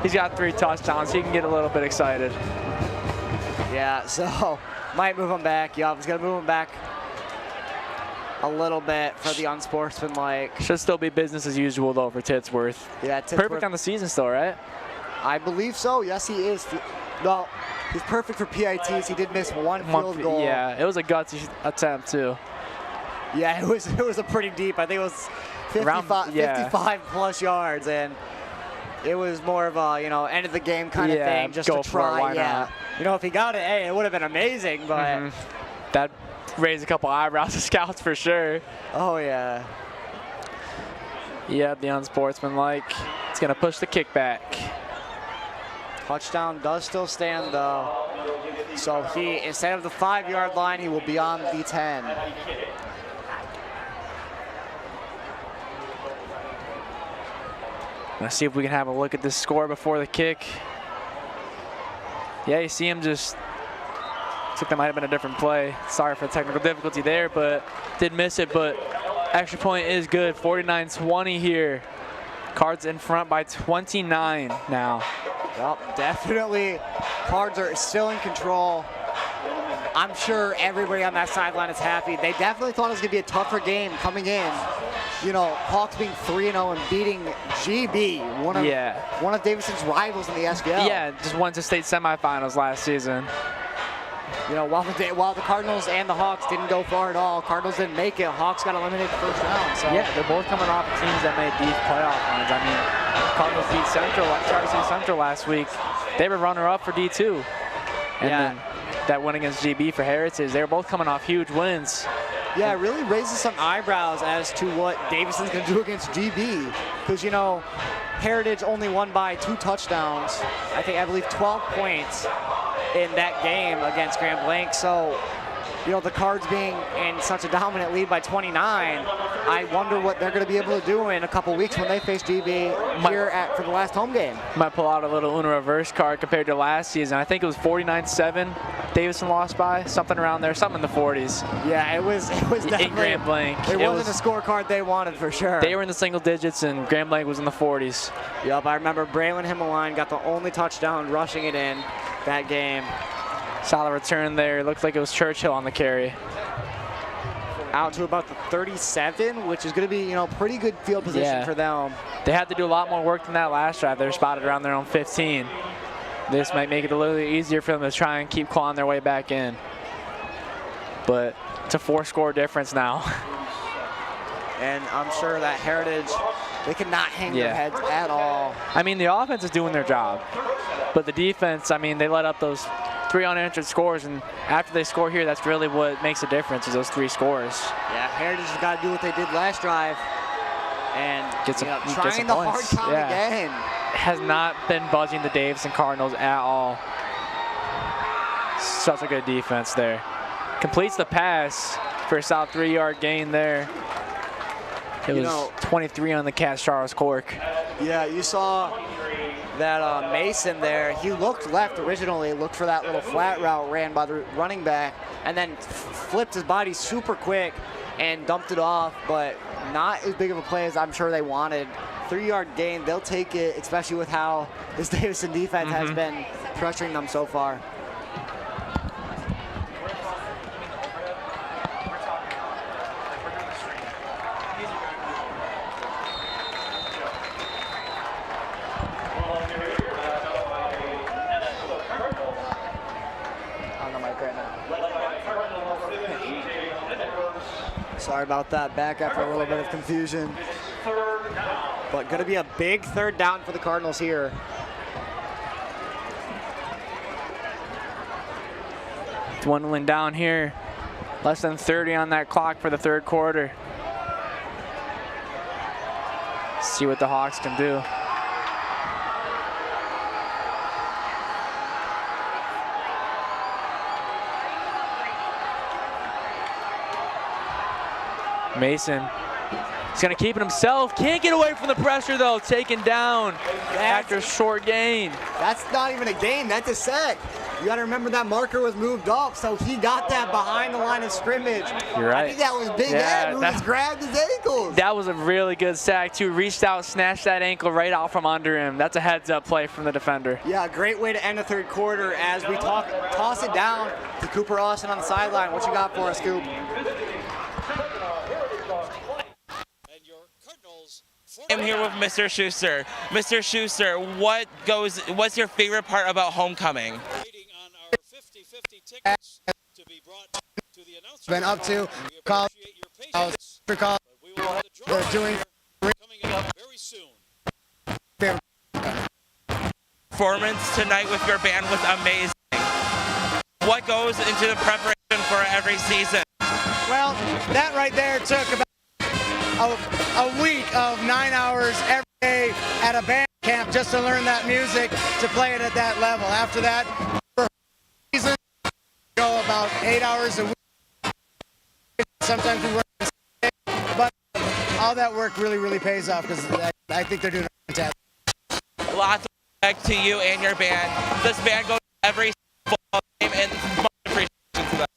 he's got 3 touchdowns. He can get a little bit excited. Yeah, so might move him back. Yeah, I was going to move him back a little bit for the unsportsmanlike. Should still be business as usual, though, for Titsworth. Yeah, Titsworth. Perfect on the season still, right? I believe so. Yes, he is. No, he's perfect for PITs. He did miss 1 field goal. Yeah, it was a gutsy attempt, too. Yeah, it was a pretty deep. I think it was 55 plus yards, and it was more of a, you know, end of the game kind of thing, just to try. Why not? You know, if he got it, hey, it would have been amazing, but that raised a couple eyebrows of scouts for sure. Oh yeah. Yeah, the unsportsmanlike. It's gonna push the kickback. Touchdown does still stand though. So he, instead of the 5-yard line, he will be on the 10. Let's see if we can have a look at this score before the kick. Yeah, you see him just, looks like that might have been a different play. Sorry for the technical difficulty there, but did miss it, but extra point is good. 49-20 here. Cards in front by 29 now. Well, definitely Cards are still in control. I'm sure everybody on that sideline is happy. They definitely thought it was going to be a tougher game coming in. You know, Hawks being 3-0 and beating GB, one of Davidson's rivals in the SBL. Yeah, just went to state semifinals last season. You know, while the Cardinals and the Hawks didn't go far at all, Cardinals didn't make it. Hawks got eliminated first round. So. Yeah, they're both coming off of teams that made deep playoff runs. I mean, Cardinals beat Charter City Central last week. They were runner-up for D2. And then that win against GB for Heritage, they were both coming off huge wins. Yeah, it really raises some eyebrows as to what Davidson's going to do against GB. Because, you know, Heritage only won by 2 touchdowns. I believe 12 points in that game against Grand Blanc. So, you know, the Cards being in such a dominant lead by 29, I wonder what they're going to be able to do in a couple weeks when they face GB for the last home game. Might pull out a little Uno reverse card compared to last season. I think it was 49-7. Davidson lost by something around there, something in the 40s. Yeah, it was definitely in Grand Blanc. It wasn't a scorecard they wanted for sure. They were in the single digits, and Grand Blanc was in the 40s. Yep, I remember Braylon Himmeline got the only touchdown rushing it in that game. Solid return there. Looked like it was Churchill on the carry. Out to about the 37, which is going to be, you know, pretty good field position for them. They had to do a lot more work than that last drive. They were spotted around their own 15. This might make it a little easier for them to try and keep clawing their way back in. But it's a 4-score difference now. And I'm sure that Heritage, they cannot hang their heads at all. I mean, the offense is doing their job. But the defense, I mean, they let up those 3 unanswered scores, and after they score here, that's really what makes a difference, is those 3 scores. Yeah, Heritage has got to do what they did last drive and trying the hard count again. Has not been budging the Davidson Cardinals at all. Such a good defense there. Completes the pass for a solid 3-yard gain there. It was 23 on the Cass Charles Cork. Yeah, you saw that Mason there. He looked left originally, looked for that little flat route ran by the running back, and then flipped his body super quick and dumped it off, but not as big of a play as I'm sure they wanted. 3-yard gain, they'll take it, especially with how this Davidson defense has been pressuring them so far. Sorry about that. Back after a little bit of confusion. But going to be a big third down for the Cardinals here. Dwindling down here. Less than 30 on that clock for the third quarter. See what the Hawks can do. Mason, he's gonna keep it himself. Can't get away from the pressure though. Taken down after a short gain. That's not even a gain, that's a set. You gotta remember that marker was moved up, so he got that behind the line of scrimmage. You're right. I think that was Big Ed who just grabbed his ankles. That was a really good sack too. Reached out, snatched that ankle right out from under him. That's a heads up play from the defender. Yeah, great way to end the third quarter as we toss it down to Cooper Austin on the sideline. What you got for us, Coop? I'm here with Mr. Schuster. Mr. Schuster, what's your favorite part about homecoming? Been up to college. They're doing very soon. Performance tonight with your band was amazing. What goes into the preparation for every season? well. That right there took about a week of 9 hours every day at a band camp just to learn that music, to play it at that level. After that, for a season, we go about 8 hours a week. Sometimes we work, but all that work really pays off because I think they're doing fantastic. Lots of respect to you and your band. This band goes to every football game, and much appreciation to that.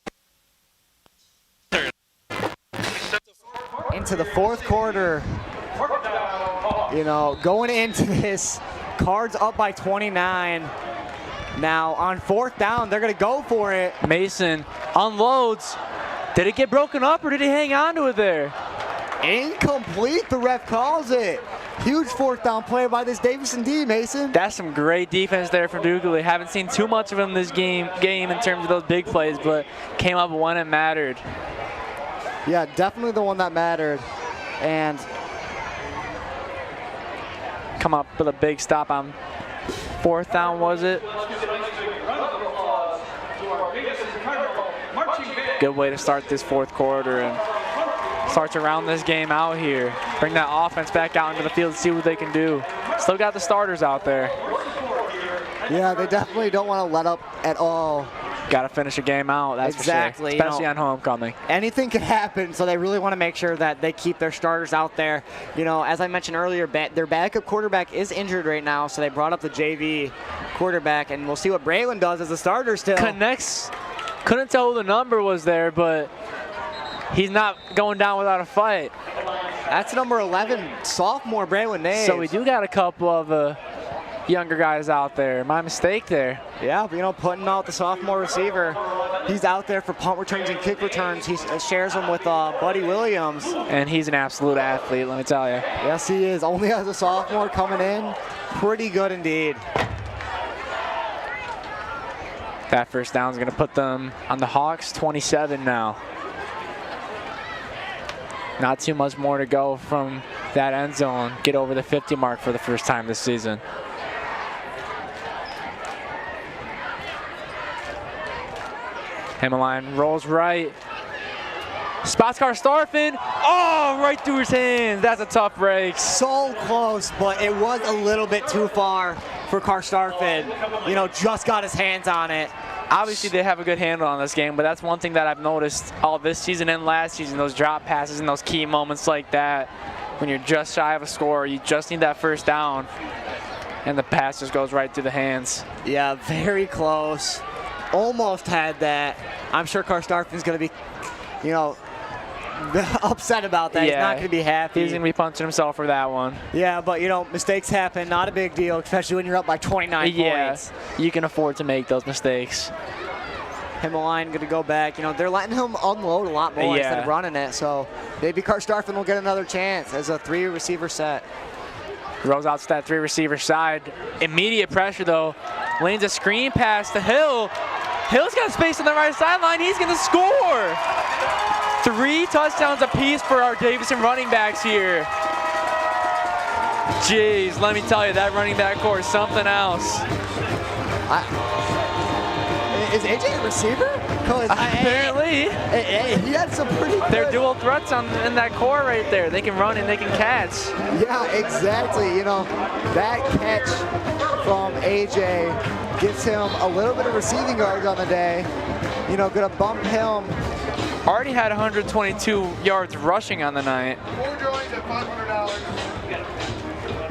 Into the fourth quarter, you know, going into this, Cards up by 29. Now on fourth down, they're gonna go for it. Mason unloads. Did it get broken up or did he hang on to it there? Incomplete, the ref calls it. Huge fourth down play by this Davison D, Mason. That's some great defense there from Dugley. Haven't seen too much of him this game in terms of those big plays, but came up when it mattered. Yeah, definitely the one that mattered. And come up with a big stop on fourth down, was it? Good way to start this fourth quarter and start to round this game out here. Bring that offense back out into the field and see what they can do. Still got the starters out there. Yeah, they definitely don't want to let up at all. Got to finish a game out, that's exactly, for sure. Especially on homecoming. Anything can happen, so they really want to make sure that they keep their starters out there. You know, as I mentioned earlier, their backup quarterback is injured right now, so they brought up the JV quarterback, and we'll see what Braylon does as a starter still. Connects. Couldn't tell who the number was there, but he's not going down without a fight. That's number 11, sophomore Braylon Naves. So we do got a couple of younger guys out there. My mistake there. Yeah, you know, putting out the sophomore receiver. He's out there for punt returns and kick returns. He shares them with Buddy Williams. And he's an absolute athlete, let me tell you. Yes, he is. Only as a sophomore coming in. Pretty good indeed. That first down is going to put them on the Hawks, 27 now. Not too much more to go from that end zone. Get over the 50 mark for the first time this season. Himmeline rolls right. Spots Karstafen. Oh, right through his hands. That's a tough break. So close, but it was a little bit too far for Karstafen. You know, just got his hands on it. Obviously, they have a good handle on this game, but that's one thing that I've noticed all this season and last season, those drop passes and those key moments like that. When you're just shy of a score, you just need that first down, and the pass just goes right through the hands. Yeah, very close. Almost had that. I'm sure Karstafen's going to be, you know, upset about that. Yeah, he's not going to be happy. He's going to be punching himself for that one. Yeah, but, you know, mistakes happen. Not a big deal, especially when you're up by 29 points. You can afford to make those mistakes. Himmeline going to go back. You know, they're letting him unload a lot more instead of running it. So maybe Karstafen will get another chance as a 3-receiver set. Rolls out to that 3-receiver side. Immediate pressure, though. Lanes a screen pass to Hill. Hill's got space on the right sideline. He's going to score. 3 touchdowns apiece for our Davison running backs here. Jeez, let me tell you, that running back core is something else. Is AJ a receiver? Apparently. He had some pretty good. They're dual threats in that core right there. They can run and they can catch. Yeah, exactly. You know, that catch from AJ gives him a little bit of receiving yards on the day. You know, gonna bump him. Already had 122 yards rushing on the night. 4 drawings at $500.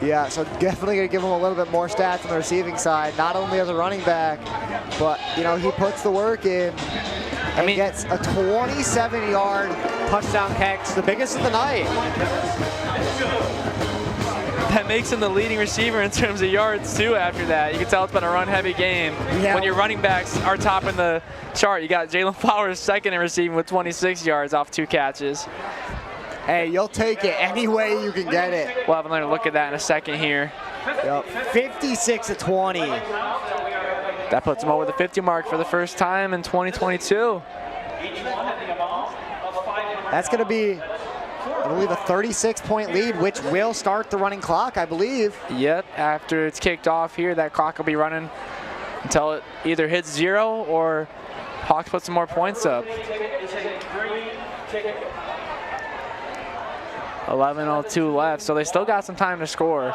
Yeah, so definitely gonna give him a little bit more stats on the receiving side, not only as a running back, but you know, he puts the work in and gets a 27-yard touchdown catch, the biggest of the night. That makes him the leading receiver in terms of yards too after that. You can tell it's been a run-heavy game. Yeah. When your running backs are topping the chart, you got Jalen Flowers second in receiving with 26 yards off 2 catches. Hey, you'll take it any way you can get it. We'll have another look at that in a second here. Yep. 56-20. That puts him over the 50 mark for the first time in 2022. That's going to be, I believe, a 36-point lead, which will start the running clock, I believe. Yep, after it's kicked off here, that clock will be running until it either hits 0 or Hawks put some more points up. 11:02 left, so they still got some time to score.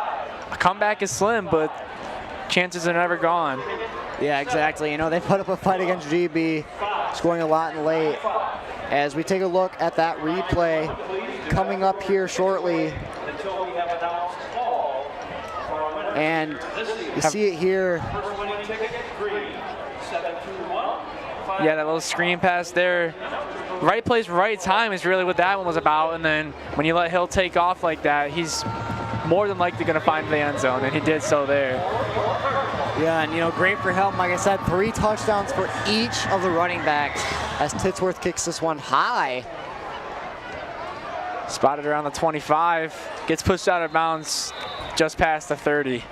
A comeback is slim, but chances are never gone. Yeah, exactly. You know, they put up a fight against GB, scoring a lot in late. As we take a look at that replay coming up here shortly. And you see it here. Yeah, that little screen pass there. Right place, right time is really what that one was about. And then when you let Hill take off like that, he's more than likely going to find the end zone, and he did so there. Yeah, and you know, great for Helm. Like I said, 3 touchdowns for each of the running backs as Titsworth kicks this one high. Spotted around the 25, gets pushed out of bounds just past the 30.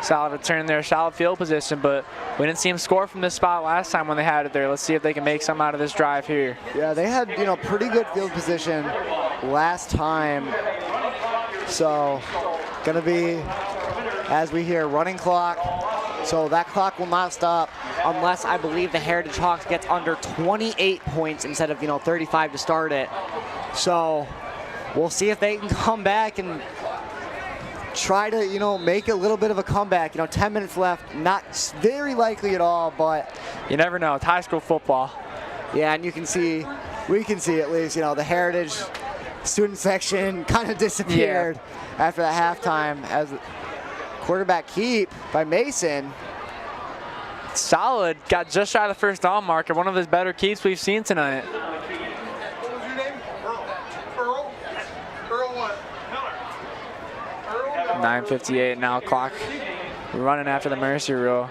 Solid return there, solid field position, but we didn't see him score from this spot last time when they had it there. Let's see if they can make something out of this drive here. Yeah, they had, you know, pretty good field position last time. So, gonna be, as we hear, running clock. So that clock will not stop unless I believe the Heritage Hawks gets under 28 points instead of, you know, 35 to start it. So we'll see if they can come back and try to, you know, make a little bit of a comeback. You know, 10 minutes left, not very likely at all, but you never know. It's high school football. Yeah, and you can see, we can see at least, you know, the Heritage student section kind of disappeared after that halftime as quarterback keep by Mason. Solid, got just shy of the first down marker. One of his better keeps we've seen tonight. What was your name? Earl? Earl what? Earl? 9:58 now, clock running after the Mercy rule.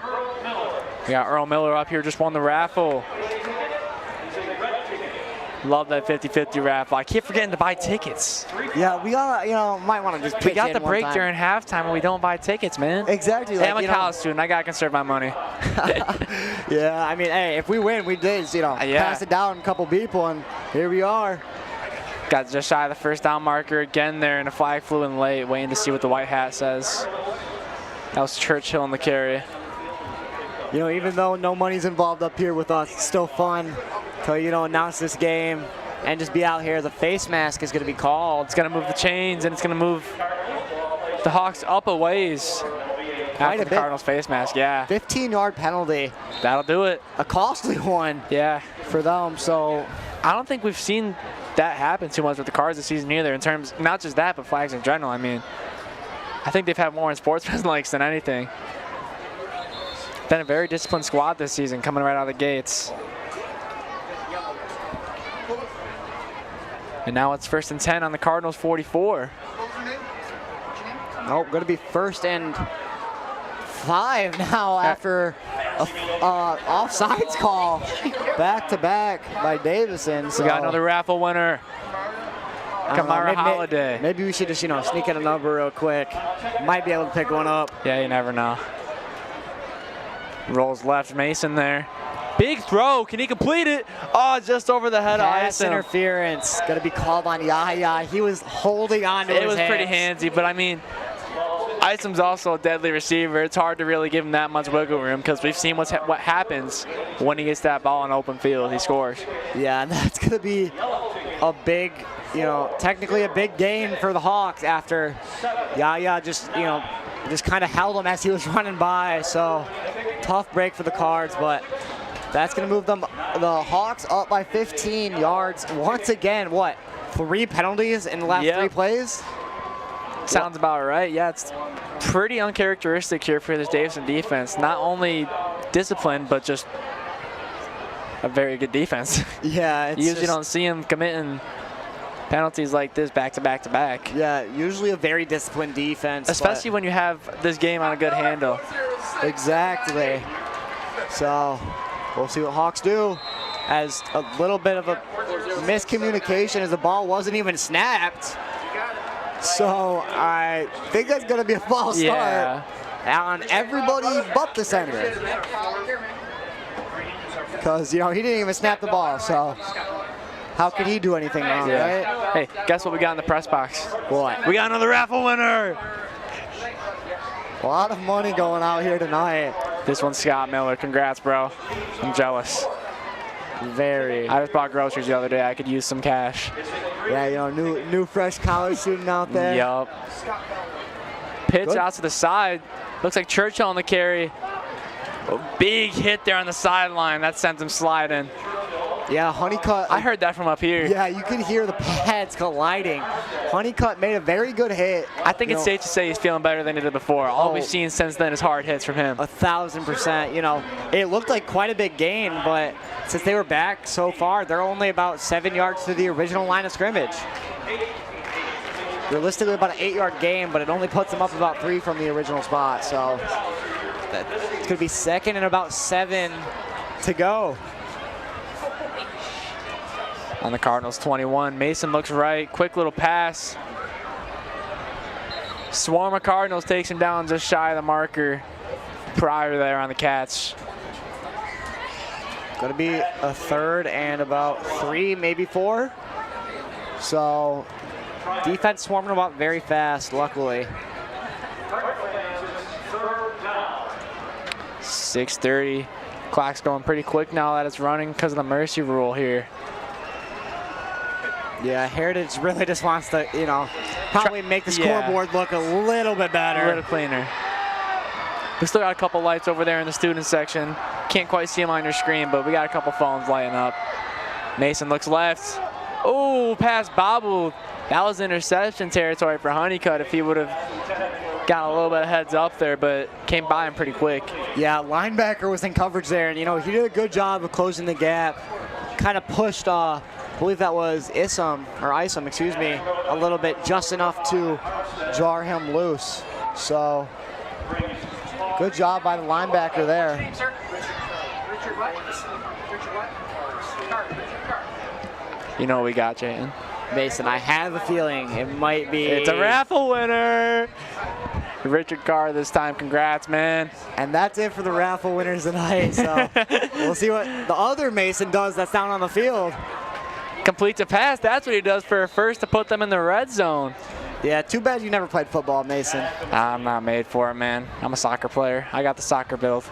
We got Earl Miller up here, just won the raffle. Love that 50-50 raffle. I keep forgetting to buy tickets. Yeah, we gotta, you know, might want to just We got the break during halftime and we don't buy tickets, man. Exactly. Hey, I'm a college student. I gotta conserve my money. Yeah, I mean, hey, if we win, we did, you know, pass it down a couple people, and here we are. Got just shy of the first down marker again there, and a flag flew in late, waiting to see what the white hat says. That was Churchill in the carry. You know, even though no money's involved up here with us, it's still fun to, you know, announce this game and just be out here. The face mask is going to be called. It's going to move the chains, and it's going to move the Hawks up a ways after the Cardinals face mask. Yeah. 15-yard penalty. That'll do it. A costly one. Yeah. For them. So I don't think we've seen that happen too much with the Cards this season either, in terms, not just that, but flags in general. I mean, I think they've had more in sportsman's likes than anything. Been a very disciplined squad this season, coming right out of the gates. And now it's 1st and 10 on the Cardinals 44. Nope, going to be 1st and 5 now after a offsides call back to back by Davison. So we got another raffle winner. Kamara Holiday. Maybe we should just, you know, sneak in a number real quick. Might be able to pick one up. Yeah, you never know. Rolls left, Mason there. Big Big throw. Can he complete it? Oh, just over the head of Pass Isom. interference. Going to be called on Yahya. He was holding on to his It was hands. pretty handsy, but I mean, Isom's also a deadly receiver. It's hard to really give him that much wiggle room because we've seen what happens when he gets that ball in open field. He scores. Yeah, and that's going to be a big, technically a big gain for the Hawks after Yahya just kind of held him as he was running by. So tough break for the Cards, but that's going to move the Hawks up by 15 yards. Once again, 3 penalties in the last 3 plays? Sounds about right. Yeah, it's pretty uncharacteristic here for this Davison defense. Not only disciplined, but just a very good defense. Yeah, it's you usually don't see them committing penalties like this back to back to back. Yeah, usually a very disciplined defense. Especially when you have this game on a good handle. Exactly. So we'll see what Hawks do. As a little bit of a miscommunication as the ball wasn't even snapped. So I think that's going to be a false start on everybody but the center. Because, he didn't even snap the ball, so how could he do anything wrong, right? Hey, guess what we got in the press box? What? We got another raffle winner. A lot of money going out here tonight. This one's Scott Miller. Congrats, bro. I'm jealous. Very. I just bought groceries the other day. I could use some cash. Yeah, new fresh college student out there. Yup. Pitch out to the side. Looks like Churchill on the carry. A big hit there on the sideline. That sends him sliding. Yeah, Honeycutt. I heard that from up here. Yeah, you could hear the pads colliding. Honeycutt made a very good hit. I think it's safe to say he's feeling better than he did before. All we've seen since then is hard hits from him. 1,000%. It looked like quite a big gain, but since they were back so far, they're only about 7 yards to the original line of scrimmage. Realistically, about an 8-yard gain, but it only puts them up about 3 from the original spot. So it's going to be second and about 7 to go. On the Cardinals 21, Mason looks right, quick little pass. Swarm of Cardinals takes him down just shy of the marker. Pryor there on the catch. Going to be a third and about 3, maybe 4. So defense swarming them up very fast, luckily. 6:30. Clock's going pretty quick now that it's running because of the mercy rule here. Yeah, Heritage really just wants to, probably make the scoreboard look a little bit better. A little cleaner. We still got a couple lights over there in the student section. Can't quite see them on your screen, but we got a couple phones lighting up. Mason looks left. Oh, pass bobbled. That was interception territory for Honeycutt if he would have got a little bit of heads up there, but came by him pretty quick. Yeah, linebacker was in coverage there, and he did a good job of closing the gap. Kind of pushed, I believe that was Isom, a little bit, just enough to jar him loose. So, good job by the linebacker there. You know what we got, Jayden? Mason, I have a feeling it might be. It's a raffle winner. Richard Carr this time. Congrats, man. And that's it for the raffle winners tonight. So we'll see what the other Mason does that's down on the field. Completes a pass. That's what he does for a first to put them in the red zone. Yeah, too bad you never played football, Mason. I'm not made for it, man. I'm a soccer player. I got the soccer build.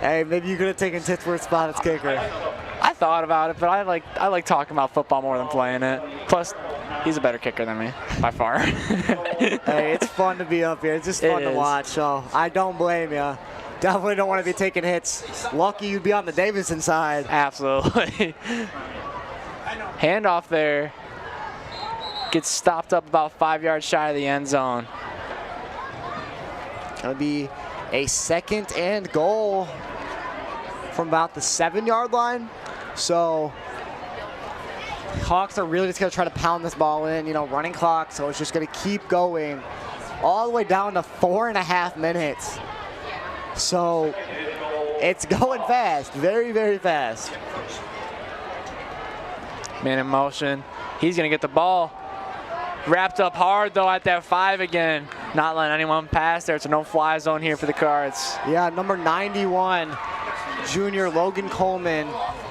Hey, maybe you could have taken Titsworth's spot as kicker. I thought about it, but I like talking about football more than playing it. Plus, he's a better kicker than me, by far. Hey, it's fun to be up here. It's just fun to watch, so I don't blame you. Definitely don't want to be taking hits. Lucky you'd be on the Davison side. Absolutely. Handoff there. Gets stopped up about 5 yards shy of the end zone. It'll be a 2nd and goal from about the 7-yard line. So Hawks are really just going to try to pound this ball in, running clock. So it's just going to keep going all the way down to 4.5 minutes. So it's going fast, very, very fast. Man in motion. He's going to get the ball. Wrapped up hard, though, at that 5 again. Not letting anyone pass there. It's a no-fly zone here for the Cards. Yeah, number 91, junior Logan Coleman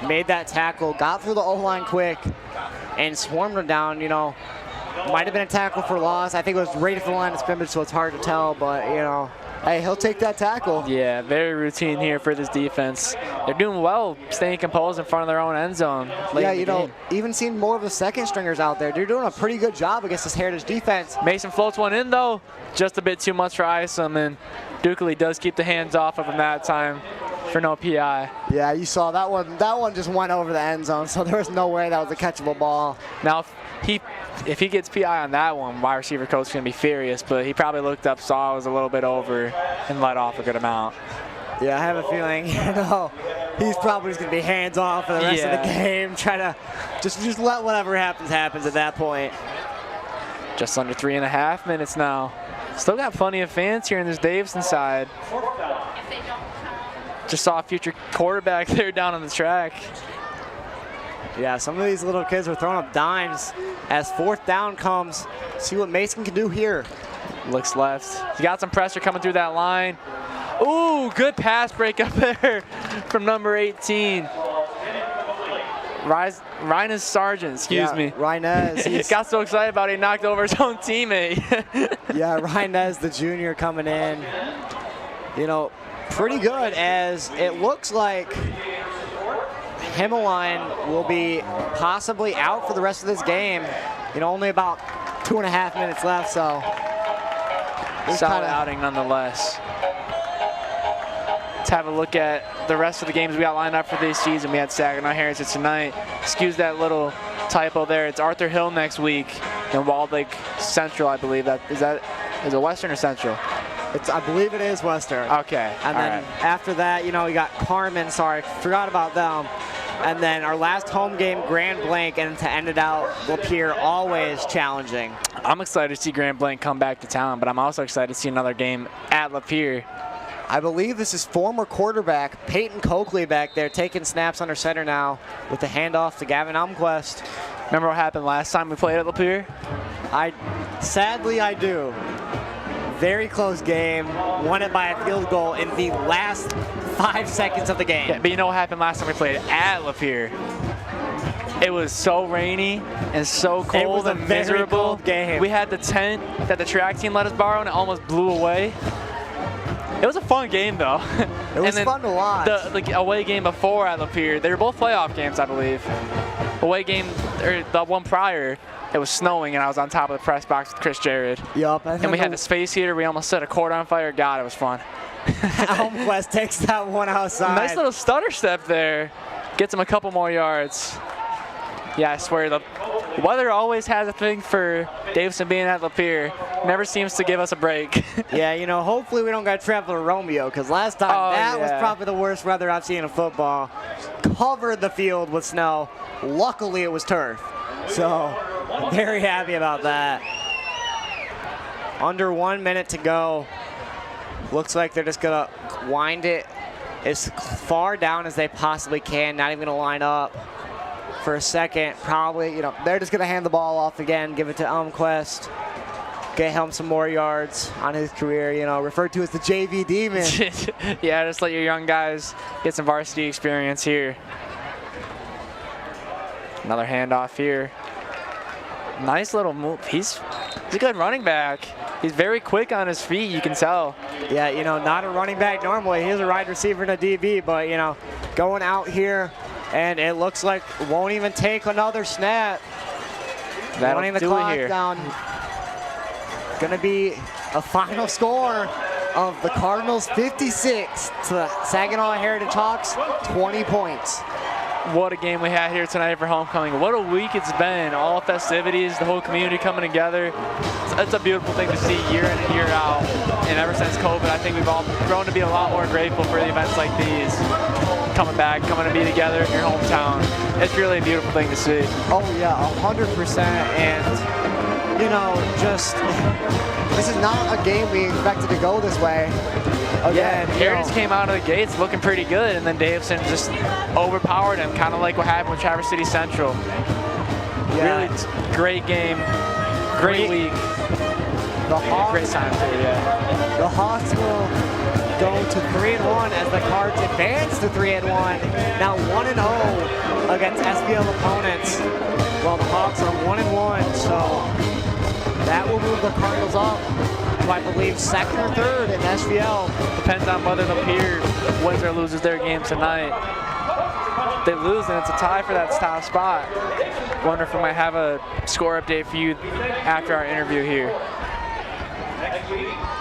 made that tackle, got through the O-line quick, and swarmed him down. You know, might have been a tackle for loss. I think it was right at the line of scrimmage, so it's hard to tell, but, you know, hey, he'll take that tackle. Yeah, very routine here for this defense. They're doing well staying composed in front of their own end zone. Yeah, you know, even seeing more of the second stringers out there. They're doing a pretty good job against this Heritage defense. Mason floats one in, though. Just a bit too much for Isom, and Dukley does keep the hands off of him that time for no PI. Yeah, you saw that one. That one just went over the end zone, so there was no way that was a catchable ball. Now, if he gets PI on that one, wide receiver coach is going to be furious, but he probably looked up, saw it was a little bit over, and let off a good amount. Yeah, I have a feeling, you know, he's probably just going to be hands off for the rest of the game, try to just let whatever happens at that point. Just under 3.5 minutes now. Still got plenty of fans here in this Davison side. Just saw a future quarterback there down on the track. Yeah, some of these little kids were throwing up dimes as fourth down comes. See what Mason can do here. Looks left. He got some pressure coming through that line. Ooh, good pass break up there from number 18. Rhinez Sargent, excuse me. Rhinez. He got so excited about it, he knocked over his own teammate. Yeah, Rhinez, the junior, coming in. You know, pretty good, as it looks like Himmeline will be possibly out for the rest of this game. You know, only about 2.5 minutes left, so. Solid outing nonetheless. Let's have a look at the rest of the games we got lined up for this season. We had Saginaw Heritage tonight. Excuse that little typo there. It's Arthur Hill next week and Walled Lake Central, I believe. Is it Western or Central? I believe it is Western. Okay. And then after that, you know, we got Carmen. Sorry, forgot about them. And then our last home game, Grand Blanc, and to end it out, Lapeer, always challenging. I'm excited to see Grand Blanc come back to town, but I'm also excited to see another game at Lapeer. I believe this is former quarterback Peyton Coakley back there taking snaps under center now with the handoff to Gavin Almquist. Remember what happened last time we played at Lapeer? Sadly, I do. Very close game, won it by a field goal in the last 5 seconds of the game. Yeah, but you know what happened last time we played at Lapeer? It was so rainy and so cold and miserable. Cold game. We had the tent that the track team let us borrow and it almost blew away. It was a fun game though. It was fun to watch. The away game before at Lapeer, they were both playoff games, I believe. Away game, or the one prior, it was snowing and I was on top of the press box with Chris Jarrett. Yup. And we had the space heater. We almost set a court on fire. God, it was fun. Almquist takes that one outside. Nice little stutter step there. Gets him a couple more yards. Yeah, I swear, the weather always has a thing for Davison being at Lapeer. Never seems to give us a break. Yeah, you know, hopefully we don't got to travel to Romeo, because last time that was probably the worst weather I've seen in football. Covered the field with snow. Luckily, it was turf. So, very happy about that. Under 1 minute to go. Looks like they're just going to wind it as far down as they possibly can. Not even going to line up for a second. Probably, you know, they're just going to hand the ball off again, give it to Almquist. Get him some more yards on his career, you know, referred to as the JV Demon. Yeah, just let your young guys get some varsity experience here. Another handoff here. Nice little move. He's a good running back. He's very quick on his feet, you can tell. Yeah, you know, not a running back normally. He's a wide receiver and a DB, but, you know, going out here, and it looks like won't even take another snap. That'll Running the do clock it here. down. Going to be a final score of the Cardinals 56 to the Saginaw Heritage Hawks 20 points. What a game we had here tonight for homecoming. What a week it's been. All festivities, the whole community coming together. It's a beautiful thing to see year in and year out. And ever since COVID, I think we've all grown to be a lot more grateful for the events like these. Coming back, coming to be together in your hometown. It's really a beautiful thing to see. Oh yeah, 100%. And, you know, just, this is not a game we expected to go this way. Again, Heritage came out of the gates looking pretty good, and then Davison just overpowered him, kind of like what happened with Traverse City Central. Yeah. Really great game, great week. The Hawks, great time too, yeah. The Hawks will go to 3-1 as the Cards advance to 3-1. Now 1-0 against SPL opponents, while the Hawks are 1-1. So that will move the Cardinals up to, I believe, second or third in SPL. Depends on whether the Pier wins or loses their game tonight. If they lose, then it's a tie for that top spot. Wonder if we might have a score update for you after our interview here.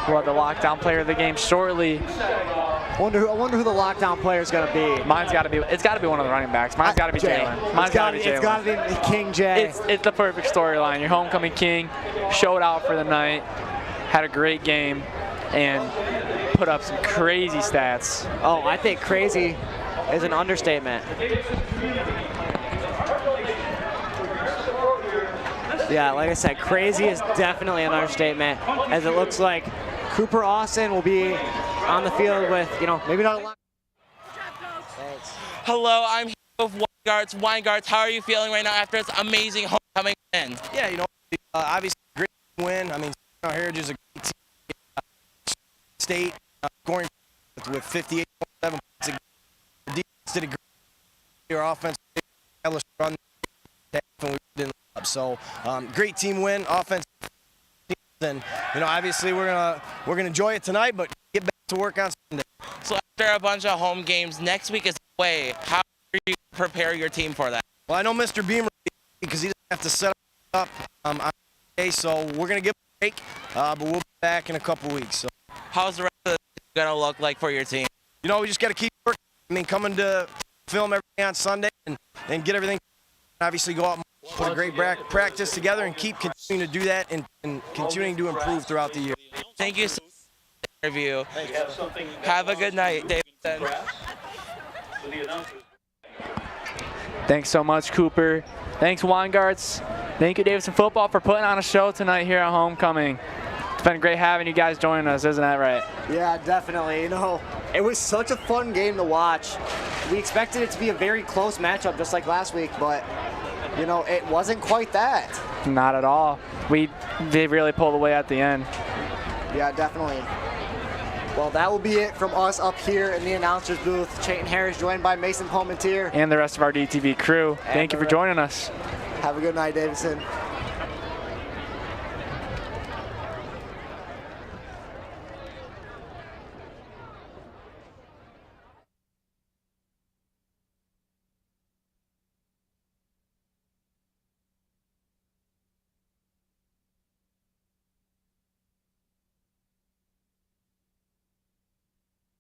We'll have the lockdown player of the game shortly. I wonder who the lockdown player is going to be. Mine's got to be. It's got to be one of the running backs. Mine's got to be Jalen. Mine's got to be Jalen. It's got to be King Jay. It's the perfect storyline. Your homecoming king showed out for the night, had a great game, and put up some crazy stats. Oh, I think crazy is an understatement. Yeah, like I said, crazy is definitely an understatement, as it looks like Cooper Austin will be on the field with, maybe not a lot. Thanks. Hello, I'm here with Weingarts. Weingarts, how are you feeling right now after this amazing homecoming win? Yeah, obviously a great win. I mean, Heritage is a great team. State scoring with 58.7 points. The defense did a great job. Our offense run and we didn't up. So great team win, offense, and obviously we're gonna enjoy it tonight, but get back to work on Sunday. So after a bunch of home games, next week is away. How do you prepare your team for that? Well, I know Mr. Beamer because he doesn't have to set up on Sunday, so we're gonna give him a break, but we'll be back in a couple weeks. So how's the rest of the season gonna look like for your team? We just got to keep working. I mean, coming to film every day on Sunday and get everything. Obviously, go out and put a great practice together and keep continuing to do that and continuing to improve throughout the year. Thank you so much for the interview. Have a good night, Davidson. Thanks so much, Cooper. Thanks, Weingarts. Thank you, Davidson Football, for putting on a show tonight here at Homecoming. It's been great having you guys join us, isn't that right? Yeah, definitely. It was such a fun game to watch. We expected it to be a very close matchup, just like last week, but it wasn't quite that. Not at all. They really pulled away at the end. Yeah, definitely. Well, that will be it from us up here in the announcer's booth. Chayton Harris joined by Mason Palmentier. And the rest of our DTV crew. Thank you for joining us. Have a good night, Davidson.